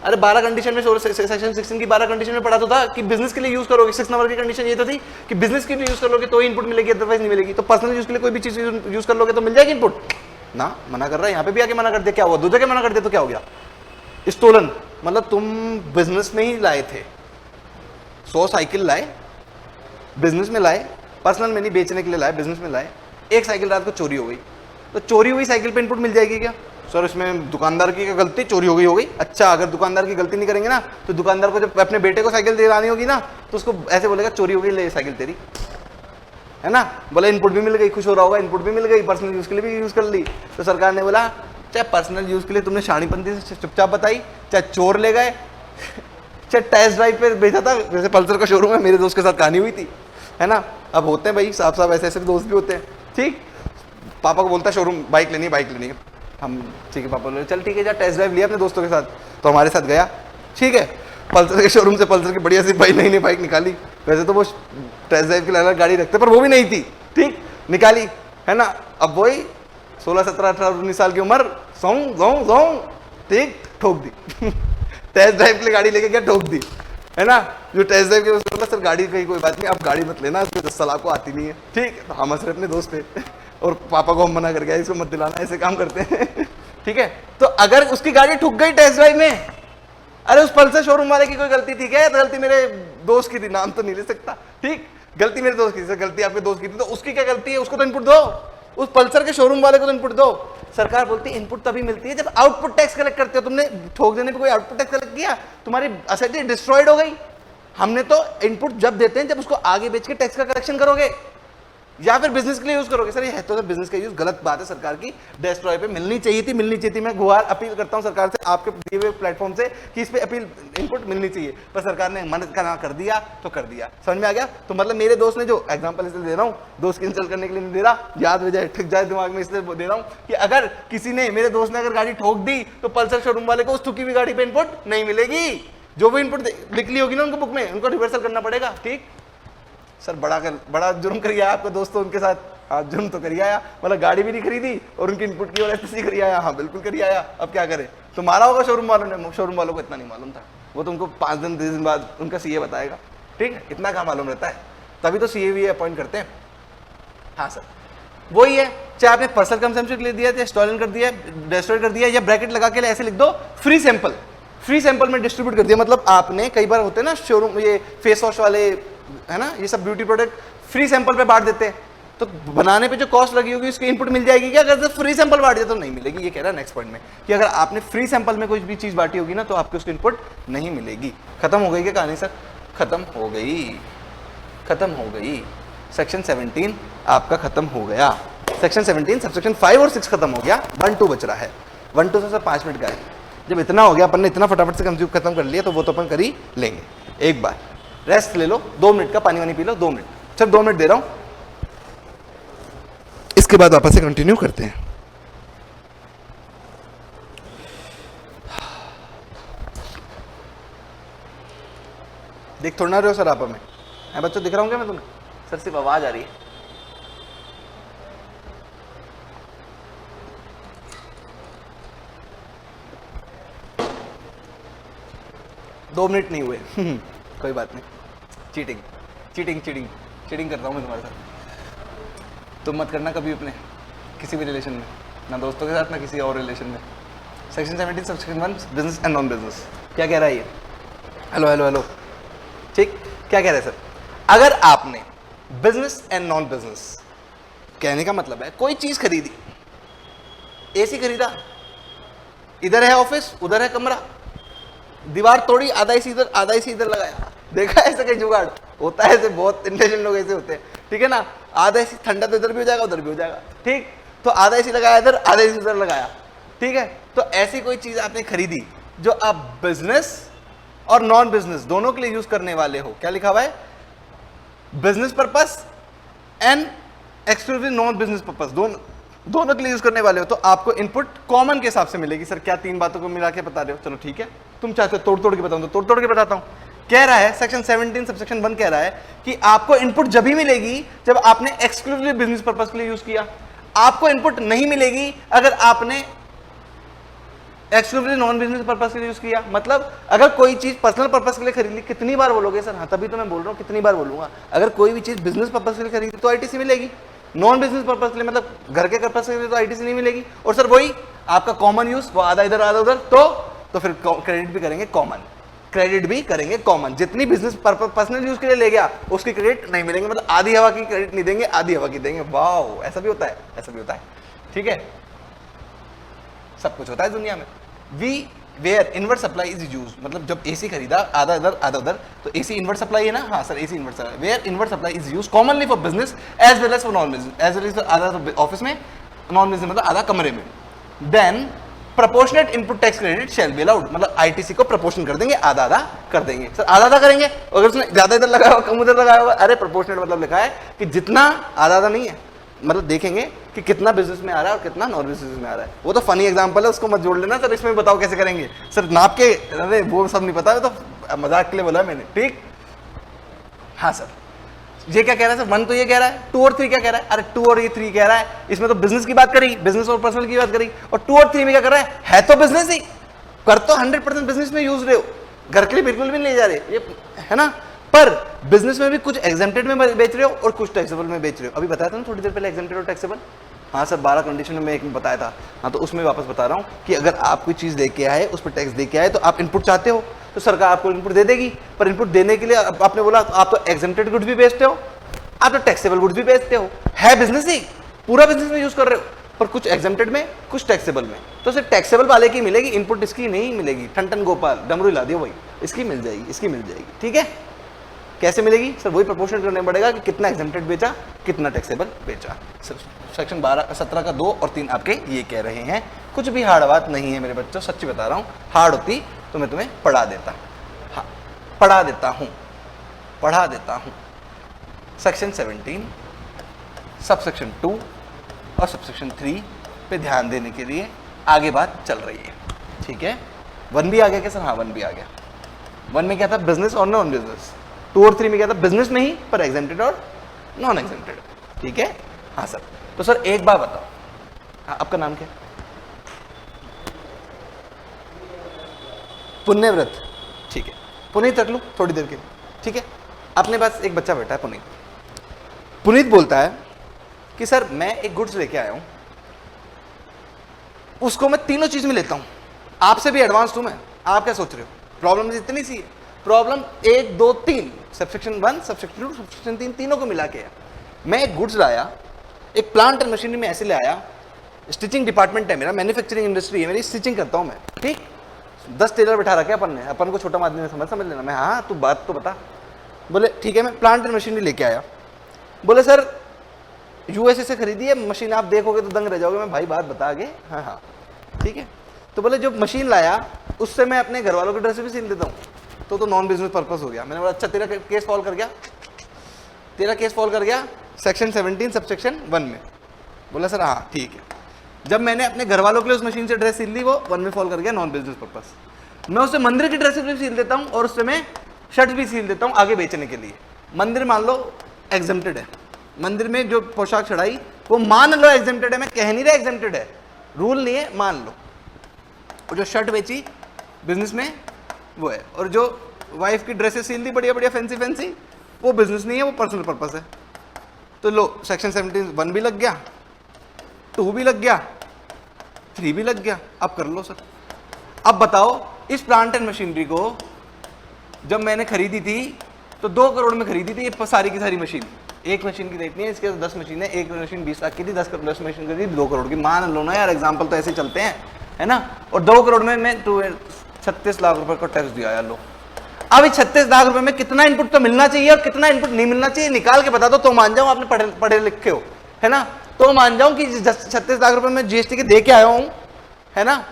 A: अरे 12 कंडीशन में सेक्शन 16 की 12 कंडीशन में पढ़ा तो था कि बिजनेस के लिए यूज करोगे। 6 नंबर की कंडीशन ये तो थी कि बिजनेस के लिए यूज कर लोगे तो इनपुट मिलेगी, अदरवाइज नहीं मिलेगी। तो पर्सनल यूज के लिए कोई भी चीज यूज कर लोगे तो मिल जाएगी इनपुट ना। मना कर रहा है, यहाँ पे भी आके मना कर दिया, क्या हुआ? दूसरे के मना कर दिया तो क्या हो गया? स्टोलन, मतलब तुम बिजनेस में ही लाए थे, 100 साइकिल लाए, बिजनेस में लाए, पर्सनल में नहीं बेचने के लिए लाए, बिजनेस में लाए। एक साइकिल रात को चोरी हो गई, तो चोरी हुई साइकिल पे इनपुट मिल जाएगी क्या? सर इसमें दुकानदार की गलती, चोरी हो गई। अच्छा, अगर दुकानदार की गलती नहीं करेंगे ना तो दुकानदार को जब अपने बेटे को साइकिल दिलानी होगी ना तो उसको ऐसे बोलेगा चोरी हो गई, ले साइकिल तेरी, है ना। बोले इनपुट भी मिल गई, खुश हो रहा होगा, इनपुट भी मिल गई, पर्सनल यूज के लिए भी यूज कर ली। तो सरकार ने बोला चाहे पर्सनल यूज के लिए तुमने शानीपंथी से चुपचाप बताई, चाहे चोर ले गए, चाहे टेस्ट ड्राइव पे भेजा था, जैसे पल्सर का शोरूम है, मेरे दोस्त के साथ कहानी हुई थी, है ना। अब होते हैं भाई साफ साफ ऐसे ऐसे दोस्त भी होते हैं। ठीक, पापा को बोलता है शोरूम बाइक लेनी है, हम ठीक है पापा बोले चल ठीक है जा टेस्ट ड्राइव लिया अपने दोस्तों के साथ, तो हमारे साथ गया। ठीक है, पल्सर के शोरूम से पल्सर की बढ़िया सी नई बाइक निकाली। वैसे तो वो टेस्ट ड्राइव के लिए अलग गाड़ी रखते पर वो भी नहीं थी, ठीक, निकाली, है ना। अब वही 16, 17, 18, 19 साल की उम्र, ठीक, ठोक दी टेस्ट ड्राइव के लिए गाड़ी लेके गया, ठोक दी, है ना। जो टेस्ट ड्राइव के बोला सर गाड़ी कहीं कोई बात नहीं, आप गाड़ी मत लेना, इसको 10 साल आपको आती नहीं है। ठीक, तो हम हंस रहे अपने दोस्त पे और पापा को हम मना कर गया इसको मत दिलाना, ऐसे काम करते हैं ठीक है। तो अगर उसकी गाड़ी ठुक गई टेस्ट ड्राइव में, अरे उस पल्सर शोरूम वाले की कोई गलती थी क्या? गलती मेरे दोस्त की थी, नाम तो नहीं ले सकता, ठीक, गलती मेरे दोस्त की थी, गलती आपके दोस्त की थी, तो उसकी क्या गलती है? उसको तो इनपुट दो, उस पल्सर के शोरूम वाले को तो इनपुट दो। सरकार बोलती है इनपुट तभी मिलती है जब आउटपुट टैक्स कलेक्ट करते हो। तुमने ठोक देने पे कोई आउटपुट टैक्स कलेक्ट किया, तुम्हारी असेट डिस्ट्रॉयड हो गई। हमने तो इनपुट जब देते हैं जब उसको आगे बेच के टैक्स का कलेक्शन करोगे या फिर बिजनेस के लिए यूज करोगे। सर ये है तो बिजनेस का यूज, गलत बात है सरकार की, डिस्ट्रॉय पे मिलनी चाहिए थी। मैं गुहार अपील करता हूं सरकार से आपके दिए हुए प्लेटफॉर्म से कि इस पे अपील इनपुट मिलनी चाहिए, पर सरकार ने मना कर दिया तो कर दिया। समझ में आ गया? तो मतलब मेरे दोस्त ने जो एग्जांपल इसलिए दे रहा हूं, दोस्त की इंसल्ट करने के लिए नहीं दे रहा, याद हो जाए, ठिक जाए दिमाग में, इसलिए दे रहा हूं कि अगर किसी ने, मेरे दोस्त ने अगर गाड़ी ठोक दी तो पल्सर शोरूम वाले को उस ठुकी हुई गाड़ी पे इनपुट नहीं मिलेगी। जो भी इनपुट लिख ली होगी ना उनको बुक में, उनको रिवर्सल करना पड़ेगा। ठीक सर, बड़ा जुर्म कर आया आपका दोस्तों उनके साथ, आप जुर्म तो करिए आया, मतलब गाड़ी भी नहीं खरीदी और उनकी इनपुट की वजह से करिए आया। हाँ बिल्कुल करिए आया, अब क्या करे? तो मारा होगा शोरूम वालों ने, शोरूम वालों को इतना नहीं मालूम था, वो तुमको 5 दिन 10 दिन बाद उनका सीए बताएगा। ठीक है, इतना क्या मालूम रहता है, तभी तो सीए भी अपॉइंट करते हैं। हाँ सर, वही है, चाहे आपने पर्सनल कंजम्पशन के लिए दिया, स्टॉलन कर दिया, डिस्ट्रॉय कर दिया, या ब्रैकेट लगा के ऐसे लिख दो फ्री सैंपल, फ्री सैंपल में डिस्ट्रीब्यूट कर दिया। मतलब आपने कई बार होते हैं ना शोरूम, ये फेस वॉश वाले, है ना, ये सब ब्यूटी प्रोडक्ट फ्री सैंपल पे बांट देते हैं, तो बनाने पे जो कॉस्ट लगी होगी उसकी इनपुट मिल जाएगी क्या? अगर फ्री सैंपल बांट दिया तो नहीं मिलेगी। ये कह रहा है नेक्स्ट पॉइंट में कि अगर आपने फ्री सैंपल में कोई भी चीज बांटी होगी ना तो आपकी उसकी इनपुट नहीं मिलेगी। खत्म हो गई क्या कहानी सर? खत्म हो गई, खत्म हो गई। सेक्शन 17 आपका खत्म हो गया। सेक्शन 17 सबसेक्शन 5 और 6 खत्म हो गया, 1 2 बच रहा है। 1 2 से सर 5 मिनट का है। जब इतना हो गया, अपन ने इतना फटाफट से कंज्यूम खत्म कर लिया, तो वो तो अपन कर ही लेंगे। एक बार रेस्ट ले लो, 2 मिनट का, पानी वानी पी लो, 2 मिनट, सिर्फ 2 मिनट दे रहा हूं, इसके बाद वापस से कंटिन्यू करते हैं। देख थोड़ा ना रहे हो सर आप हमें? बच्चों दिख रहा हूँ क्या मैं तुम्हें? सर सिर्फ आवाज आ रही है। दो मिनट नहीं हुए कोई बात नहीं। चीटिंग चीटिंग चीटिंग चीटिंग करता हूँ मैं तुम्हारे साथ। तुम मत करना कभी अपने किसी भी रिलेशन में, ना दोस्तों के साथ ना किसी और रिलेशन में। Section 17 section 1 business and non business क्या कह रहा है ये? हेलो हेलो हेलो, ठीक, क्या कह रहा है सर? अगर आपने बिजनेस एंड नॉन बिजनेस, कहने का मतलब है कोई चीज खरीदी, एसी खरीदा, इधर है ऑफिस उधर है कमरा, दीवार तोड़ी, आधा एसी इधर आधा एसी इधर लगाया, देखा ऐसे कहीं जुगाड़ होता है? ऐसे बहुत इंटेलिजेंट लोग ऐसे होते हैं, ठीक है ना। आधा एसी ठंडा तो इधर भी हो जाएगा उधर भी हो जाएगा, ठीक, तो आधा एसी लगाया इधर आधा एसी उधर लगाया, ठीक है। तो ऐसी कोई चीज आपने खरीदी जो आप बिजनेस और नॉन बिजनेस दोनों के लिए यूज करने वाले हो। क्या लिखा हुआ है? Business purpose and exclusive non business purpose, दोनों के लिए यूज करने वाले हो, तो आपको इनपुट कॉमन के हिसाब से मिलेगी। सर क्या 3 बातों को मिला के बता रहे हो? चलो ठीक है, तुम चाहते हो तोड़ तोड़ के बताऊं तो तोड़ तोड़ के बताता हूं। कह रहा है सेक्शन 17 सबसेक्शन 1 कह रहा है कि आपको इनपुट जब ही मिलेगी जब आपने एक्सक्लूसिव बिजनेस पर्पस के लिए यूज किया। आपको इनपुट नहीं मिलेगी अगर आपने एक्सक्लूसिवली नॉन बिजनेस पर्पस के लिए यूज किया, मतलब अगर कोई चीज पर्सनल पर्पस के लिए खरीद ली, कितनी बार बोलोगे सर? हाँ, तभी तो मैं बोल रहा हूँ कितनी बार बोलूंगा। अगर कोई भी चीज बिजनेस पर्पस के लिए खरीदी तो आईटीसी मिलेगी, नॉन बिजनेस पर्पस के लिए मतलब घर के पर्पस के लिए तो आईटीसी नहीं मिलेगी। और सर वही आपका कॉमन यूज, वो आधा इधर आधा उधर, तो फिर क्रेडिट भी करेंगे कॉमन, क्रेडिट भी करेंगे कॉमन। जितनी बिजनेस पर्पस पर्सनल यूज के लिए ले गया उसकी क्रेडिट नहीं मिलेंगे, मतलब आधी हवा की क्रेडिट नहीं देंगे, आधी हवा की देंगे। वाओ, ऐसा भी होता है, ऐसा भी होता है, ठीक है, सब कुछ होता है दुनिया में। We where invert supply is use, मतलब जब एसी खरीदा आधा इधर आधा उधर, तो एसी इनवर्ट सप्लाई है ना? हाँ sir, AC invert supply. Where invert supply is use commonly for business as well as for non business, as well as आधा ऑफिस में, नॉन बिजनेस मतलब आधा कमरे में। Then proportionate input tax credit shall be allowed, मतलब ITC को proportion कर देंगे, आधा आधा कर देंगे। सर आधा आधा करेंगे, अगर उसने ज्यादा इधर लगाया हुआ कम उधर लगाया हुआ, अरे प्रोपोर्शनेट मतलब लिखा है कि जितना, आधा आधा नहीं है, मतलब देखेंगे कि कितना बिजनेस में आ रहा है और कितना नॉन बिजनेस में आ रहा है। वो तो फनी एग्जांपल है, उसको मत जोड़ लेना सर, इसमें बताओ कैसे करेंगे सर नाप के, अरे वो सब नहीं पता, तो मजाक के लिए बोला मैंने, ठीक। हाँ सर, ये क्या कह रहा है सर? 1 तो ये कह रहा है, 2 और 3 क्या कह रहा है? अरे 2 और ये 3 कह रहा है, इसमें तो बिजनेस की बात करी, बिजनेस और पर्सनल की बात करी, और 2 और 3 में क्या कर रहा है तो बिजनेस ही, कर तो 100% बिजनेस में यूज रहे हो, घर के लिए बिल्कुल भी नहीं ले जा रहे, ये है ना। पर बिजनेस में भी कुछ एग्जेम्प्टेड में बेच रहे हो और कुछ टैक्सेबल में बेच रहे हो। अभी बताया था ना थोड़ी देर पहले, एग्जेम्प्टेड और टैक्सेबल। हाँ सर, 12 कंडीशन में एक में बताया था। हाँ, तो उसमें वापस बता रहा हूँ कि अगर आप कोई चीज़ लेके आए, उस पर टैक्स दे के आए, तो आप इनपुट चाहते हो तो सरकार आपको इनपुट दे देगी, पर इनपुट देने के लिए आपने बोला आप तो एग्जेम्प्टेड गुड्स भी बेचते हो, आप तो टैक्सेबल गुड्स भी बेचते हो, है बिजनेस ही, पूरा बिजनेस में यूज कर रहे हो, पर कुछ एग्जेम्प्टेड में कुछ टैक्सेबल में, तो सिर्फ टैक्सेबल वाले की मिलेगी, इनपुट इसकी नहीं मिलेगी। ठन गोपाल डमरू ला दियो, वही इसकी मिल जाएगी, इसकी मिल जाएगी, ठीक है। कैसे मिलेगी सर? वही प्रोपोर्शन करने पड़ेगा कि कितना एग्जेम्प्टेड बेचा, कितना टैक्सेबल बेचा। सेक्शन 17 का 2 और 3 आपके ये कह रहे हैं। कुछ भी हार्ड बात नहीं है मेरे बच्चों, सच्ची बता रहा हूँ। हार्ड होती तो मैं तुम्हें पढ़ा देता, हाँ पढ़ा देता हूँ। सेक्शन 17 सबसेक्शन 2 और सबसेक्शन 3 पे ध्यान देने के लिए आगे बात चल रही है, ठीक है। 1 भी आ गया क्या सर? हाँ 1 भी आ गया। 1 में क्या था? बिजनेस और नॉन बिजनेस। 2 और 3 में क्या था? बिजनेस में ही, पर एग्जेम्प्टेड और नॉन एग्जेम्प्टेड, ठीक है। हाँ सर, तो सर एक बार बताओ, हाँ आपका नाम क्या? पुण्यव्रत, ठीक है। पुनीत रख लूँ थोड़ी देर के लिए, ठीक है। अपने पास एक बच्चा बैठा है पुनीत। पुनीत बोलता है कि सर मैं एक गुड्स लेके आया हूं, उसको मैं तीनों चीज में लेता हूं, आपसे भी एडवांस हूं मैं। आप क्या सोच रहे हो? प्रॉब्लम इतनी सी है, प्रॉब्लम 1 2 3 सबसेक्शन 1 सबसेक्शन 2 सबसेक्शन 3 तीनों को मिला के है। मैं एक गुड्स लाया, एक प्लांट एंड मशीनरी में ऐसे ले आया, स्टिचिंग डिपार्टमेंट है मेरा, मैन्युफैक्चरिंग इंडस्ट्री है मेरी, स्टिचिंग करता हूं मैं, ठीक। 10 टेलर बैठा रखे अपन ने, अपन को छोटा आदमी में समझ लेना। मैं हाँ तू बात तो बता। बोले ठीक है, मैं प्लांट एंड मशीनरी लेके आया। बोले सर यूएसए से खरीदी है मशीन, आप देखोगे तो दंग रह जाओगे। मैं भाई बात बता आगे, हाँ हाँ ठीक है। तो बोले जो मशीन लाया उससे मैं अपने घर वालों की ड्रेस भी सिल देता हूँ, तो नॉन बिजनेस पर्पस हो गया। मैंने बोला अच्छा तेरा केस फॉल कर गया, तेरा केस फॉल कर गया सेक्शन 17 सबसेक्शन 1 में। बोला सर हाँ ठीक है। जब मैंने अपने घर वालों के लिए उस मशीन से ड्रेस सिल ली, वो 1 में फॉल कर गया, नॉन बिजनेस पर्पस। मैं उससे मंदिर की ड्रेसेस भी सिल देता हूँ और उससे मैं शर्ट भी सिल देता हूँ आगे बेचने के लिए। मंदिर मान लो एग्जेम्प्टेड है, मंदिर में जो पोशाक चढ़ाई वो मान लो एग्जेम्प्टेड है, मैं कह नहीं रहा एग्जेम्प्टेड है, रूल नहीं है, मान लो। और जो शर्ट बेची बिजनेस में वो है, और जो वाइफ की ड्रेसेस सिल दी बढ़िया बढ़िया फैंसी फैंसी, वो बिजनेस नहीं है, वो पर्सनल पर्पस है। तो लो सेक्शन 17 1 भी लग गया, 2 भी लग गया, 3 भी लग गया। अब कर लो सर। अब बताओ इस प्लांट एंड मशीनरी को जब मैंने खरीदी थी तो 2 करोड़ में खरीदी थी ये सारी की सारी मशीन। एक मशीन की रेट नहीं है, इसके 10 मशीन है, एक मशीन 20 लाख की थी, 10 मशीन की थी 2 करोड़ की। मान लो ना यार, एग्जाम्पल तो ऐसे चलते हैं, है ना। और 2 करोड़ में मैं 36 लाख रुपए का टैक्स दिया यार लो। अब इस 36 लाख रुपए में कितना इनपुट तो मिलना चाहिए और कितना इनपुट नहीं मिलना चाहिए निकाल के बता दो, तो मान जाओ आपने पढ़े लिखे हो, है ना। तो मान जाऊं कि 36 लाख रुपए में जीएसटी के दे के आया हूं, है ना।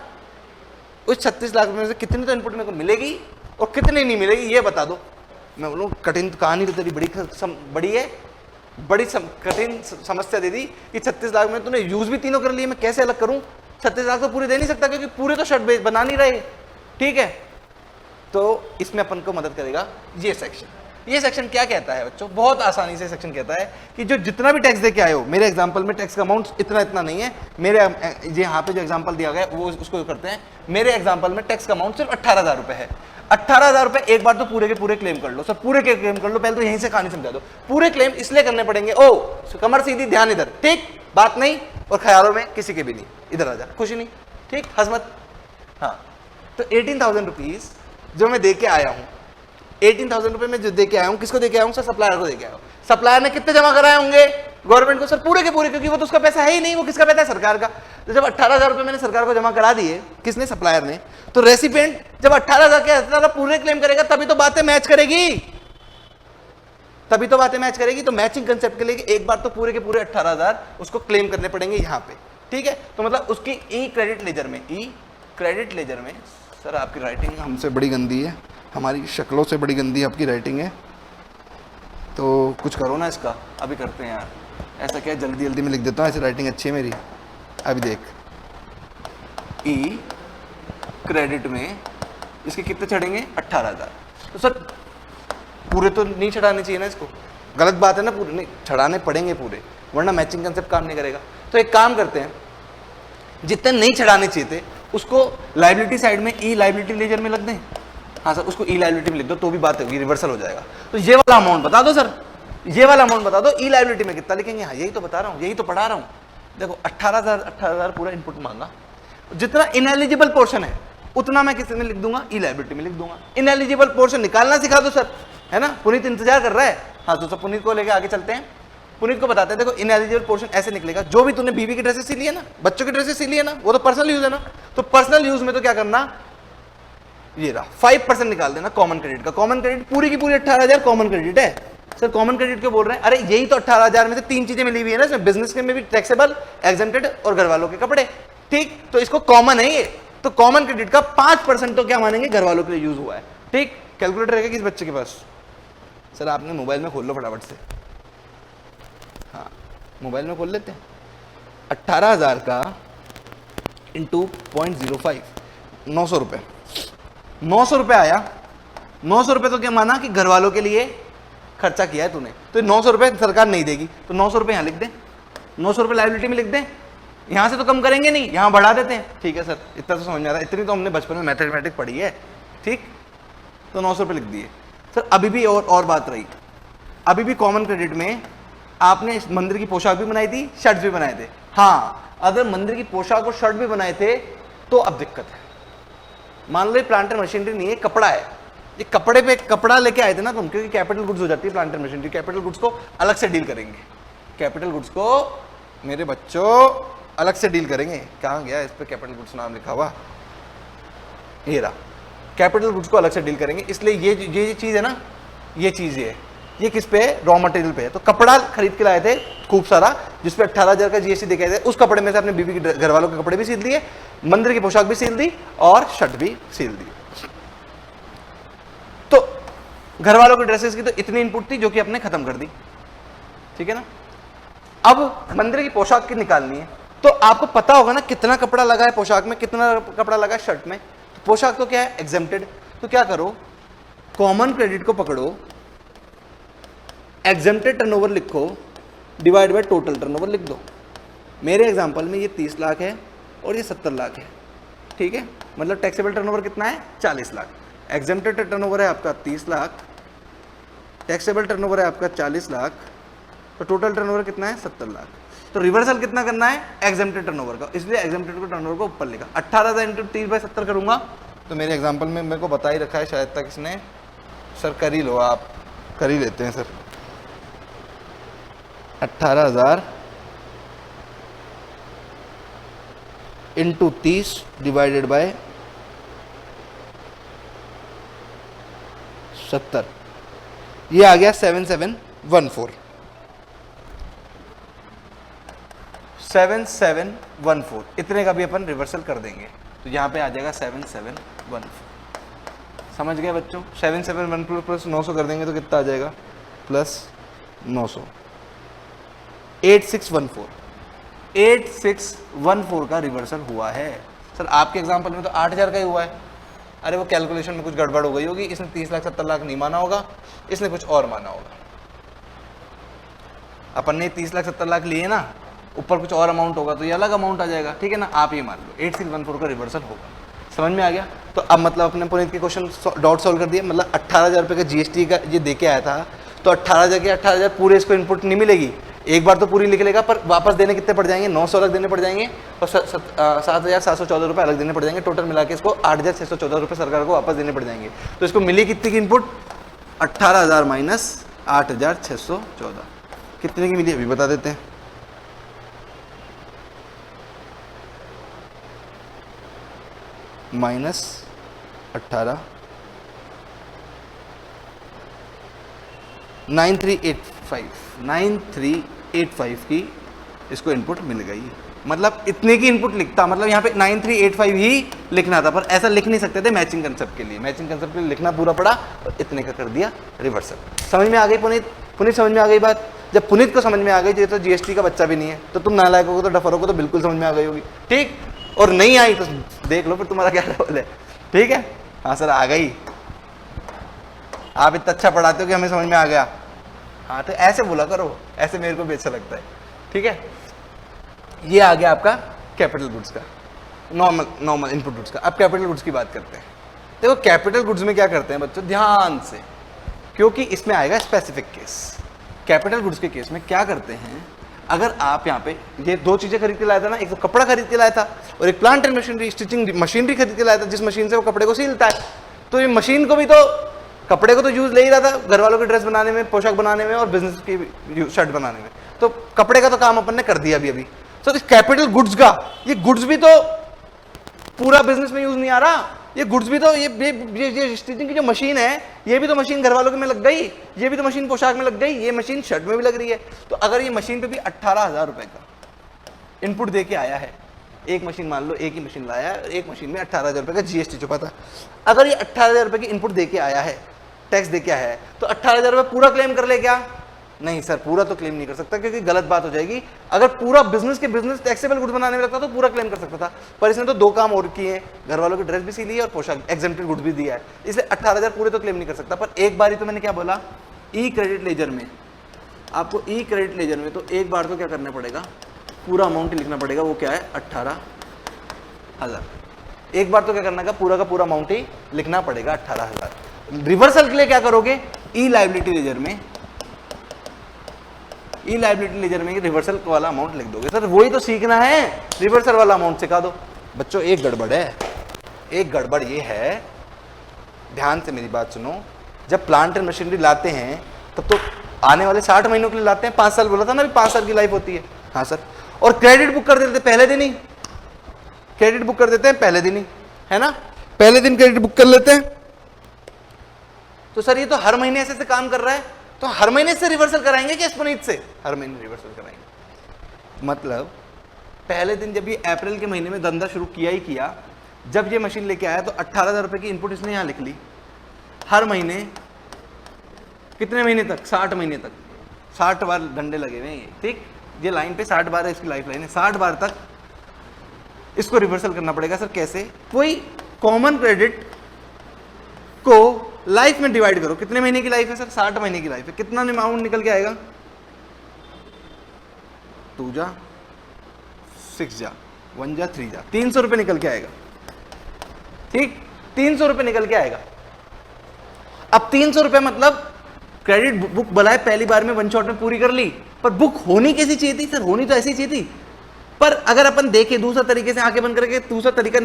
A: उस 36 लाख रुपए में से कितनी तो इनपुट मेरे को मिलेगी और कितनी नहीं मिलेगी, ये बता दो। मैं बोलूँ कठिन कहानी तो तेरी बड़ी है, बड़ी कठिन समस्या दे दी कि 36 लाख में तूने यूज भी तीनों कर लिए, मैं कैसे अलग करूं। 36 लाख तो पूरे दे नहीं सकता क्योंकि पूरे तो शर्ट बना नहीं रहे, ठीक है। तो इसमें अपन को मदद करेगा ये सेक्शन। ये सेक्शन क्या कहता है बच्चों, बहुत आसानी से सेक्शन कहता है कि जो जितना भी टैक्स दे के आए हो, मेरे एग्जांपल में टैक्स का अमाउंट इतना इतना नहीं है, मेरे ये यहाँ पे जो एग्जांपल दिया गया वो उसको करते हैं, मेरे एग्जांपल में टैक्स का अमाउंट सिर्फ 18,000 रुपए है। 18,000 रुपए एक बार तो पूरे के पूरे क्लेम कर लो सर, पूरे के क्लेम कर लो। पहले तो यहीं से कहानी समझा दो, पूरे क्लेम इसलिए करने पड़ेंगे, ओ कमर सीधी, ध्यान इधर, ठीक, बात नहीं और ख्यालों में किसी के भी नहीं, इधर आ जा, खुशी नहीं, ठीक, हजमत। हाँ, तो 18,000 रुपीज जो मैं दे के आया हूं, 18,000 रुपए में जो दे के आया हूं, किसको दे के आया हूं सर, सप्लायर को दे के आया हूं। सप्लायर ने कितने जमा कराए होंगे गवर्नमेंट को सर, पूरे के पूरे, क्योंकि वो तो उसका पैसा है ही नहीं, वो किसका पैसा है, सरकार का। तो जब 18,000 रुपए मैंने सरकार को जमा करा दिए, किसने, सप्लायर ने, तो रेसिपिएंट जब 18,000 के 18,000 पूरे क्लेम करेगा तभी तो बातें मैच करेगी, तभी तो बातें मैच करेगी। तो मैचिंग कंसेप्ट के लिए एक बार तो पूरे के पूरे 18,000 उसको क्लेम करने पड़ेंगे यहाँ पे, ठीक है। तो मतलब उसकी ई क्रेडिट लेजर में, ई क्रेडिट लेजर में, सर आपकी राइटिंग हमसे बड़ी गंदी है, हमारी शक्लों से बड़ी गंदी आपकी राइटिंग है, तो कुछ करो ना इसका, अभी करते हैं यार, ऐसा क्या जल्दी जल्दी में लिख देता हूँ, ऐसी राइटिंग अच्छी है मेरी। अभी देख, ई क्रेडिट में इसके कितने चढ़ेंगे, 18,000। तो सर पूरे तो नहीं चढ़ाने चाहिए ना इसको, गलत बात है ना, पूरे नहीं चढ़ाने पड़ेंगे पूरे, वरना मैचिंग कंसेप्ट काम नहीं करेगा। तो एक काम करते हैं, जितने नहीं चढ़ाने चाहिए थे उसको लाइबिलिटी साइड में, ई लाइबिलिटी लेजर में लग दें। हाँ सर, उसको ई लाइबिलिटी में लिख दो तो भी बात होगी, रिवर्सल हो जाएगा। तो ये वाला अमाउंट बता दो सर, ये वाला अमाउंट बता दो, ई लाइबिलिटी में कितना लिखेंगे। हाँ यही तो बता रहा हूँ, यही तो पढ़ा रहा हूँ। देखो 18,000 पूरा इनपुट मांगा, जितना इनएलिजिबल पोर्शन है उतना मैं किस में लिख दूंगा, ई लाइबिलिटी में लिख दूंगा। इनएलिजिबल पोर्शन निकालना सिखा दो सर, है ना। पुनीत इंतजार कर रहा है, हाँ तो सब पुनीत को लेके आगे चलते हैं, पुनीत को बताते हैं। देखो इनएलिजिबल पोर्शन ऐसे निकलेगा, जो भी तूने बीवी की ड्रेसेस सी ली है ना, बच्चों की ड्रेसेस सी ली है ना, वो तो पर्सनल यूज है ना, तो पर्सनल यूज में तो क्या करना, ये रहा 5% निकाल देना कॉमन क्रेडिट का। कॉमन क्रेडिट पूरी की पूरी 18,000 कॉमन क्रेडिट है सर। कॉमन क्रेडिट क्यों बोल रहे हैं, अरे यही तो 18,000 में से 3 चीजें मिली हुई है ना इसमें, बिजनेस के में भी टैक्सेबल, एग्जेम्प्टेड और घर वालों के कपड़े, ठीक। तो इसको कॉमन है ये, तो कॉमन क्रेडिट का 5% तो क्या मानेंगे, घर वालों के लिए यूज हुआ है, ठीक। कैलकुलेटर रहेगा किस बच्चे के पास, सर आपने मोबाइल में खोल लो फटाफट से, हाँ मोबाइल में खोल लेते हैं। 18,000 का इंटू 0.05, 900 रुपये, 900 रुपये आया। 900 रुपये तो क्या माना कि घर वालों के लिए खर्चा किया है तूने, तो 900 रुपये सरकार नहीं देगी, तो 900 रुपये यहाँ लिख दें, 900 रुपये लाइबिलिटी में लिख दें। यहाँ से तो कम करेंगे नहीं, यहाँ बढ़ा देते हैं, ठीक है सर, इतना तो समझ में आ रहा है, इतनी तो हमने बचपन में मैथमेटिक्स पढ़ी है, ठीक। तो 900 रुपये लिख दिए सर। अभी भी और बात रही, अभी भी कॉमन क्रेडिट में आपने मंदिर की पोशाक भी बनाई थी, शर्ट भी बनाए थे। हाँ, अगर मंदिर की पोशाक और शर्ट भी बनाए थे तो अब दिक्कत है। मान लो ये प्लांटर मशीनरी नहीं है, कपड़ा है, ये कपड़े पे कपड़ा लेके आए थे ना तुम, क्योंकि कैपिटल गुड्स हो जाती है प्लांटर मशीनरी। कैपिटल गुड्स को अलग से डील करेंगे, कैपिटल गुड्स को मेरे बच्चों अलग से डील करेंगे। कहाँ गया इस पे कैपिटल गुड्स नाम लिखा हुआ, ये रहा, कैपिटल गुड्स को अलग से डील करेंगे। इसलिए ये चीज है ना, ये चीज ये किस पे है, रॉ मटेरियल पे है। तो कपड़ा खरीद के लाए थे खूब सारा, जिसपे 18,000 का जीएसटी देखे थे, उस कपड़े में से अपने बीबी के घर वालों के कपड़े भी सील दिए, मंदिर की पोशाक भी सील दी और शर्ट भी सील दी। तो घर वालों की ड्रेसेस की तो इतनी इनपुट थी जो कि अपने खत्म कर दी, ठीक है ना। अब मंदिर की पोशाक की निकालनी है, तो आपको पता होगा ना कितना कपड़ा लगा है पोशाक में, कितना कपड़ा लगा है शर्ट में। तो पोशाक तो क्या है, एग्जेम्प्टेड। तो क्या करो, कॉमन क्रेडिट को पकड़ो, एग्जेम्प्टेड टर्नओवर लिखो, डिवाइड बाय टोटल टर्नओवर लिख दो। मेरे एग्जांपल में ये 30 लाख है और ये 70 लाख है, ठीक है। मतलब टैक्सेबल टर्नओवर कितना है, 40 लाख। एग्जेम्प्टेड टर्नओवर है आपका 30 लाख, टैक्सेबल टर्नओवर है आपका 40 लाख, तो टोटल टर्नओवर कितना है, 70 लाख। तो रिवर्सल कितना करना है, एग्जेम्प्टेड टर्नओवर का, इसलिए एग्जेम्प्टेड को टर्नओवर को ऊपर लिखा। 18,000 इंटू 30/70 करूंगा, तो मेरे एग्जाम्पल में मेरे को बता ही रखा है शायद तक इसने, सर कर ही लो, आप कर ही लेते हैं सर। 18,000 इंटू 30 डिवाइडेड बाय 70, ये आ गया 7714। 7714 इतने का भी अपन रिवर्सल कर देंगे, तो यहां पे आ जाएगा 7714। समझ गए बच्चों, 7714 प्लस 900 कर देंगे तो कितना आ जाएगा, प्लस 900, 8614। 8614 का रिवर्सल हुआ है सर। आपके एग्जांपल में तो 8,000 का ही हुआ है, अरे वो कैलकुलेशन में कुछ गड़बड़ हो गई होगी, इसने 30 लाख 70 लाख नहीं माना होगा, इसने कुछ और माना होगा। अपन ने 30 लाख 70 लाख लिए ना, ऊपर कुछ और अमाउंट होगा तो ये अलग अमाउंट आ जाएगा, ठीक है ना। आप ये मान लो 8614 का रिवर्सल होगा। समझ में आ गया? तो अब मतलब अपने पुनीत के क्वेश्चन डॉट सॉल्व कर दिए। मतलब 18,000 रुपये का जीएसटी का ये दे के आया था, तो 18,000 के 18,000 पूरे इसको इनपुट नहीं मिलेगी, एक बार तो पूरी लिख लेगा, पर वापस देने कितने पड़ जाएंगे? 900 अलग देने पड़ जाएंगे और 7,714 रुपये अलग देने पड़ जाएंगे। टोटल मिला के इसको 8,614 रुपये सरकार को वापस देने पड़ जाएंगे। तो इसको मिली कितनी की इनपुट? 18,000 माइनस 8,614 कितने की मिली अभी बता देते हैं। माइनस 18 9385 की इसको इनपुट मिल गई। मतलब इतने की इनपुट लिखता, मतलब यहाँ पे 9385 ही लिखना था, पर ऐसा लिख नहीं सकते थे मैचिंग कंसेप्ट के लिए। मैचिंग कंसेप्ट के लिए लिखना पूरा पड़ा और इतने का कर दिया रिवर्सल। समझ में आ गई पुनीत? पुनीत समझ में आ गई बात? जब पुनीत को समझ में आ गई, ये तो जीएसटी का बच्चा भी नहीं है, तो तुम नालायकों को तो डफरों को तो बिल्कुल समझ में आ गई होगी, ठीक। और नहीं आई तो देख लो फिर तुम्हारा क्या रोल है, ठीक है। हाँ सर आ गई, आप इतना अच्छा पढ़ाते हो कि हमें समझ में आ गया। हाँ तो ऐसे बोला करो, ऐसे मेरे को भी अच्छा लगता है, ठीक है। ये आ गया आपका कैपिटल गुड्स का, नॉर्मल इनपुट गुड्स का। अब कैपिटल गुड्स की बात करते हैं। देखो कैपिटल गुड्स में क्या करते हैं बच्चों, ध्यान से, क्योंकि इसमें आएगा स्पेसिफिक केस। कैपिटल गुड्स के केस में क्या करते हैं, अगर आप यहाँ पे ये दो चीजें खरीद के लाया था ना, एक तो कपड़ा खरीद के लाया था और एक plant and machinery, stitching machinery खरीद के लाया था, जिस मशीन से वो कपड़े को सीलता है। तो ये मशीन को भी तो, कपड़े को तो यूज ले ही रहा था घर वालों की ड्रेस बनाने में, पोशाक बनाने में और बिजनेस की शर्ट बनाने में, तो कपड़े का तो काम अपन ने कर दिया अभी। तो इस कैपिटल गुड्स का, ये गुड्स भी तो पूरा बिजनेस में यूज नहीं आ रहा, ये गुड्स भी तो ये स्टिचिंग की जो मशीन है, ये भी तो मशीन घर वालों के में लग गई, ये भी तो मशीन पोशाक में लग गई, ये मशीन शर्ट में भी लग रही है। तो अगर ये मशीन पे भी 18,000 रुपए का इनपुट दे के आया है, एक मशीन मान लो, एक ही मशीन लाया है, एक मशीन में 18,000 रुपए का जीएसटी छुपा था। अगर ये 18,000 रुपए की इनपुट दे के आया है, टैक्स दे के आया है, तो 18,000 रुपए पूरा क्लेम कर ले क्या? नहीं सर, पूरा तो क्लेम नहीं कर सकता, क्योंकि गलत बात हो जाएगी। अगर पूरा बिजनेस टैक्सेबल गुड्स बनाने में लगता तो पूरा क्लेम कर सकता था, पर इसने तो दो काम और किए हैं, घर वालों की ड्रेस भी सी ली है और पोशाक एग्जेम्प्टेड गुड्स भी दिया है, इसलिए 18,000 पूरे तो क्लेम नहीं कर सकता। पर एक बार ही तो मैंने क्या बोला, ई क्रेडिट लेजर में, आपको ई क्रेडिट लेजर में तो एक बार तो क्या करना पड़ेगा, पूरा अमाउंट लिखना पड़ेगा। वो क्या है? 18,000। एक बार तो क्या करना का पूरा अमाउंट ही लिखना पड़ेगा, 18,000। रिवर्सल के लिए क्या करोगे, ई लायबिलिटी लेजर में, ई लायबिलिटी लेजर में रिवर्सल वाला अमाउंट लिख दोगे। सर वही तो सीखना है, रिवर्सल वाला अमाउंट सिखा दो। बच्चों एक गड़बड़ है, एक गड़बड़ ये है, ध्यान से मेरी बात सुनो। जब प्लांट एंड मशीनरी लाते हैं तब तो आने वाले 60 महीनों के लिए लाते हैं, 5 साल बोला था ना, अभी 5 साल की लाइफ होती है। हाँ सर, और क्रेडिट बुक कर देते हैं पहले दिन ही, क्रेडिट बुक कर देते हैं पहले दिन ही, है ना, पहले दिन क्रेडिट बुक कर लेते हैं। तो सर ये तो हर महीने ऐसे काम कर रहा है, तो हर महीने से रिवर्सल कराएंगे क्या पुनीत से? हर महीने रिवर्सल कराएंगे। मतलब पहले दिन जब ये अप्रैल के महीने में धंधा शुरू किया ही किया, जब ये मशीन लेके आया तो 18,000 रुपए की इनपुट इसने यहां लिख ली। हर महीने कितने महीने तक? 60 महीने तक, 60 बार डंडे लगे हुए हैं, ठीक। ये लाइन पे 60 बार है इसकी लाइफ लाइन है, 60 बार तक इसको रिवर्सल करना पड़ेगा। सर कैसे? कोई कॉमन क्रेडिट को लाइफ में डिवाइड करो, कितने महीने की लाइफ है सर? 60 महीने की लाइफ है, कितना अमाउंट निकल के आएगा? 2 जा 6 जा 1 जा 3 जा 300 रुपए निकल के आएगा, ठीक, 300 रुपए निकल के आएगा। अब 300 रुपए मतलब क्रेडिट बुक बनाए पहली बार में, वन शॉट में पूरी कर ली, पर बुक होनी कैसी चाहिए थी सर? होनी तो ऐसी चाहिए थी। पर अगर अपन देखें दूसरा तरीके से, आंखें बंद करके दूसरा तरीका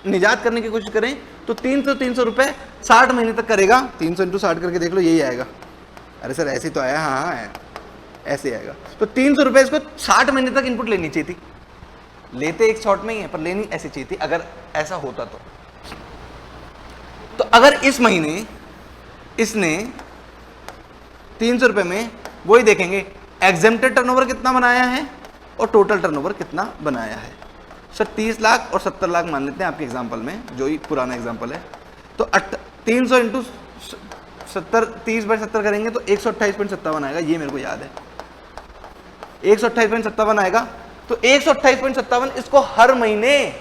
A: निजात करने की कोशिश करें, तो 300 रुपए 60 महीने तक करेगा। 300 इंटू 60 करके देख लो, यही आएगा। अरे सर ऐसे तो आया, हाँ हाँ ऐसे आएगा। तो 300 रुपए इसको 60 महीने तक इनपुट लेनी चाहिए थी। लेते एक शॉट में ही है, पर लेनी ऐसी चाहिए थी अगर ऐसा होता तो अगर इस महीने इसने 300 रुपए में वही देखेंगे, एग्जेम्प्टेड टर्नओवर कितना बनाया है और टोटल टर्नओवर कितना बनाया है। सर 30 लाख और 70 लाख मान लेते हैं आपके एग्जांपल में, जो ही पुराना एग्जांपल है। तो 300 इंटू 70, 30/70 करेंगे तो 128.57 आएगा, ये मेरे को याद है, 128.57 आएगा। तो 128.57 इसको हर महीने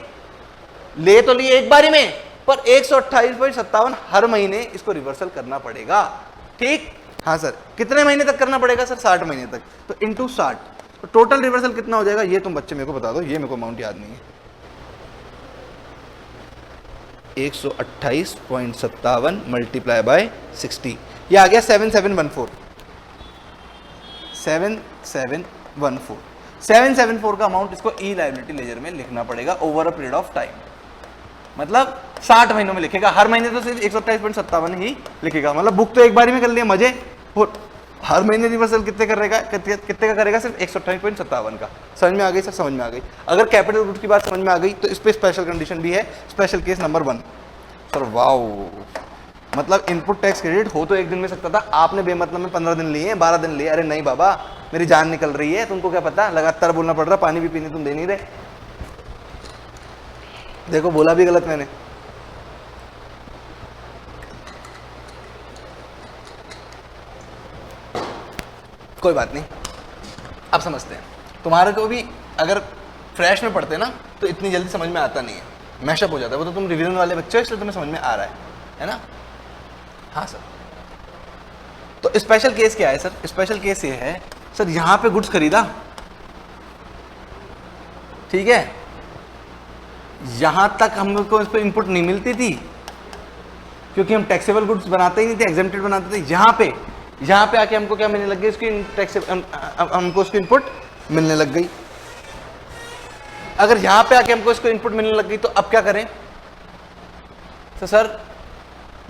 A: ले तो लिए एक बारी में, पर 128.57 हर महीने इसको रिवर्सल करना पड़ेगा। ठीक, हाँ सर, कितने महीने तक करना पड़ेगा सर? 60 महीने तक। तो इंटू 60, तो टोटल रिवर्सल कितना हो जाएगा ये तुम बच्चे मेरे को बता दो, ये मेरे को अमाउंट याद नहीं है। 128.57 मल्टीप्लाई बाय 60, ये आ गया 7714। 7714 का अमाउंट इसको ई लायबिलिटी लेजर में लिखना पड़ेगा over a period of time, मतलब 60 महीनों में लिखेगा। हर महीने तो सिर्फ 128.57 ही लिखेगा, मतलब बुक तो एक बार में कर लिया मजे, और हर महीने रिवर्सल कितने करेगा, कितने का करेगा? सिर्फ 128.57 का। समझ में आ गई सर? समझ में आ गई। अगर कैपिटल गुड्स की बात समझ में आ गई तो इस पे स्पेशल कंडीशन भी है, special case number 1। Sir wow, मतलब इनपुट टैक्स क्रेडिट हो तो एक दिन में सकता था, आपने बेमतलब में 15 दिन लिए, 12 दिन लिए। अरे नहीं बाबा, मेरी जान निकल रही है, तुमको क्या पता, लगातार बोलना पड़ रहा, पानी भी पीने तुम दे नहीं रहे। देखो बोला भी गलत मैंने। कोई बात नहीं, अब समझते हैं। तुम्हारे को भी अगर फ्रेश में पढ़ते ना तो इतनी जल्दी समझ में आता नहीं है, मैशअप हो जाता है। वो तो तुम रिवीजन वाले बच्चे हो, इसलिए तुम्हें समझ में आ रहा है ना? हाँ सर। तो स्पेशल केस क्या है सर? स्पेशल केस ये है सर, यहां पे गुड्स खरीदा, ठीक है, यहां तक हमको इस पर इनपुट नहीं मिलती थी क्योंकि हम टैक्सेबल गुड्स बनाते ही नहीं थे, एग्जेम्प्टेड बनाते थे। यहां पे आके हमको क्या मिलने लग गई? इसकी हमको उसकी इनपुट मिलने लग गई। अगर यहां पे आके हमको इसको इनपुट मिलने लग गई तो अब क्या करें? तो सर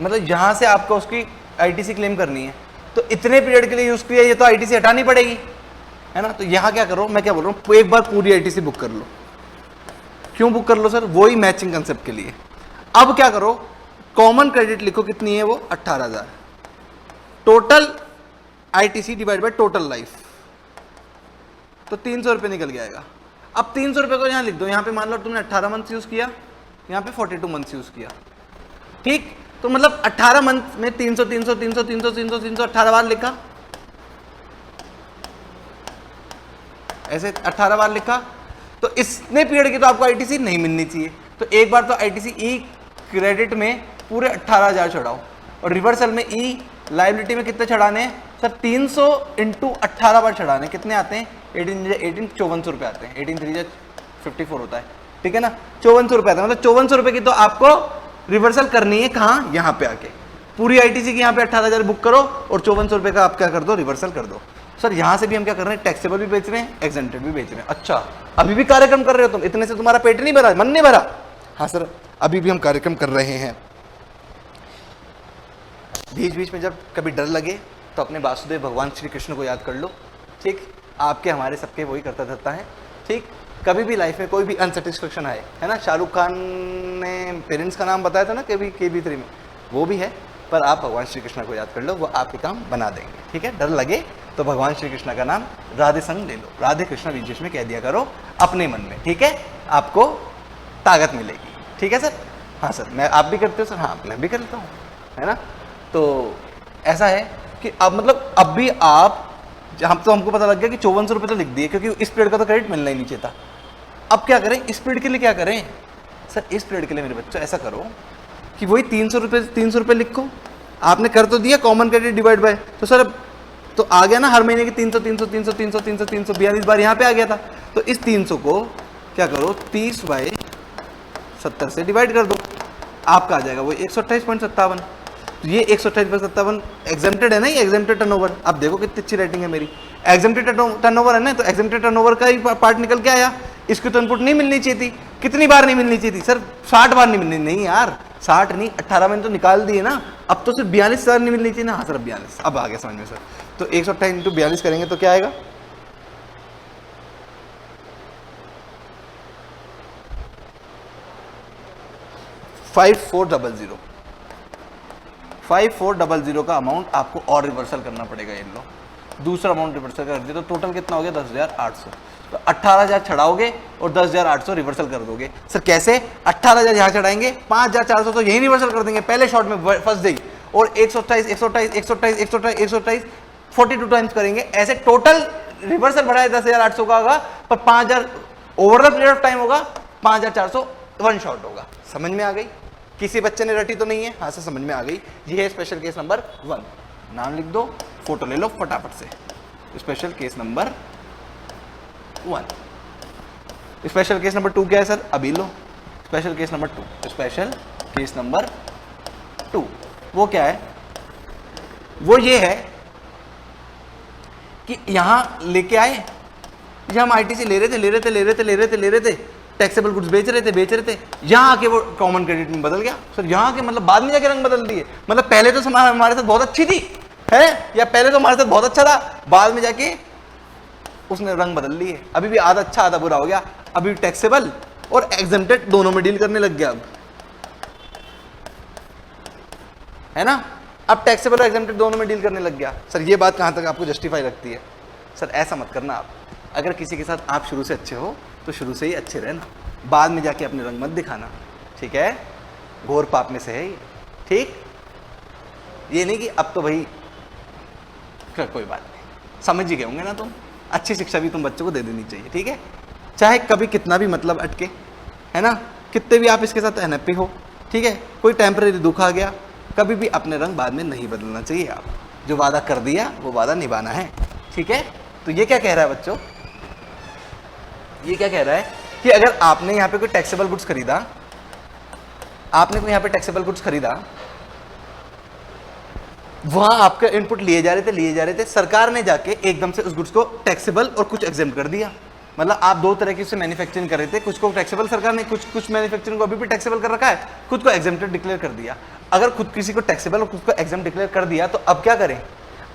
A: मतलब यहां से आपको उसकी आईटीसी क्लेम करनी है, तो इतने पीरियड के लिए यूज किया, ये तो आईटीसी हटानी पड़ेगी, है ना? तो यहां क्या करो, मैं क्या बोल रहा हूं, एक बार पूरी आईटीसी बुक कर लो। क्यों बुक कर लो सर? वही मैचिंग कंसेप्ट के लिए। अब क्या करो, कॉमन क्रेडिट लिखो, कितनी है वो? 18,000। Total ITC divide by total life, तो 300 रुपये निकल जाएगा। अब 300 रुपये को यहां लिख दो। यहां पे मान लो तुमने 18 मंथ यूज किया, यहां पे 42 मंथ यूज किया, ठीक? तो मतलब 18 मंथ में 300 300 300 300 300 300 18 बार लिखा, ऐसे 18 बार लिखा। तो इतने पीरियड की तो आपको आईटीसी नहीं मिलनी चाहिए, तो एक बार तो आईटीसी ई क्रेडिट में पूरे 18,000 चढ़ाओ, और रिवर्सल में ई लायबिलिटी में कितने चढ़ाने हैं सर? 300 इंटू 18 बार चढ़ाने। कितने आते हैं? 18 5400 रुपये आते हैं। 18 3 54 होता है, ठीक है ना? 5400 रुपये आते हैं, मतलब 5400 रुपये की तो आपको रिवर्सल करनी है। कहाँ? यहाँ पे आके पूरी आईटीसी की यहाँ पे 18,000 बुक करो, और 5400 रुपये का आप क्या कर दो? रिवर्सल कर दो। सर यहाँ से भी हम क्या कर रहे हैं? टैक्सेबल भी बेच रहे हैं, एग्जेम्प्टेड भी बेच रहे हैं। अच्छा, अभी भी कार्यक्रम कर रहे हो तुम? इतने से तुम्हारा पेट नहीं भरा, मन नहीं भरा? हाँ सर, अभी भी हम कार्यक्रम कर रहे हैं। बीच बीच में जब कभी डर लगे तो अपने वासुदेव भगवान श्री कृष्ण को याद कर लो, ठीक? आपके हमारे सबके वही करता धरता है, ठीक? कभी भी लाइफ में कोई भी अनसेटिस्फेक्शन आए, है ना? शाहरुख खान ने पेरेंट्स का नाम बताया था ना कभी KB3 में, वो भी है, पर आप भगवान श्री कृष्ण को याद कर लो, वो आपके काम बना देंगे, ठीक है? डर लगे तो भगवान श्री कृष्ण का नाम राधे संग ले लो, राधे कृष्ण बीच में कह दिया करो अपने मन में, ठीक है? आपको ताकत मिलेगी, ठीक है सर? हाँ सर, मैं आप भी करते हो सर? हाँ, मैं भी करता हूँ, है ना? तो ऐसा है कि अब मतलब अब भी आप, हम तो हमको पता लग गया कि 5400 रुपये तो लिख दिए, क्योंकि इस पीरियड का तो क्रेडिट मिलना ही नहीं चाहिए था। अब क्या करें इस पीरियड के लिए? क्या करें सर? इस पीरियड के लिए मेरे बच्चों ऐसा करो कि वही 300 रुपये लिखो। आपने कर तो दिया कॉमन क्रेडिट डिवाइड बाय, तो सर तो आ गया ना हर महीने के 300 300 300 300 300 300 42 बार यहाँ पे आ गया था। तो इस 300 को क्या करो, 30/70 से डिवाइड कर दो, आपका आ जाएगा वो 128.57। ये 128/57 एग्जेम्प्टेड है ना, ये एग्जेम्प्टेड टर्नओवर। अब देखो कितनी अच्छी रेटिंग है मेरी, एग्जेम्प्टेड टर्नओवर है ना, तो एग्जेम्प्टेड टर्नओवर का ही पार्ट निकल के आया। इसकी तो इनपुट नहीं मिलनी चाहिए थी। कितनी बार नहीं मिलनी चाहिए थी सर? 60 बार नहीं मिलनी। नहीं यार, 60 नहीं, 18 मैंने तो निकाल दिए ना, अब तो सिर्फ 42 बार नहीं मिलनी चाहिए ना। हाँ सर 42, अब आ गया समझ में सर। तो 128 इंटू 42 करेंगे तो क्या आएगा? 5400। 5400 का अमाउंट आपको और रिवर्सल करना पड़ेगा। ये लो दूसरा अमाउंट रिवर्सल कर दिया, तो टोटल कितना हो गया? 10,800। तो 18,000 चढ़ाओगे और 10,800 रिवर्सल कर दोगे। सर कैसे? 18,000 यहाँ चढ़ाएंगे, 5,400 तो यही रिवर्सल कर देंगे पहले शॉट में, फर्स्ट डे। और 128 128 128 128 128 42 टाइम्स करेंगे। ऐसे टोटल रिवर्सल बढ़ाए 10,800 का होगा, पर 5,000 over the period of time होगा, 5,400 वन शॉट होगा। समझ में आ गई? किसी बच्चे ने रटी तो नहीं है? हाँ सर समझ में आ गई। ये है स्पेशल केस नंबर 1। नाम लिख दो, फोटो ले लो फटाफट से। Special case number 1। Special case number 2 क्या है सर? अभी लो। Special case number 2, special case number 2 वो क्या है? वो ये है कि यहां लेके आए, ये हम आईटीसी ले रहे थे, टैक्सेबल गुड्स बेच रहे थे, यहां आके वो कॉमन क्रेडिट में बदल गया। सर यहां के मतलब बाद में जाके रंग बदल दिए? मतलब पहले तो हमारे साथ बहुत अच्छी थी है, या पहले तो हमारे साथ बहुत अच्छा था, बाद में जाके उसने रंग बदल लिए। अभी भी आधा अच्छा आधा बुरा हो गया। अभी टैक्सेबल और एग्जेम्प्टेड दोनों में डील करने लग गया अब, है ना? अब टैक्सेबल और एग्जेम्प्टेड दोनों में डील करने लग गया। सर ये बात कहां तक आपको जस्टिफाई लगती है? सर ऐसा मत करना आप। अगर किसी के साथ आप शुरू से अच्छे हो तो शुरू से ही अच्छे रहना, बाद में जाके अपने रंग मत दिखाना, ठीक है? घोर पाप में से है ये, ठीक? ये नहीं कि अब तो भाई कोई बात नहीं, समझ ही गए होंगे ना तुम। अच्छी शिक्षा भी तुम बच्चों को दे देनी चाहिए, ठीक है? चाहे कभी कितना भी मतलब अटके, है ना, कितने भी आप इसके साथ अनहैप्पी हो, ठीक है, कोई टेम्परेरी दुख आ गया, कभी भी अपने रंग बाद में नहीं बदलना चाहिए। आप जो वादा कर दिया वो वादा निभाना है, ठीक है? तो ये क्या कह रहा है बच्चों? ये क्या कह रहा है कि अगर आपने यहाँ पे कोई टैक्सेबल गुड्स खरीदा, आपने कोई यहाँ पे टैक्सेबल गुड्स खरीदा, वहां आपके इनपुट लिए जा रहे थे, सरकार ने जाके एकदम से उस गुड्स को टैक्सेबल और कुछ एग्जेम्प्ट कर दिया। मतलब आप दो तरह की उससे मैन्युफैक्चरिंग कर रहे थे, कुछ को टैक्सेबल सरकार ने, कुछ मैन्युफैक्चरिंग को अभी भी टैक्सेबल कर रखा है, खुद को एग्जेम्प्टेड डिक्लेयर कर दिया। अगर खुद किसी को टैक्सेबल और खुद को एग्जेम्प्ट डिक्लेयर कर दिया तो अब क्या करें?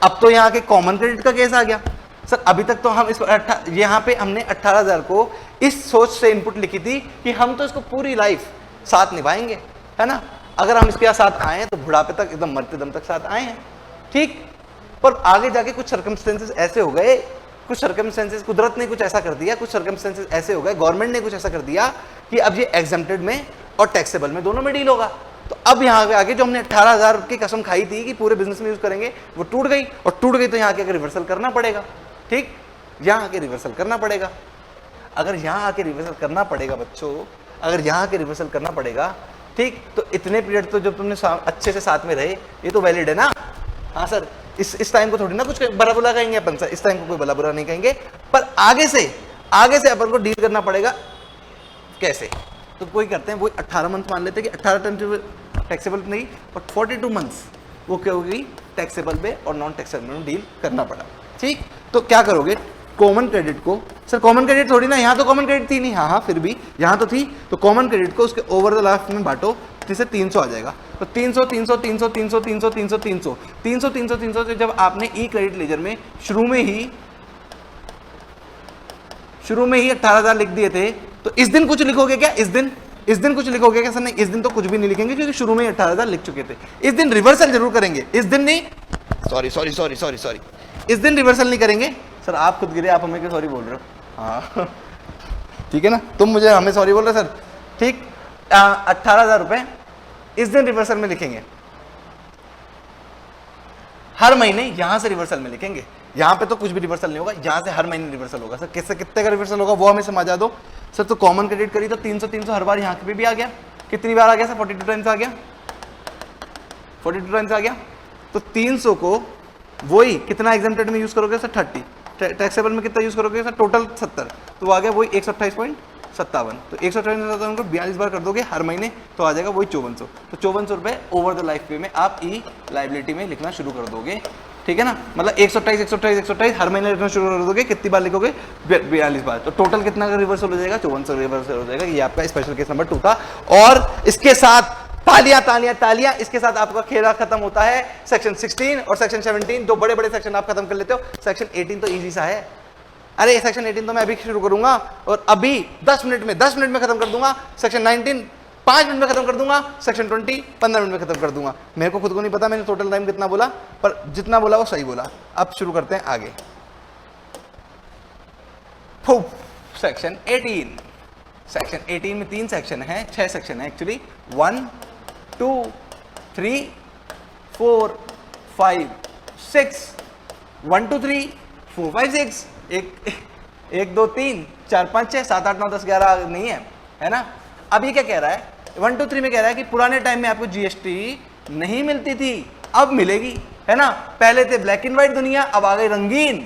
A: अब तो यहाँ के कॉमन क्रेडिट का केस आ गया। सर अभी तक तो हम इस यहाँ पे हमने 18,000 को इस सोच से इनपुट लिखी थी कि हम तो इसको पूरी लाइफ साथ निभाएंगे, है ना? अगर हम इसके साथ आए तो बुढ़ापे तक एकदम मरते दम तक साथ आए हैं, ठीक? पर आगे जाके कुछ सर्कमस्टेंसेस ऐसे हो गए, कुछ सर्कमस्टेंसेस कुदरत ने कुछ ऐसा कर दिया, कुछ सर्कमस्टेंसेस ऐसे हो गए, गवर्नमेंट ने कुछ ऐसा कर दिया कि अब ये एग्जेम्प्टेड में और टैक्सेबल में दोनों में डील होगा। तो अब यहाँ पे आगे जो हमने 18,000 की कसम खाई थी कि पूरे बिजनेस में यूज करेंगे, वो टूट गई, और टूट गई तो यहाँ के रिवर्सल करना पड़ेगा, ठीक? यहाँ आके रिवर्सल करना पड़ेगा। अगर यहाँ आके रिवर्सल करना पड़ेगा बच्चों, अगर यहाँ आके रिवर्सल करना पड़ेगा, ठीक? तो इतने पीरियड तो जब तुमने अच्छे से साथ में रहे, ये तो वैलिड है ना? हाँ सर, इस टाइम को थोड़ी ना कुछ बड़ा बुरा कहेंगे अपन सर, इस टाइम को कोई भला बुरा नहीं कहेंगे, पर आगे से अपन को डील करना पड़ेगा। कैसे? तो कोई करते हैं, वो 18 मंथ मान लेते हैं कि 18 टैक्सेबल नहीं, और 42 मंथ्स वो क्या होगी? टैक्सेबल पे और नॉन टैक्सेबल में डील करना पड़ा, ठीक? तो क्या करोगे? कॉमन क्रेडिट को, सर कॉमन क्रेडिट थोड़ी ना, यहाँ तो कॉमन क्रेडिट थी नहीं, हाँ फिर भी यहाँ तो थी, तो कॉमन क्रेडिट को उसके ओवर द लाइफ में बांटो, जिससे 300 आ जाएगा। तो 300 से जब आपने ई क्रेडिट लेजर में शुरू में ही 18,000 लिख दिए थे, तो इस दिन कुछ लिखोगे क्या? इस दिन कुछ लिखोगे क्या? सर नहीं, इस दिन तो कुछ भी नहीं लिखेंगे क्योंकि शुरू में ही 18,000 लिख चुके थे। इस दिन रिवर्सल जरूर करेंगे, इस दिन नहीं, सॉरी, इस दिन रिवर्सल नहीं करेंगे। सर आप खुद गिरे, आप हमें क्यों सॉरी बोल रहे हो? हाँ ठीक है ना, तुम मुझे हमें सॉरी बोल रहे सर, ठीक? 18,000 रुपए इस दिन रिवर्सल में लिखेंगे, हर महीने यहां से रिवर्सल में लिखेंगे। यहां पे तो कुछ भी रिवर्सल नहीं होगा, यहां से हर महीने रिवर्सल होगा। सर किससे कितने का रिवर्सल होगा वो हमें समझा दो सर। तो कॉमन क्रेडिट करी तो 300 हर बार यहाँ पे भी आ गया। कितनी बार आ गया सर? 42 टाइम्स आ गया, 42 टाइम्स आ गया। तो 300 को वही कितना एग्जेम्प्टेड में यूज करोगे सर? 30। टैक्सेबल में कितना यूज करोगे सर? टोटल 70, तो आ गया वही 128.57। तो 128.57 को 42 बार कर दोगे हर महीने, तो आ जाएगा वही 5400। तो 5400 रुपए ओवर द लाइफ पे में आप ई लाइबिलिटी में लिखना शुरू कर दोगे, ठीक है ना? मतलब 128 हर महीने लिखना शुरू कर दोगे। कितनी बार लिखोगे? 42 बार। तो टोटल कितना का रिवर्सल हो जाएगा? 5400 रिवर्सल हो जाएगा। ये आपका स्पेशल केस नंबर 2 था। और इसके साथ तालियां, इसके साथ आपका खेल खत्म होता है। सेक्शन 16 और सेक्शन 17 दो बड़े सेक्शन आप खत्म कर लेते हो। सेक्शन 18 तो इजी सा है। अरे सेक्शन 18 तो मैं अभी शुरू करूंगा और अभी 10 मिनट में खत्म कर दूंगा। सेक्शन 19 5 मिनट में खत्म कर दूंगा। सेक्शन 20 15 मिनट में खत्म कर दूंगा। मेरे को खुद को नहीं पता मैंने टोटल टाइम कितना बोला, पर जितना बोला वो सही बोला। अब शुरू करते हैं आगे। सेक्शन 18 में 3 सेक्शन है, 6 सेक्शन है एक्चुअली। 1 2 3 4 5 6 1 2 3 4 5 6 1 2 3 4 5 6 7 8 9 10 11 नहीं है, है ना? अब ये क्या कह रहा है 1 2 3 में कह रहा है कि पुराने टाइम में आपको जीएसटी नहीं मिलती थी, अब मिलेगी, है ना। पहले थे ब्लैक एंड व्हाइट दुनिया, अब आ गई रंगीन,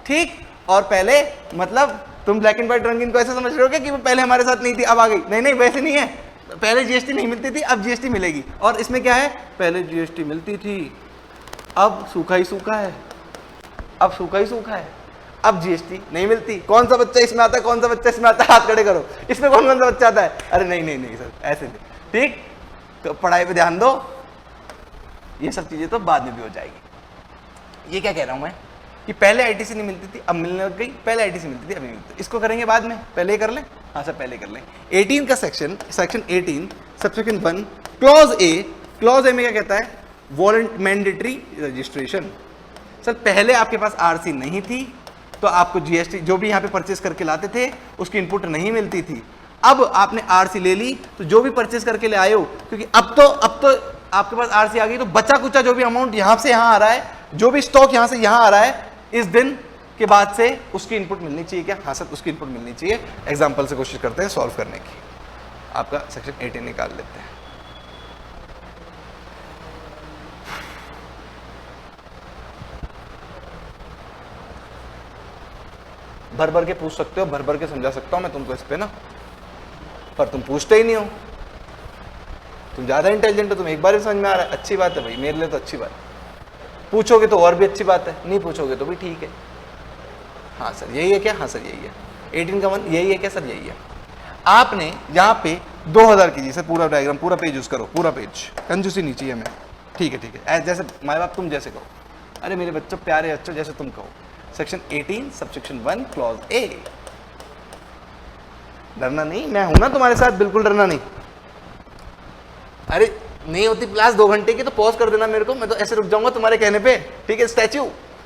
A: ठीक। और पहले मतलब तुम ब्लैक एंड व्हाइट रंगीन को ऐसा समझ रहे हो कि वो पहले हमारे साथ नहीं थी अब आ गई, नहीं नहीं वैसे नहीं है। पहले जीएसटी नहीं मिलती थी, अब जीएसटी मिलेगी। और इसमें क्या है, पहले जीएसटी मिलती थी, अब सूखा ही सूखा है, अब सूखा ही सूखा है, अब जीएसटी नहीं मिलती। कौन सा बच्चा इसमें आता है, कौन सा बच्चा इसमें आता है, हाथ खड़े करो, इसमें कौन कौन सा बच्चा आता है। अरे नहीं नहीं नहीं सर, ऐसे नहीं, ठीक। तो पढ़ाई पे ध्यान दो, ये सब चीजें तो बाद में भी हो जाएगी। ये क्या कह रहा हूं मैं कि पहले आईटीसी नहीं मिलती थी, अब मिलने लग गई, पहले आईटीसी मिलती थी, अभी मिलती। इसको करेंगे बाद में, पहले ही कर लें। हाँ सर पहले कर लें। 18 का सेक्शन 18 सबसेक्शन 1 क्लॉज ए में क्या कहता है, वॉलंट मैंडेटरी रजिस्ट्रेशन। सर पहले आपके पास आरसी नहीं थी तो आपको जीएसटी जो भी यहाँ पे परचेस करके लाते थे उसकी इनपुट नहीं मिलती थी। अब आपने आरसी ले ली तो जो भी परचेस करके ले आए हो, क्योंकि अब तो आपके पास आरसी आ गई, तो बचा कुचा जो भी अमाउंट यहाँ से यहाँ आ रहा है, जो भी स्टॉक यहाँ से यहाँ आ रहा है, इस दिन के बाद से उसकी इनपुट मिलनी चाहिए क्या। हाँ सर उसकी इनपुट मिलनी चाहिए। एग्जाम्पल से कोशिश करते हैं सॉल्व करने की। आपका सेक्शन 18 निकाल लेते हैं। भर भर के पूछ सकते हो, भर भर के समझा सकता हूं मैं तुमको इस पे ना, पर तुम पूछते ही नहीं हो। तुम ज्यादा इंटेलिजेंट हो, तुम एक बार ही समझ में आ रहा है, अच्छी बात है भाई, मेरे लिए तो अच्छी बात है। पूछोगे तो और भी अच्छी बात है, नहीं पूछोगे तो भी ठीक है। हाँ सर यही है क्या, हाँ सर यही है। 18 का 1 यही है क्या, सर यही है। आपने यहाँ पे 2000 कीजिए सर, पूरा डायग्राम पूरा पेज यूज करो, पूरा पेज, कंजूसी नहीं चाहिए हमें, ठीक है ठीक है। जैसे माए बाप तुम जैसे कहो, अरे मेरे बच्चों प्यारे बच्चों जैसे तुम कहो। Section 18 subsection 1 clause A. डरना नहीं, मैं हूं ना तुम्हारे साथ, बिल्कुल डरना नहीं। अरे नहीं होती क्लास 2 घंटे की तो पॉज कर देना मेरे को, मैं तो ऐसे रुक जाऊंगा तुम्हारे कहने पे, ठीक है। स्टैच्यू,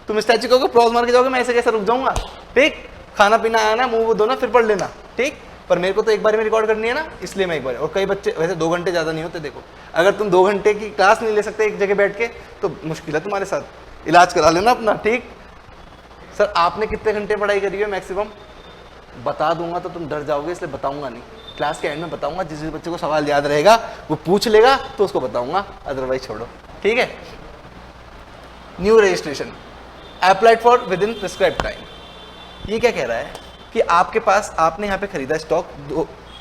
A: तुम स्टैच्यू कहोगे पॉज मार के जाओगे, मैं ऐसे कैसे रुक जाऊंगा, ठीक। खाना पीना आया ना, मुंह धोना फिर पढ़ लेना, ठीक। पर मेरे को तो एक बार में रिकॉर्ड करनी है ना, इसलिए मैं एक बार। और कई बच्चे वैसे 2 घंटे ज्यादा नहीं होते, देखो अगर तुम 2 घंटे की क्लास नहीं ले सकते एक जगह बैठ के तो मुश्किल है तुम्हारे साथ, इलाज करा लेना अपना, ठीक। सर आपने कितने घंटे पढ़ाई करी है मैक्सिमम, बता दूंगा तो तुम डर जाओगे, इसलिए बताऊंगा नहीं। क्लास के एंड में बताऊंगा, जिस बच्चे को सवाल याद रहेगा वो पूछ लेगा तो उसको बताऊंगा, अदरवाइज छोड़ो, ठीक है। New registration applied for with in prescribe time. ये क्या कह रहा है कि आपके पास, आपने यहाँ पे खरीदा स्टॉक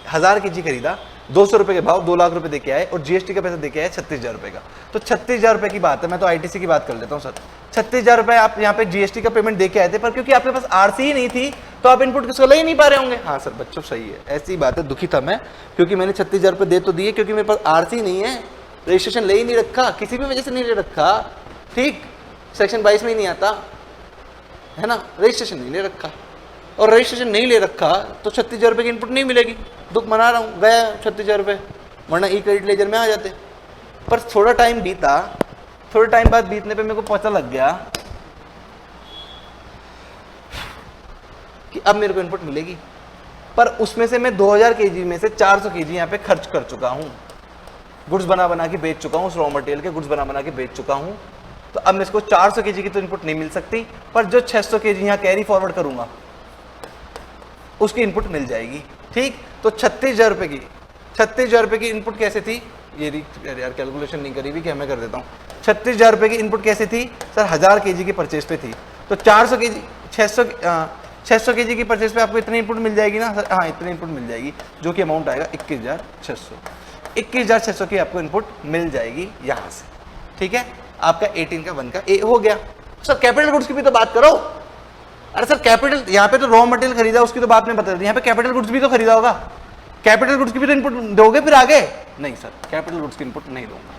A: 1000 kg खरीदा, 200 रुपए के भाव, 2 लाख रुपए देके आए और जीएसटी का पैसा देके आए 36,000 रुपए का। तो 36,000 रुपए की बात है, मैं तो आईटीसी की बात कर लेता हूँ सर। 36,000 रुपए आप यहाँ पे जीएसटी का पेमेंट देके आए थे, पर क्योंकि आपके पास आरसी ही नहीं थी तो आप इनपुट किसको ले ही नहीं पा रहे होंगे। हाँ सर बच्चों सही है, ऐसी बात है। दुखी था मैं क्योंकि मैंने 36,000 रुपए दे तो दिए, क्योंकि मेरे पास आरसी नहीं है, रजिस्ट्रेशन ले ही नहीं रखा, किसी भी वजह से नहीं ले रखा, ठीक। सेक्शन 22 में ही नहीं आता है ना, रजिस्ट्रेशन नहीं ले रखा, और रजिस्ट्रेशन नहीं ले रखा तो 36,000 रुपए की इनपुट नहीं मिलेगी। दुख मना रहा हूँ, गया 36,000 रुपए, वरना ई क्रेडिट लेजर में आ जाते। पर थोड़ा टाइम बीता, थोड़े टाइम बाद बीतने पे मेरे को पता लग गया कि अब मेरे को इनपुट मिलेगी, पर उसमें से मैं 2000 kg में से 400 kg यहाँ पे खर्च कर चुका हूँ, गुड्स बना के बेच चुका हूँ, उस रॉ मटेरियल के गुड्स बना के बेच चुका हूँ। तो अब मेरे को 400 kg की तो इनपुट नहीं मिल सकती, पर जो 600 kg यहाँ कैरी फॉरवर्ड करूंगा उसकी इनपुट मिल जाएगी, ठीक। तो 36,000 रुपए की, 36,000 रुपए की इनपुट कैसे थी, ये यार कैलकुलेशन नहीं करी हुई, क्या मैं कर देता हूँ। 36,000 रुपए की इनपुट कैसे थी सर, 1000 kg की परचेज पे थी, तो 400 kg 600 kg की परचेज पे आपको इतनी इनपुट मिल जाएगी ना सर। हाँ इतनी इनपुट मिल जाएगी, जो कि अमाउंट आएगा 21,600 की आपको इनपुट मिल जाएगी यहाँ से, ठीक है। आपका 18 का 1 का ए हो गया। सर कैपिटल गुड्स की भी तो बात करो। अरे सर कैपिटल, यहाँ पे तो रॉ मटेरियल खरीदा उसकी तो बात नहीं बता दी, यहाँ पे कैपिटल गुड्स भी तो खरीदा होगा, कैपिटल गुड्स की भी तो इनपुट दोगे फिर आगे। नहीं सर कैपिटल गुड्स की इनपुट नहीं दूंगा,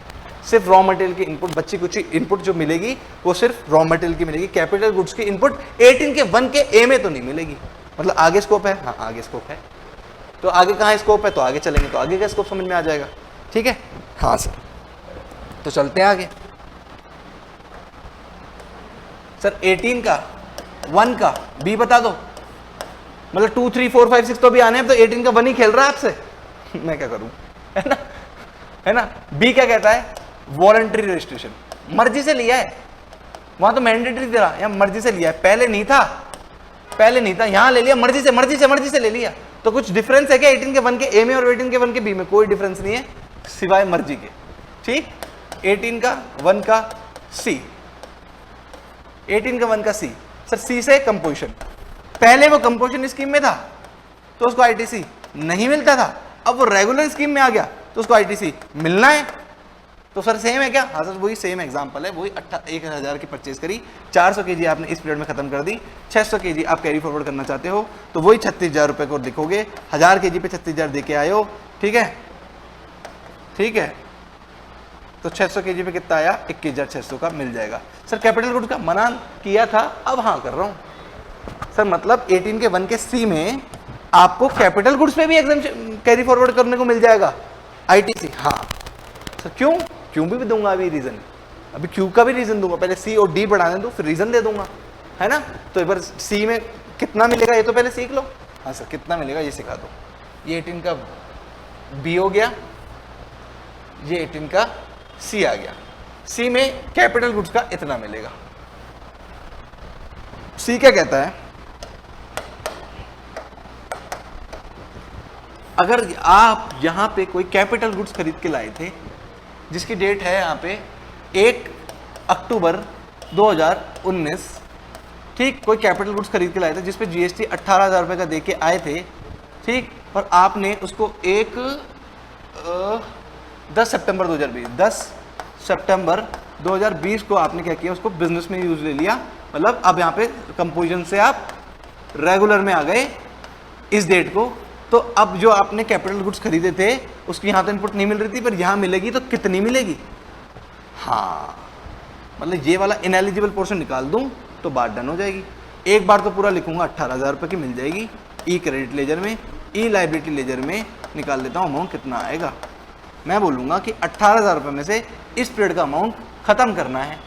A: सिर्फ रॉ मटेरियल की इनपुट, बच्ची कुछ इनपुट जो मिलेगी वो सिर्फ रॉ मटेरियल की मिलेगी। कैपिटल गुड्स की इनपुट 18 के 1 के ए में तो नहीं मिलेगी। मतलब आगे स्कोप है, हाँ आगे स्कोप है, तो आगे कहाँ स्कोप है, तो आगे चलेंगे तो आगे का स्कोप समझ में आ जाएगा, ठीक है। हाँ सर तो चलते हैं आगे। सर 18 का 1 का बी बता दो, मतलब 2 3 4 5 6 तो भी आने हैं, तो 18 का 1 ही खेल रहा है आपसे मैं क्या करूं, है ना, है ना। बी क्या कहता है, वॉलंटरी रजिस्ट्रेशन, मर्जी से लिया है, वहां तो मैंडेटरी दे रहा, यहाँ मर्जी से लिया है, पहले नहीं था, पहले नहीं था, यहां ले लिया मर्जी से ले लिया। तो कुछ डिफरेंस है क्या 18 के 1 के ए में और 18 के 1 के बी में? कोई डिफरेंस नहीं है सिवाय मर्जी के। ठीक, 18 का 1 का सी, 18 का 1 का सी। सर सी से कंपोजिशन, पहले वो कंपोजिशन स्कीम में था तो उसको आईटीसी नहीं मिलता था, अब वो रेगुलर स्कीम में आ गया तो उसको आईटीसी मिलना है। तो सर सेम है क्या? हाँ सर वही सेम एग्जांपल है, वही 1000 की परचेज करी, 400 केजी आपने इस पीरियड में खत्म कर दी, 600 केजी आप कैरी फॉरवर्ड करना चाहते हो तो वही 36,000 रुपये को दिखोगे, 1000 केजी पे 36,000 दे के आए हो। ठीक है, ठीक है, तो 600 केजी पे कितना आया? 21,600 का मिल जाएगा। सर कैपिटल गुड्स का मना किया था, अब हाँ कर रहा हूँ सर। मतलब 18 के 1 के सी में आपको कैपिटल गुड्स पे भी एग्जाम्पशन कैरी फॉरवर्ड करने को मिल जाएगा आईटीसी। हाँ सर क्यों? क्यों भी दूंगा अभी रीजन, अभी क्यू का भी रीजन दूंगा, पहले सी और डी बढ़ाने दो फिर रीजन दे दूंगा, है ना। तो एक बार सी में कितना मिलेगा ये तो पहले सीख लो। हाँ सर कितना मिलेगा ये सिखा दो। ये 18 का बी हो गया, ये 18 का सी आ गया। सी में कैपिटल गुड्स का इतना मिलेगा। सी क्या कहता है? अगर आप यहां पे कोई कैपिटल गुड्स खरीद के लाए थे जिसकी डेट है यहाँ पे 1 अक्टूबर 2019, ठीक, कोई कैपिटल गुड्स खरीद के लाए थे जिसपे जीएसटी 18,000 रुपये का दे के आए थे, ठीक, और आपने उसको 10 सितंबर 2020 को आपने क्या किया? उसको बिजनेस में यूज ले लिया, मतलब अब यहाँ पे कंपोजिशन से आप रेगुलर में आ गए इस डेट को। तो अब जो आपने कैपिटल गुड्स खरीदे थे उसकी यहाँ तो इनपुट नहीं मिल रही थी, पर यहाँ मिलेगी तो कितनी मिलेगी? हाँ, मतलब ये वाला इनएलिजिबल पोर्शन निकाल दूं तो बात डन हो जाएगी। एक बार तो पूरा लिखूंगा 18,000 रुपये की मिल जाएगी। ई क्रेडिट लेजर में, ई लाइबिलिटी लेजर में निकाल देता हूँ अमाउंट कितना आएगा। मैं बोलूँगा कि 18,000 रुपये में से इस पीरियड का अमाउंट ख़त्म करना है।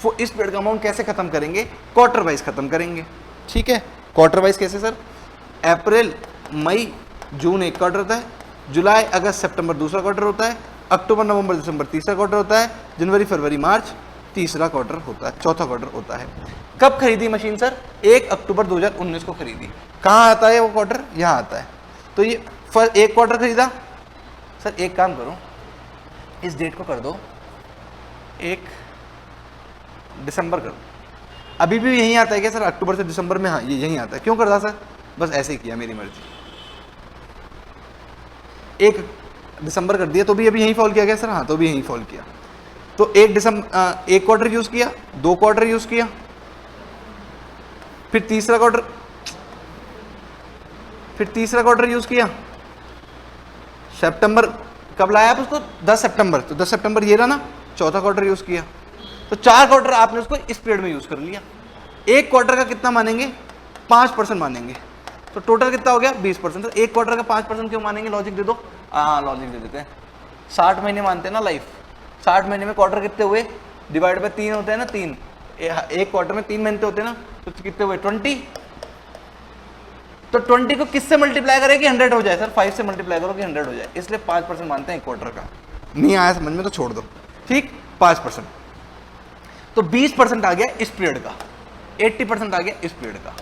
A: वो इस पीरियड का अमाउंट कैसे ख़त्म करेंगे? क्वार्टर वाइज ख़त्म करेंगे। ठीक है, क्वार्टर वाइज कैसे सर? अप्रैल मई जून एक क्वार्टर होता है, जुलाई अगस्त सितंबर दूसरा क्वार्टर होता है, अक्टूबर नवंबर दिसंबर तीसरा क्वार्टर होता है, जनवरी फरवरी मार्च तीसरा क्वार्टर होता है, चौथा क्वार्टर होता है। कब खरीदी मशीन सर? 1 अक्टूबर 2019 को खरीदी। कहाँ आता है वो क्वार्टर? यहाँ आता है। तो ये एक क्वार्टर खरीदा सर। एक काम करो, इस डेट को कर दो 1 दिसंबर कर दो। अभी भी यहीं आता है क्या सर? अक्टूबर से दिसंबर में? हाँ ये यहीं आता है। क्यों कर रहा सर? बस ऐसे ही किया, मेरी मर्जी। 1 दिसंबर कर दिया तो भी अभी यहीं फॉल किया गया सर? हाँ तो भी यहीं फॉल किया। तो 1 क्वार्टर यूज किया, 2 क्वार्टर यूज किया, फिर तीसरा क्वार्टर यूज किया। सितंबर कब लाया आप उसको? 10 सितंबर। तो 10 सितंबर ये रहा ना, चौथा क्वार्टर यूज किया। तो 4 क्वार्टर आपने उसको इस पीरियड में यूज कर लिया। एक क्वार्टर का कितना मानेंगे? 5% मानेंगे। तो टोटल कितना हो गया? 20%। तो एक क्वार्टर का 5% क्यों मानेंगे? लॉजिक दे दो। हाँ लॉजिक दे देते हैं। 60 महीने मानते हैं ना लाइफ। 60 महीने में क्वार्टर कितने हुए? डिवाइड बाय 3 होते हैं ना, 3। एक क्वार्टर में 3 महीने होते हैं ना, तो कितने हुए? 20। तो 20 को किससे मल्टीप्लाई करें कि 100 हो जाए सर? 5 से मल्टीप्लाई करो कि 100 हो जाए, इसलिए 5% मानते हैं एक क्वार्टर का। नहीं आया समझ में तो छोड़ दो। ठीक, 5%। तो 20% आ गया इस पीरियड का, 80% आ गया इस पीरियड का।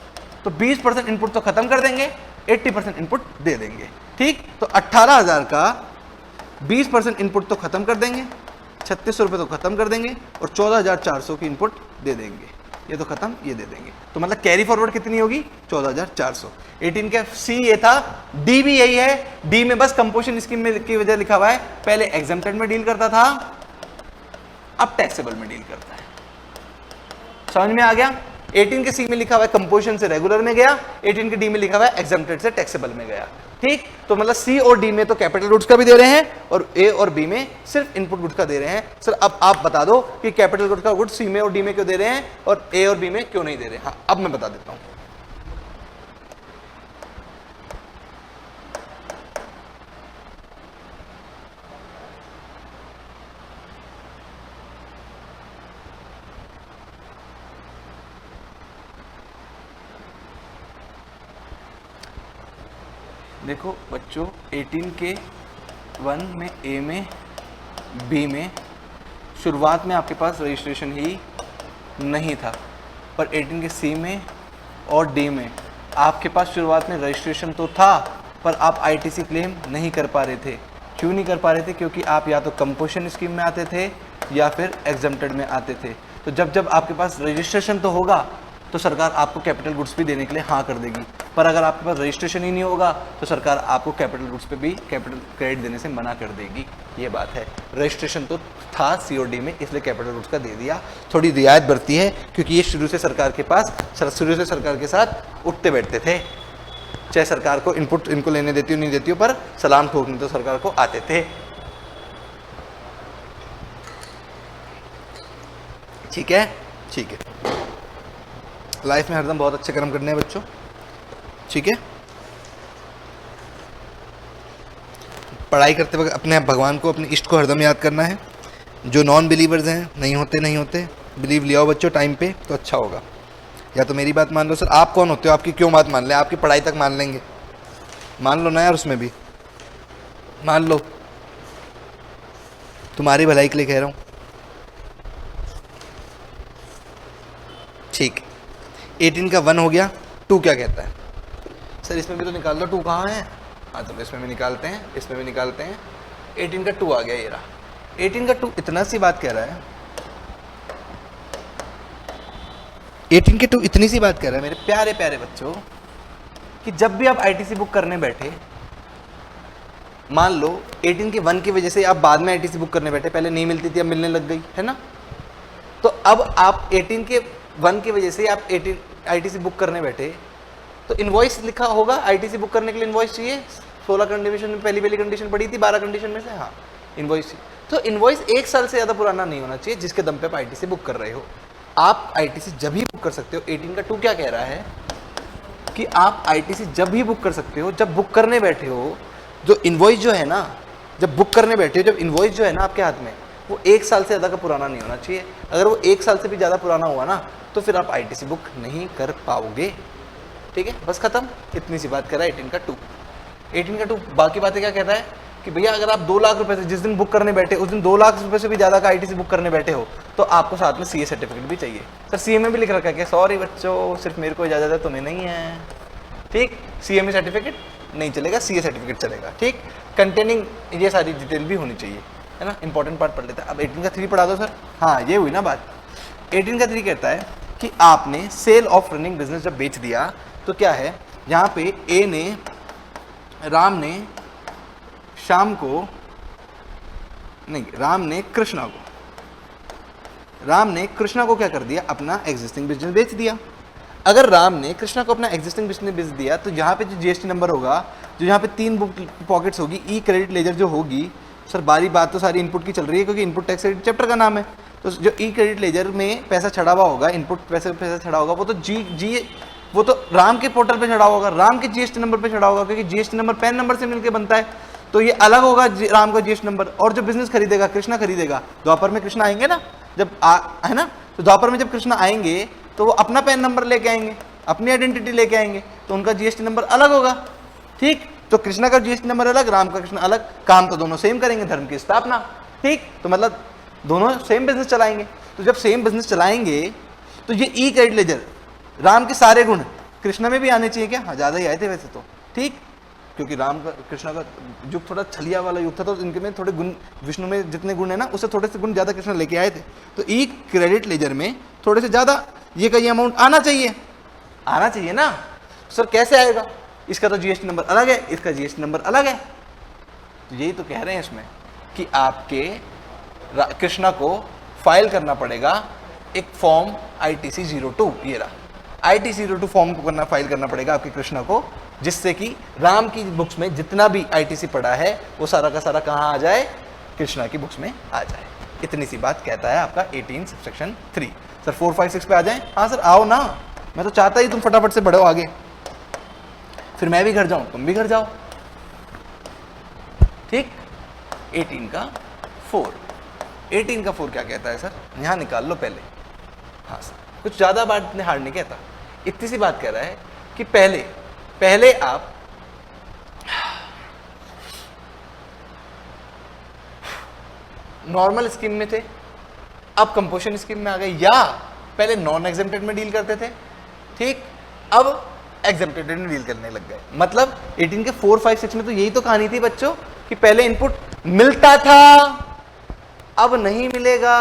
A: तो 20% इनपुट तो खत्म कर देंगे, 80% इनपुट दे देंगे। ठीक, तो 18,000 का 20% इनपुट तो खत्म कर देंगे, 3600 रुपये तो खत्म कर देंगे, और 14,400 की इनपुट दे देंगे। ये तो खत्म, ये दे देंगे। तो मतलब कैरी फॉरवर्ड कितनी होगी? 14,400। 18 का सी ये था, डी भी यही है। डी में बस कंपोजिशन स्कीम में की वजह लिखा हुआ है, पहले एग्जेम्प्टेड में डील करता था, अब टैक्सेबल में डील करता है। समझ में आ गया? 18 के सी में लिखा हुआ है कंपोजिशन से रेगुलर में गया, 18 के डी में लिखा हुआ है एग्जेम्प्टेड से टैक्सेबल में गया। ठीक, तो मतलब सी और डी में तो कैपिटल गुड्स का भी दे रहे हैं, और ए और बी में सिर्फ इनपुट गुड्स का दे रहे हैं। सर अब आप बता दो कि कैपिटल गुड्स का गुड्स सी में और डी में क्यों दे रहे हैं और ए और बी में क्यों नहीं दे रहे? हाँ अब मैं बता देता हूं। देखो बच्चों, 18 के 1 में, ए में, बी में शुरुआत में आपके पास रजिस्ट्रेशन ही नहीं था, पर 18 के सी में और डी में आपके पास शुरुआत में रजिस्ट्रेशन तो था, पर आप आईटीसी क्लेम नहीं कर पा रहे थे। क्यों नहीं कर पा रहे थे? क्योंकि आप या तो कंपोजिशन स्कीम में आते थे या फिर एग्जम्प्टेड में आते थे। तो जब आपके पास रजिस्ट्रेशन तो होगा तो सरकार आपको कैपिटल गुड्स भी देने के लिए हाँ कर देगी, पर अगर आपके पास रजिस्ट्रेशन ही नहीं होगा तो सरकार आपको कैपिटल गुड्स पे भी कैपिटल क्रेडिट देने से मना कर देगी। ये बात है। रजिस्ट्रेशन तो था सीओडी में, इसलिए कैपिटल गुड्स का दे दिया। थोड़ी रियायत बरती है क्योंकि ये शुरू से सरकार के साथ उठते बैठते थे, चाहे सरकार को इनपुट इनको लेने देती हो नहीं देती हो, पर सलाम ठोकने तो सरकार को आते थे। ठीक है, ठीक है। लाइफ में हरदम बहुत अच्छे कर्म करने हैं बच्चों, ठीक है। पढ़ाई करते वक्त अपने भगवान को, अपने इष्ट को हरदम याद करना है। जो नॉन बिलीवर्स हैं, नहीं होते, बिलीव लिया हो बच्चों टाइम पे तो अच्छा होगा। या तो मेरी बात मान लो। सर आप कौन होते हो? आपकी क्यों बात मान लें? आपकी पढ़ाई तक मान लेंगे, मान लो ना यार, उसमें भी मान लो, तुम्हारी भलाई के लिए कह रहा हूँ, ठीक। 18 का 1 हो गया। 2 क्या कहता है? सर इसमें भी तो निकाल दो, 2 कहाँ है? हाँ चलो इसमें भी निकालते हैं, इसमें भी निकालते हैं। 18 का 2 आ गया, ये रहा 18 का 2। इतना सी बात कह रहा है, 18 के 2 इतनी सी बात कह रहा है मेरे प्यारे प्यारे बच्चों, कि जब भी आप आईटीसी बुक करने बैठे, मान लो 18 के 1 की वजह से आप बाद में आईटीसी बुक करने बैठे, पहले नहीं मिलती थी अब मिलने लग गई है ना, तो अब आप 18 के 1 की वजह से आप आईटीसी बुक करने बैठे तो इनवॉइस लिखा होगा। आईटीसी बुक करने के लिए इनवॉइस चाहिए। 16 कंडीशन में पहली कंडीशन पड़ी थी, 12 कंडीशन में से, हाँ इनवॉइस। तो इनवॉइस 1 साल से ज़्यादा पुराना नहीं होना चाहिए जिसके दम पे आप आईटीसी बुक कर रहे हो। आप आईटीसी जब ही बुक कर सकते हो। 18 का 2 क्या कह रहा है कि आप आईटीसी जब ही बुक कर सकते हो जब बुक करने बैठे हो, जो इनवॉइस जो है ना, जब बुक करने बैठे हो, जब इनवॉइस जो है ना आपके हाथ में, वो 1 साल से ज़्यादा का पुराना नहीं होना चाहिए। अगर वो 1 साल से भी ज़्यादा पुराना हुआ ना तो फिर आप आईटीसी बुक नहीं कर पाओगे। ठीक है, बस खत्म। इतनी सी बात कर रहा है 18 का 2। 18 का 2 बाकी बातें क्या कहता है कि भैया अगर आप 2 लाख रुपए से जिस दिन बुक करने बैठे उस दिन 2 लाख रुपए से भी ज़्यादा का आईटीसी बुक करने बैठे हो तो आपको साथ में सीए सर्टिफिकेट भी चाहिए। सर सीए में भी लिख रखा है, सॉरी बच्चों सिर्फ मेरे को इजाज़त है, तुम्हें नहीं है। ठीक, सीए में सर्टिफिकेट नहीं चलेगा, सीए सर्टिफिकेट चलेगा। ठीक, कंटेनिंग ये सारी डिटेल भी होनी चाहिए, है ना। इंपॉर्टेंट पार्ट पढ़ लेते हैं। अब 18 का 3 पढ़ा दो सर। हाँ ये हुई ना बात। 18 का 3 कहता है कि आपने सेल ऑफ रनिंग बिजनेस जब बेच दिया तो क्या है, यहाँ पे ए ने, राम ने श्याम को नहीं, राम ने कृष्णा को क्या कर दिया, अपना एग्जिस्टिंग बिजनेस बेच दिया। अगर राम ने कृष्णा को अपना एग्जिस्टिंग बिजनेस बेच दिया तो यहाँ पे जो जीएसटी नंबर होगा, जो यहाँ पे 3 बुक पॉकेट्स होगी, ई क्रेडिट लेजर जो होगी, सर बारी बात तो सारी इनपुट की चल रही है क्योंकि इनपुट टैक्स चैप्टर का नाम है। तो जो ई क्रेडिट लेजर में पैसा चढ़ा हुआ होगा, इनपुट पैसा चढ़ा होगा, वो तो राम के पोर्टल पे चढ़ा होगा, राम के जीएसटी नंबर पे चढ़ा होगा, क्योंकि जीएसटी नंबर पैन नंबर से मिलकर बनता है। तो ये अलग होगा राम का जीएसटी नंबर। और जो बिजनेस खरीदेगा, कृष्णा खरीदेगा, द्वापर में कृष्णा आएंगे ना, जब है ना, तो द्वापर में जब कृष्णा आएंगे तो वो अपना पैन नंबर लेके आएंगे, अपनी आइडेंटिटी लेके आएंगे, तो उनका जीएसटी नंबर अलग होगा। ठीक, तो कृष्णा का जीएसटी नंबर अलग, राम का कृष्णा अलग, काम तो दोनों सेम करेंगे, धर्म की स्थापना। ठीक, तो मतलब दोनों सेम बिजनेस चलाएंगे। तो जब सेम बिजनेस चलाएंगे तो ये ई क्रेडिट लेजर, राम के सारे गुण कृष्णा में भी आने चाहिए क्या? हाँ ज़्यादा ही आए थे वैसे तो। ठीक, क्योंकि राम का कृष्णा का युग थोड़ा छलिया वाला युग था, तो इनके में थोड़े गुण, विष्णु में जितने गुण है ना उससे थोड़े से गुण ज़्यादा कृष्णा लेके आए थे। तो ई क्रेडिट लेजर में थोड़े से ज़्यादा ये का ये अमाउंट आना चाहिए ना। सर कैसे आएगा? इसका तो जीएसटी नंबर अलग है, इसका जीएसटी नंबर अलग है। तो यही तो कह रहे हैं इसमें कि आपके कृष्णा को फाइल करना पड़ेगा एक फॉर्म ITC 02, ये रहा ITC 02 फॉर्म को फाइल करना पड़ेगा आपके कृष्णा को, जिससे कि राम की बुक्स में जितना भी ITC पड़ा है वो सारा का सारा कहाँ आ जाए, कृष्णा की बुक्स में आ जाए। इतनी सी बात कहता है आपका 18 सबसेक्शन 3। सर 4, 5, 6 पे आ जाएं? हाँ सर आओ ना, मैं तो चाहता ही तुम फटाफट से बढ़ो आगे, फिर मैं भी घर जाऊं, तुम भी घर जाओ। ठीक, 18 का 4 क्या कहता है सर? यहाँ निकाल लो पहले। हाँ सर, कुछ ज़्यादा बात इतने हार्ड नहीं कहता, इतनी सी बात कह रहा है कि पहले आप नॉर्मल स्कीम में थे, अब कंपोजिशन स्कीम में आ गए, या पहले नॉन एग्जेम्प्टेड में डील करते थे। ठीक, अब एग्जेम्प्टेड में डील करने लग गए। मतलब 18 के 4, 5, 6 में तो यही तो कहानी थी बच्चों कि पहले इनपुट मिलता था, अब नहीं मिलेगा।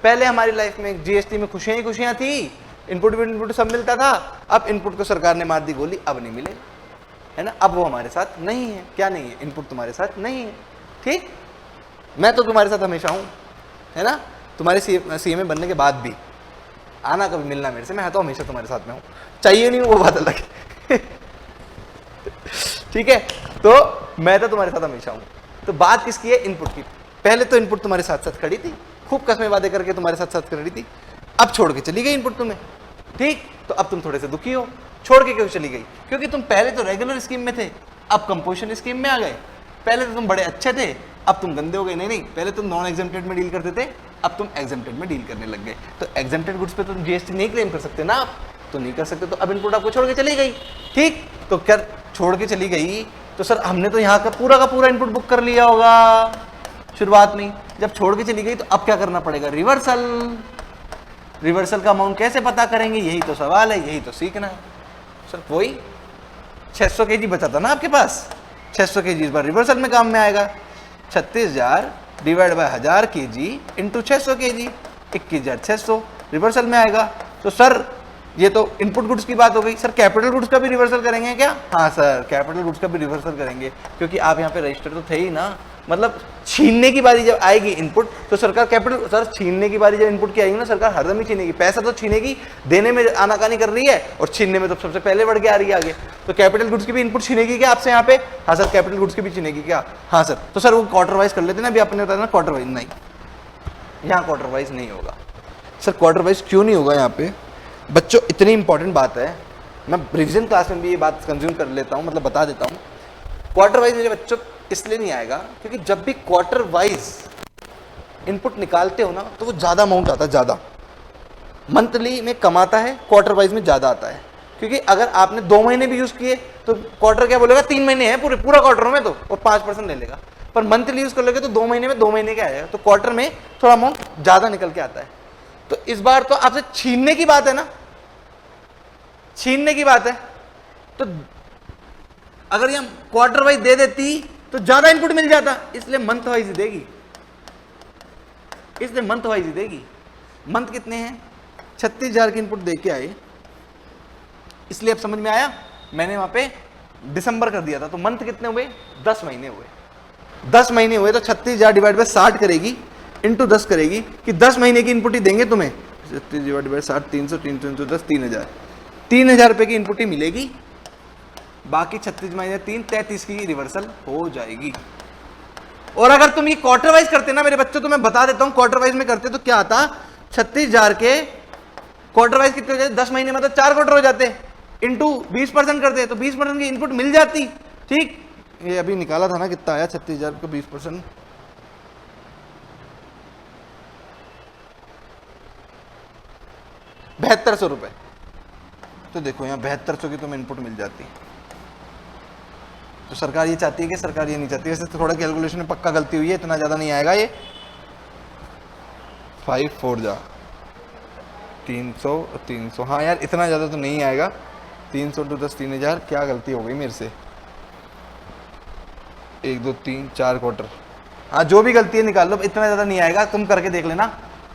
A: पहले हमारी लाइफ में जीएसटी में खुशियां ही खुशियां थी, इनपुट सब मिलता था। अब इनपुट को सरकार ने मार दी गोली, अब नहीं मिलेगा, है ना। अब वो हमारे साथ नहीं है। क्या नहीं है? इनपुट तुम्हारे साथ नहीं है। ठीक, मैं तो तुम्हारे साथ हमेशा हूं, है ना। तुम्हारे सीएमए बनने के बाद भी आना, कभी मिलना मेरे से, मैं तो हमेशा तुम्हारे साथ में हूं। चाहिए नहीं वो बात अलग है। ठीक है, तो मैं तो तुम्हारे साथ हमेशा हूं। तो बात किसकी है? इनपुट की। पहले तो इनपुट तुम्हारे साथ साथ खड़ी थी, खूब कसमें वादे करके तुम्हारे साथ साथ खड़ी थी, अब छोड़ के चली गई इनपुट तुम्हें। ठीक, तो अब तुम थोड़े से दुखी हो। छोड़ के क्यों चली गई? क्योंकि तुम पहले तो रेगुलर स्कीम में थे, अब कंपोजिशन स्कीम में आ गए। पहले तो तुम बड़े अच्छे थे, अब तुम गंदे हो गए। नहीं, पहले तुम नॉन एग्जेम्प्टेड में डील करते थे, अब तुम एग्जेम्प्टेड में डील करने लग गए। तो एग्जेम्प्टेड गुड्स पे तुम जीएसटी नहीं क्लेम कर सकते ना, आप तो नहीं कर सकते। तो अब इनपुट आपको छोड़ के चली गई। ठीक, तो क्या छोड़ के चली गई तो सर हमने तो यहाँ का पूरा इनपुट बुक कर लिया होगा शुरुआत में। जब छोड़ के चली गई तो अब क्या करना पड़ेगा? रिवर्सल का अमाउंट कैसे पता करेंगे? यही तो सवाल है, यही तो सीखना है सर। वही 600 केजी बचा था ना आपके पास, 600 केजी इस बार रिवर्सल में काम में आएगा। 36,000 divide by 1000 KG into 600 KG, 21,600 reversal में आएगा। तो सर ये तो इनपुट गुड्स की बात हो गई। सर कैपिटल गुड्स का भी रिवर्सल करेंगे क्या? हाँ सर, कैपिटल गुड्स का भी रिवर्सल करेंगे, क्योंकि आप यहाँ पे रजिस्टर तो थे ही ना। मतलब छीनने की बारी जब आएगी इनपुट तो सरकार कैपिटल, सर छीनने की बारी जब इनपुट की आएगी ना, सरकार हरदम ही छीनेगी। पैसा तो छीनेगी, देने में आनाकानी कर रही है और छीनने में तो सबसे पहले बढ़ के आ रही है आगे। तो कैपिटल गुड्स की भी इनपुट छीनेगी क्या आपसे यहाँ पे? हाँ सर, कैपिटल गुड्स की भी छीनेगी क्या? हाँ सर। तो सर वो क्वार्टर वाइज कर लेते ना, अभी आपने बताया ना क्वार्टर वाइज। नहीं, यहाँ क्वार्टर वाइज नहीं होगा सर। क्वार्टर वाइज क्यों नहीं होगा? यहाँ पे बच्चों इतनी इंपॉर्टेंट बात है, मैं रिवीजन क्लास में भी ये बात कंज्यूम कर लेता हूँ, मतलब बता देता हूँ। क्वार्टर वाइज मेरे बच्चों इसलिए नहीं आएगा क्योंकि जब भी क्वार्टर वाइज इनपुट निकालते हो ना तो वो ज़्यादा अमाउंट आता है, ज़्यादा मंथली में कम आता है, क्वार्टर वाइज में ज़्यादा आता है। क्योंकि अगर आपने 2 महीने भी यूज़ किए तो क्वार्टर क्या बोलेगा? 3 महीने हैं पूरा क्वार्टर में तो, और 5% ले लेगा। पर मंथली यूज़ कर लोगे तो 2 महीने में 2 महीने का आएगा, तो क्वार्टर में थोड़ा अमाउंट ज़्यादा निकल के आता है। तो इस बार तो आपसे छीनने की बात है ना, छीनने की बात है। तो अगर ये क्वार्टर वाइज दे देती तो ज्यादा इनपुट मिल जाता, इसलिए मंथ वाइज ही देगी, इसलिए मंथ वाइज ही देगी। मंथ कितने हैं? 36,000 की इनपुट दे के आए, इसलिए अब समझ में आया। मैंने वहां पे दिसंबर कर दिया था, तो मंथ कितने हुए? 10 महीने हुए। 10 महीने हुए तो 36,000 डिवाइड बाय 60 करेगी, इंटू 10 करेगी कि 10 महीने की इनपुट ही देंगे तुम्हें। 36 डिवाइड बाय 60, 300, 300 इंटू 10, 3,000। 3,000 रुपए की इनपुट ही मिलेगी, बाकी 36 माइनस 3, 33 की रिवर्सल हो जाएगी। और अगर तुम ये क्वार्टर वाइज करते ना मेरे बच्चों, तो मैं बता देता हूं क्वार्टर वाइज में करते तो क्या आता? 36,000 के क्वार्टर वाइज कितने हो जाते? 10 महीने में तो 4 क्वार्टर हो जाते, इंटू 20% करते तो 20% की इनपुट मिल जाती। ठीक, ये अभी निकाला था ना, कितना आया 36,000 को 20%? 7200 रुपए। तो देखो यहाँ 7200 की तुम्हें इनपुट मिल जाती। तो सरकार ये चाहती है कि सरकार ये नहीं चाहती। वैसे तो थोड़ा कैलकुलेशन में पक्का गलती हुई है, इतना ज़्यादा नहीं आएगा ये। 5 4 जा 300 300, हाँ यार इतना ज़्यादा तो नहीं आएगा। 300 टू 10 3,000, क्या गलती हो गई मेरे से? 1 2 3 4 क्वार्टर, हाँ जो भी गलती है निकाल लो, इतना ज़्यादा नहीं आएगा, तुम करके देख लेना।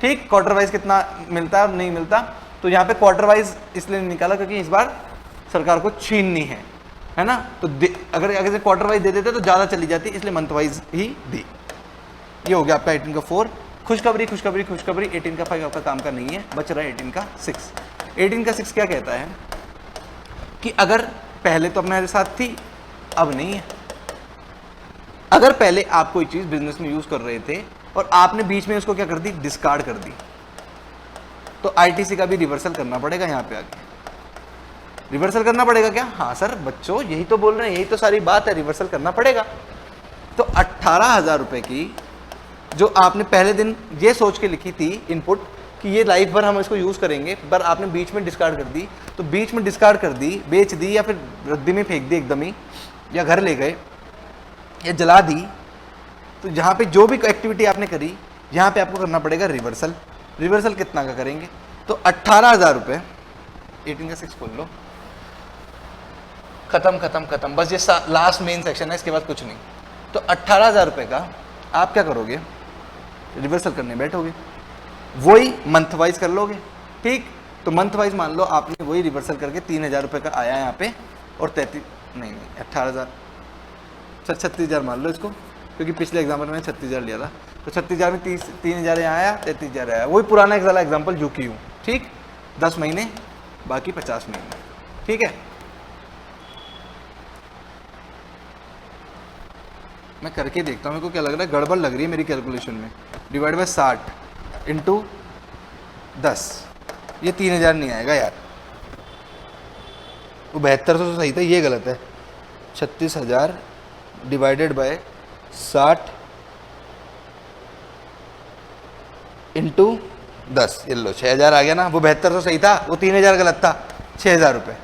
A: ठीक, क्वार्टर वाइज कितना मिलता है और नहीं मिलता। तो यहाँ पे क्वार्टर वाइज इसलिए निकाला क्योंकि इस बार सरकार को छीननी है ना। तो अगर क्वार्टर वाइज दे देते तो ज़्यादा चली जाती, इसलिए मंथ वाइज ही दी। ये हो गया आपका 18 का 4। खुशखबरी 18 का 5 आपका काम का नहीं है, बच रहा है 18 का 6। 18 का 6 क्या कहता है कि अगर पहले तो अपने साथ थी, अब नहीं है। अगर पहले आप कोई चीज़ बिजनेस में यूज़ कर रहे थे और आपने बीच में उसको क्या कर दी? डिस्कार्ड कर दी, तो आईटीसी का भी रिवर्सल करना पड़ेगा। यहाँ पे आगे रिवर्सल करना पड़ेगा क्या? हाँ सर बच्चों यही तो बोल रहे हैं, यही तो सारी बात है, रिवर्सल करना पड़ेगा। तो 18,000 रुपए की जो आपने पहले दिन ये सोच के लिखी थी इनपुट कि ये लाइफ भर हम इसको यूज़ करेंगे, पर आपने बीच में डिस्कार्ड कर दी। तो बीच में डिस्कार्ड कर दी, बेच दी, या फिर रद्दी में फेंक दी एकदम ही, या घर ले गए, या जला दी। तो यहाँ पे जो भी एक्टिविटी आपने करी, यहाँ पे आपको करना पड़ेगा रिवर्सल। रिवर्सल कितना का करेंगे? तो 18,000 रुपये, 18 का 6 खोल लो, खत्म खत्म खत्म, बस ये लास्ट मेन सेक्शन है, इसके बाद कुछ नहीं। तो 18,000 रुपये का आप क्या करोगे, रिवर्सल करने बैठोगे, वही मंथ वाइज कर लोगे, ठीक। तो मंथ वाइज मान लो आपने वही रिवर्सल करके 3,000 रुपये का आया यहाँ पे, और 18,000 सर 36,000 मान लो इसको, क्योंकि पिछले एग्जाम्पल में 36,000 लिया था। तो 36,000 में 3,000 यहाँ आया, 33,000 आया, वही पुराना एग्जाम्पल जो की हूँ, ठीक। 10 महीने बाकी 50 महीने, ठीक है। मैं करके देखता हूँ, मेरे को क्या लग रहा है, गड़बड़ लग रही है मेरी कैलकुलेशन में। डिवाइड बाय 60 इंटू 10, ये 3,000 नहीं आएगा यार, वो 7200 तो सही था, ये गलत है। 36,000 डिवाइडेड बाय 60 इंटू 10, ये लो 6,000 आ गया ना, वो 7200 सही था, वो 3,000 गलत था, 6,000 रुपये,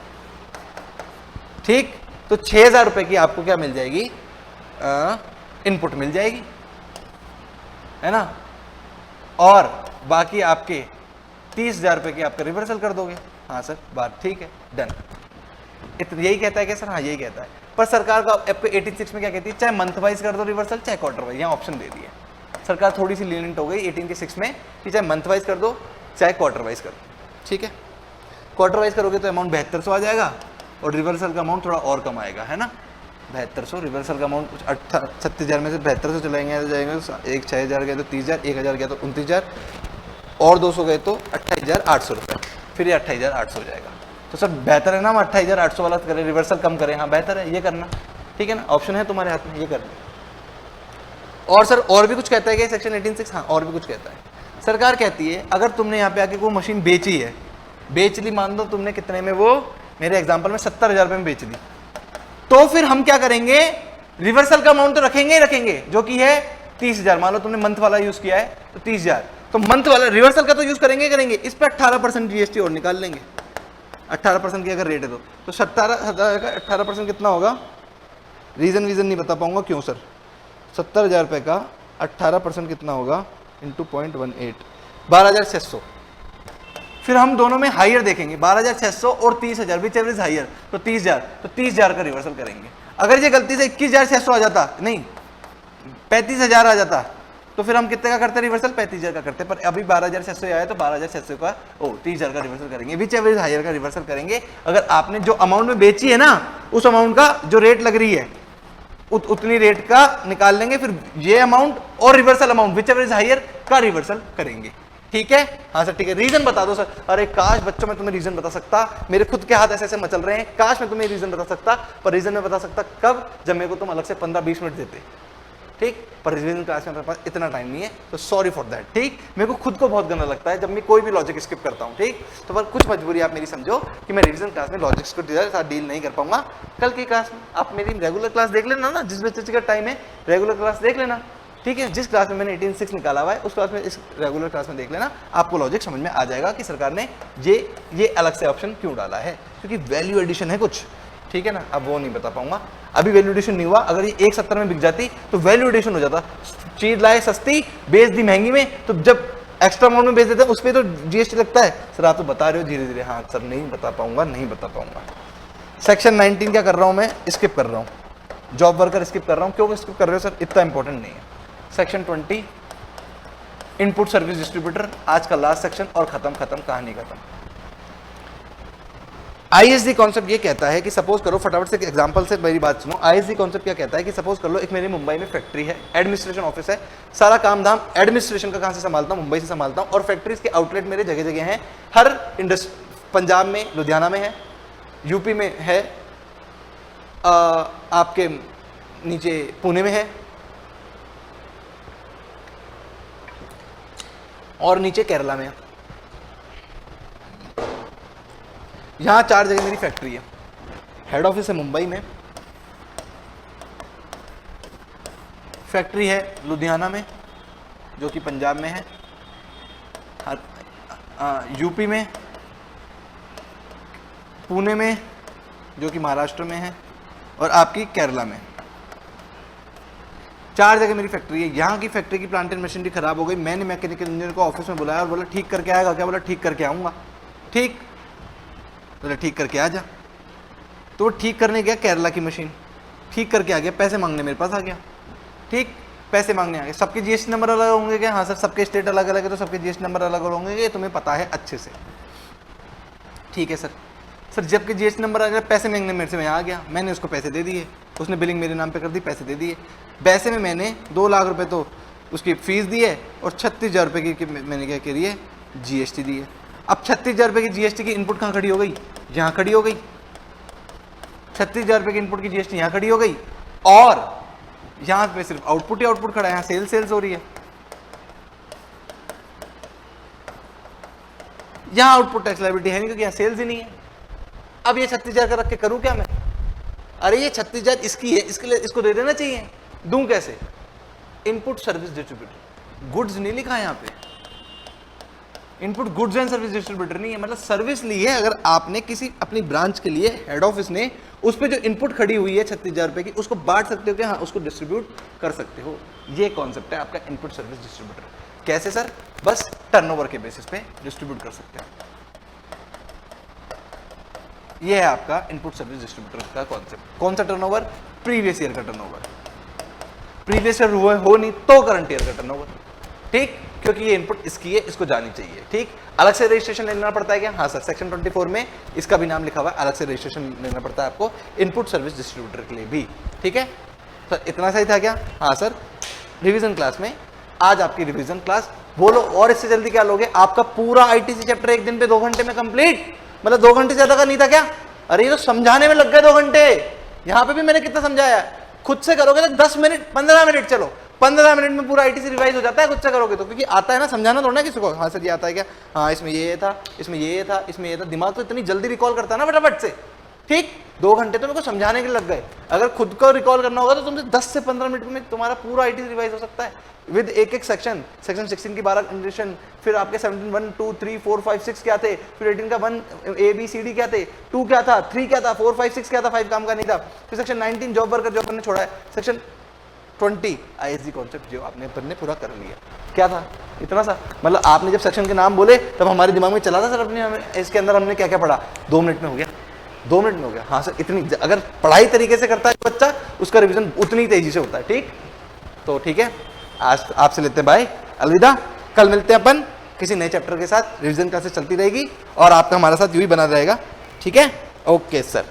A: ठीक। तो 6,000 रुपये की आपको क्या मिल जाएगी, इनपुट मिल जाएगी, है ना, और बाकी आपके 30,000 रुपये की आपका रिवर्सल कर दोगे। हाँ सर, बात ठीक है, डन। यही कहता है क्या सर? हाँ यही कहता है, पर सरकार का आपको 86 में क्या कहती है, चाहे मंथ वाइज कर दो रिवर्सल, चाहे क्वार्टर वाइज, यहाँ ऑप्शन दे दिए। सरकार थोड़ी सी लीनियंट हो गई 18 में कि चाहे मंथ वाइज कर दो चाहे क्वार्टर वाइज कर दो, ठीक है। क्वार्टर वाइज करोगे तो अमाउंट 7200 आ जाएगा, और रिवर्सल का अमाउंट थोड़ा और कम आएगा, है ना। 7200 रिवर्सल का अमाउंट 36,000 में से 7200 चलाएंगे जाएंगे, एक 6,000 गए तो 30,000, 1,000 गया तो 29,000, और 200 गए तो 28,800 रुपये, फिर ये 28,800 हो जाएगा। तो सर बेहतर है ना हम 28,800 वाला करें, रिवर्सल कम करें? हाँ बेहतर है, ये करना, ठीक है ना, ऑप्शन है तुम्हारे हाथ में, ये करना। और सर और भी कुछ कहता है क्या सेक्शन 18(6)? हाँ और भी कुछ कहता है। सरकार कहती है अगर तुमने यहाँ पे आके कोई मशीन बेची है, बेच ली, मान दो तुमने कितने में, वो मेरे एग्जाम्पल में 70,000 रुपये में बेच दी, तो फिर हम क्या करेंगे, रिवर्सल का अमाउंट तो रखेंगे ही रखेंगे, जो कि है 30,000। मान लो तुमने मंथ वाला यूज किया है तो 30,000, तो मंथ वाला रिवर्सल का तो यूज करेंगे इस पर 18% जीएसटी और निकाल लेंगे। 18% की अगर रेट है तो 17,000 का 18% कितना होगा, रीजन नहीं बता पाऊंगा क्यों सर। 70,000 रुपये का 18% कितना होगा, इंटू 0.18, 12,600। फिर हम दोनों में हायर देखेंगे, 12,600 और 30,000, विच एवरेज हायर, तो 30,000, तो 30,000 का रिवर्सल करेंगे। अगर ये गलती से 21,600 आ जाता, नहीं 35,000 आ जाता, तो फिर हम कितने का करते रिवर्सल, 35,000 का करते, पर अभी 12,600 आया तो 12,600 का 30,000 का रिवर्सल करेंगे, विच एवरेज हायर का रिवर्सल करेंगे। अगर आपने जो अमाउंट में बेची है ना, उस अमाउंट का जो रेट लग रही है उतनी रेट का निकाल लेंगे, फिर ये अमाउंट और reversal amount which average higher का रिवर्सल करेंगे, ठीक है। हाँ सर ठीक है, रीजन बता दो सर। अरे काश बच्चों मैं तुम्हें रीजन बता सकता, मेरे खुद के हाथ ऐसे ऐसे मचल रहे हैं, काश मैं तुम्हें रीजन बता सकता, पर रीजन में बता सकता कब, जब मेरे को तुम अलग से 15-20 मिनट देते, ठीक। पर रिवीजन क्लास में मेरे पास इतना टाइम नहीं है, तो सॉरी फॉर दैट, ठीक। मेरे को खुद को बहुत गंदा लगता है जब मैं कोई भी लॉजिक स्किप करता हूँ, ठीक। तो पर कुछ मजबूरी आप मेरी समझो कि मैं रिवीजन क्लास में लॉजिक्स को साथ डील नहीं कर पाऊंगा। कल की क्लास में आप मेरी रेगुलर क्लास देख लेना ना, जिस बच्चे का टाइम है रेगुलर क्लास देख लेना, ठीक है। जिस क्लास में मैंने 18(6) निकाला हुआ है उस क्लास में, इस रेगुलर क्लास में देख लेना, आपको लॉजिक समझ में आ जाएगा कि सरकार ने ये अलग से ऑप्शन क्यों डाला है, क्योंकि वैल्यू एडिशन है कुछ, ठीक है ना। अब वो नहीं बता पाऊंगा, अभी वैल्यू एडिशन नहीं हुआ। अगर ये 170 में बिक जाती तो वैल्यू एडिशन हो जाता, चीज लाए सस्ती बेच दी महंगी में, तो जब एक्स्ट्रा अमाउंट में बेच देते हैं उस पर तो जीएसटी लगता है। सर आप तो बता रहे हो धीरे धीरे, हाँ सर नहीं बता पाऊंगा। सेक्शन 19 क्या कर रहा हूं मैं, स्किप कर रहा हूं, जॉब वर्कर स्किप कर रहा हूं। क्यों स्किप कर रहे हो सर, इतना इंपॉर्टेंट नहीं है। सेक्शन 20 इनपुट सर्विस डिस्ट्रीब्यूटर, आज का लास्ट सेक्शन, और खत्म कहानी खत्म। आईएसडी कॉन्सेप्ट ये कहता है कि सपोज करो, फटाफट से एग्जांपल से मेरी बात सुनो। आईएसडी कॉन्सेप्ट क्या कहता है कि सपोज कर लो एक मेरी मुंबई में फैक्ट्री है, एडमिनिस्ट्रेशन ऑफिस है, सारा काम धाम एडमिनिस्ट्रेशन का कहां से संभालता हूं, मुंबई से संभालता हूं, और फैक्ट्रीज के आउटलेट मेरे जगह जगह हैं। हर पंजाब में लुधियाना में है, यूपी में है, आपके नीचे पुणे में है, और नीचे केरला में है। यहां 4 जगह मेरी फैक्ट्री है। हेड ऑफिस है मुंबई में, फैक्ट्री है लुधियाना में जो कि पंजाब में है, यूपी में, पुणे में जो कि महाराष्ट्र में है, और आपकी केरला में। 4 जगह मेरी फैक्ट्री है। यहाँ की फैक्ट्री की प्लांट एंड मशीनरी खराब हो गई, मैंने मैकेनिकल इंजीनियर को ऑफिस में बुलाया और बोला ठीक करके आएगा क्या, बोला ठीक करके आऊँगा, ठीक, बोला ठीक करके आ जा। तो वो ठीक करने गया केरला की मशीन, ठीक करके आ गया, पैसे मांगने मेरे पास आ गया। ठीक, पैसे मांगने आ गए। सबके जीएसटी नंबर अलग होंगे क्या? हाँ सर, सबके स्टेट अलग अलग है तो सबके जीएसटी नंबर अलग अलग होंगे, ये तुम्हें पता है अच्छे से। ठीक है सर। सर जबकि जीएसटी नंबर आ गया, पैसे मांगने मेरे से मैं आ गया, मैंने उसको पैसे दे दिए, उसने बिलिंग मेरे नाम पे कर दी, पैसे दे दिए। पैसे में मैंने 2 लाख रुपए तो उसकी फीस दी है और 36,000 रुपये की मैंने क्या करी है, जीएसटी दी है। अब 36,000 रुपये की जीएसटी की इनपुट कहाँ खड़ी हो गई? यहाँ खड़ी हो गई। 36,000 रुपये की इनपुट की जीएसटी यहाँ खड़ी हो गई और यहाँ पे सिर्फ आउटपुट ही आउटपुट खड़ा है, यहाँ सेल्स हो रही है। यहाँ आउटपुट टैक्स लायबिलिटी है नहीं क्योंकि यहाँ सेल्स ही नहीं है। अब ये 36,000 का रख के करूँ क्या मैं? अरे ये 36,000 इसकी है, इसके लिए इसको दे देना चाहिए, दूं कैसे? इनपुट सर्विस डिस्ट्रीब्यूटर, गुड्स नहीं लिखा है यहाँ पे, input goods and service distributor नहीं है, मतलब सर्विस ली है। अगर आपने किसी अपनी ब्रांच के लिए हेड ऑफिस ने उस पे जो इनपुट खड़ी हुई है 36,000 रुपए की, उसको बांट सकते हो क्या? हाँ, उसको डिस्ट्रीब्यूट कर सकते हो। ये कॉन्सेप्ट है आपका इनपुट सर्विस डिस्ट्रीब्यूटर। कैसे सर? बस टर्नओवर के बेसिस पे डिस्ट्रीब्यूट कर सकते हैं। ये है आपका इनपुट सर्विस डिस्ट्रीब्यूटर का कॉन्सेप्ट। कौन सा टर्नओवर? प्रीवियस ईयर का टर्नओवर। प्रीवियस ईयर हो नहीं तो करंट ईयर का टर्नओवर। ठीक, क्योंकि ये इनपुट इसकी है, इसको जानी चाहिए। ठीक, अलग से रजिस्ट्रेशन लेना पड़ता है क्या? हाँ सर, सेक्शन 24 में इसका भी नाम लिखा हुआ है, अलग से रजिस्ट्रेशन लेना पड़ता है आपको इनपुट सर्विस डिस्ट्रीब्यूटर के लिए भी। ठीक है सर, इतना सही था क्या? हाँ सर। रिवीजन क्लास में आज आपकी रिवीजन क्लास, बोलो और इससे जल्दी क्या लोगे? आपका पूरा आईटीसी चैप्टर एक दिन पे 2 घंटे में कंप्लीट, मतलब 2 घंटे से ज्यादा का नहीं था क्या? अरे ये तो समझाने में लग गए 2 घंटे। यहाँ पे भी मैंने कितना समझाया, खुद से करोगे तो 10 मिनट 15 मिनट, चलो 15 मिनट में पूरा आईटीसी रिवाइज हो जाता है खुद से करोगे तो, क्योंकि आता है ना, समझाना थोड़ा ना किसी को। हाँ सर ये आता है क्या? हाँ इसमें ये था, इसमें ये था, इसमें ये था। दिमाग तो इतनी जल्दी रिकॉल करता है ना फटाफट से। ठीक, 2 घंटे तो मेरे को समझाने के लग गए। अगर खुद को रिकॉल करना होगा तो तुमसे 10 से 15 मिनट में तुम्हारा पूरा आईटीसी रिवाइज हो सकता है विद एक सेक्शन। सेक्शन 16 की 12 कंडीशन, फिर आपके 17 1 2 3 4 5 6 क्या थे, फिर 18 का 1 ABCD क्या थे, 2 क्या था, 3 क्या था, 4 5 6 क्या था, 5 काम का नहीं था। फिर सेक्शन 19 जॉब वर्कर जो अपन ने छोड़ा है, सेक्शन 20 ISD कॉन्सेप्ट जो आपने अपन ने पूरा कर लिया। क्या था? इतना सा। मतलब आपने जब सेक्शन के नाम बोले तब हमारे दिमाग में चला था सर अपने इसके अंदर हमने क्या क्या पढ़ा। 2 मिनट में हो गया, 2 मिनट में हो गया। हाँ सर, इतनी अगर पढ़ाई तरीके से करता है बच्चा, उसका रिवीजन उतनी तेजी से होता है। ठीक, तो ठीक है, आज आपसे लेते हैं बाय, अलविदा। कल मिलते हैं अपन किसी नए चैप्टर के साथ। रिवीजन क्लासेस चलती रहेगी और आपका हमारे साथ यूं ही बना रहेगा। ठीक है, ओके सर।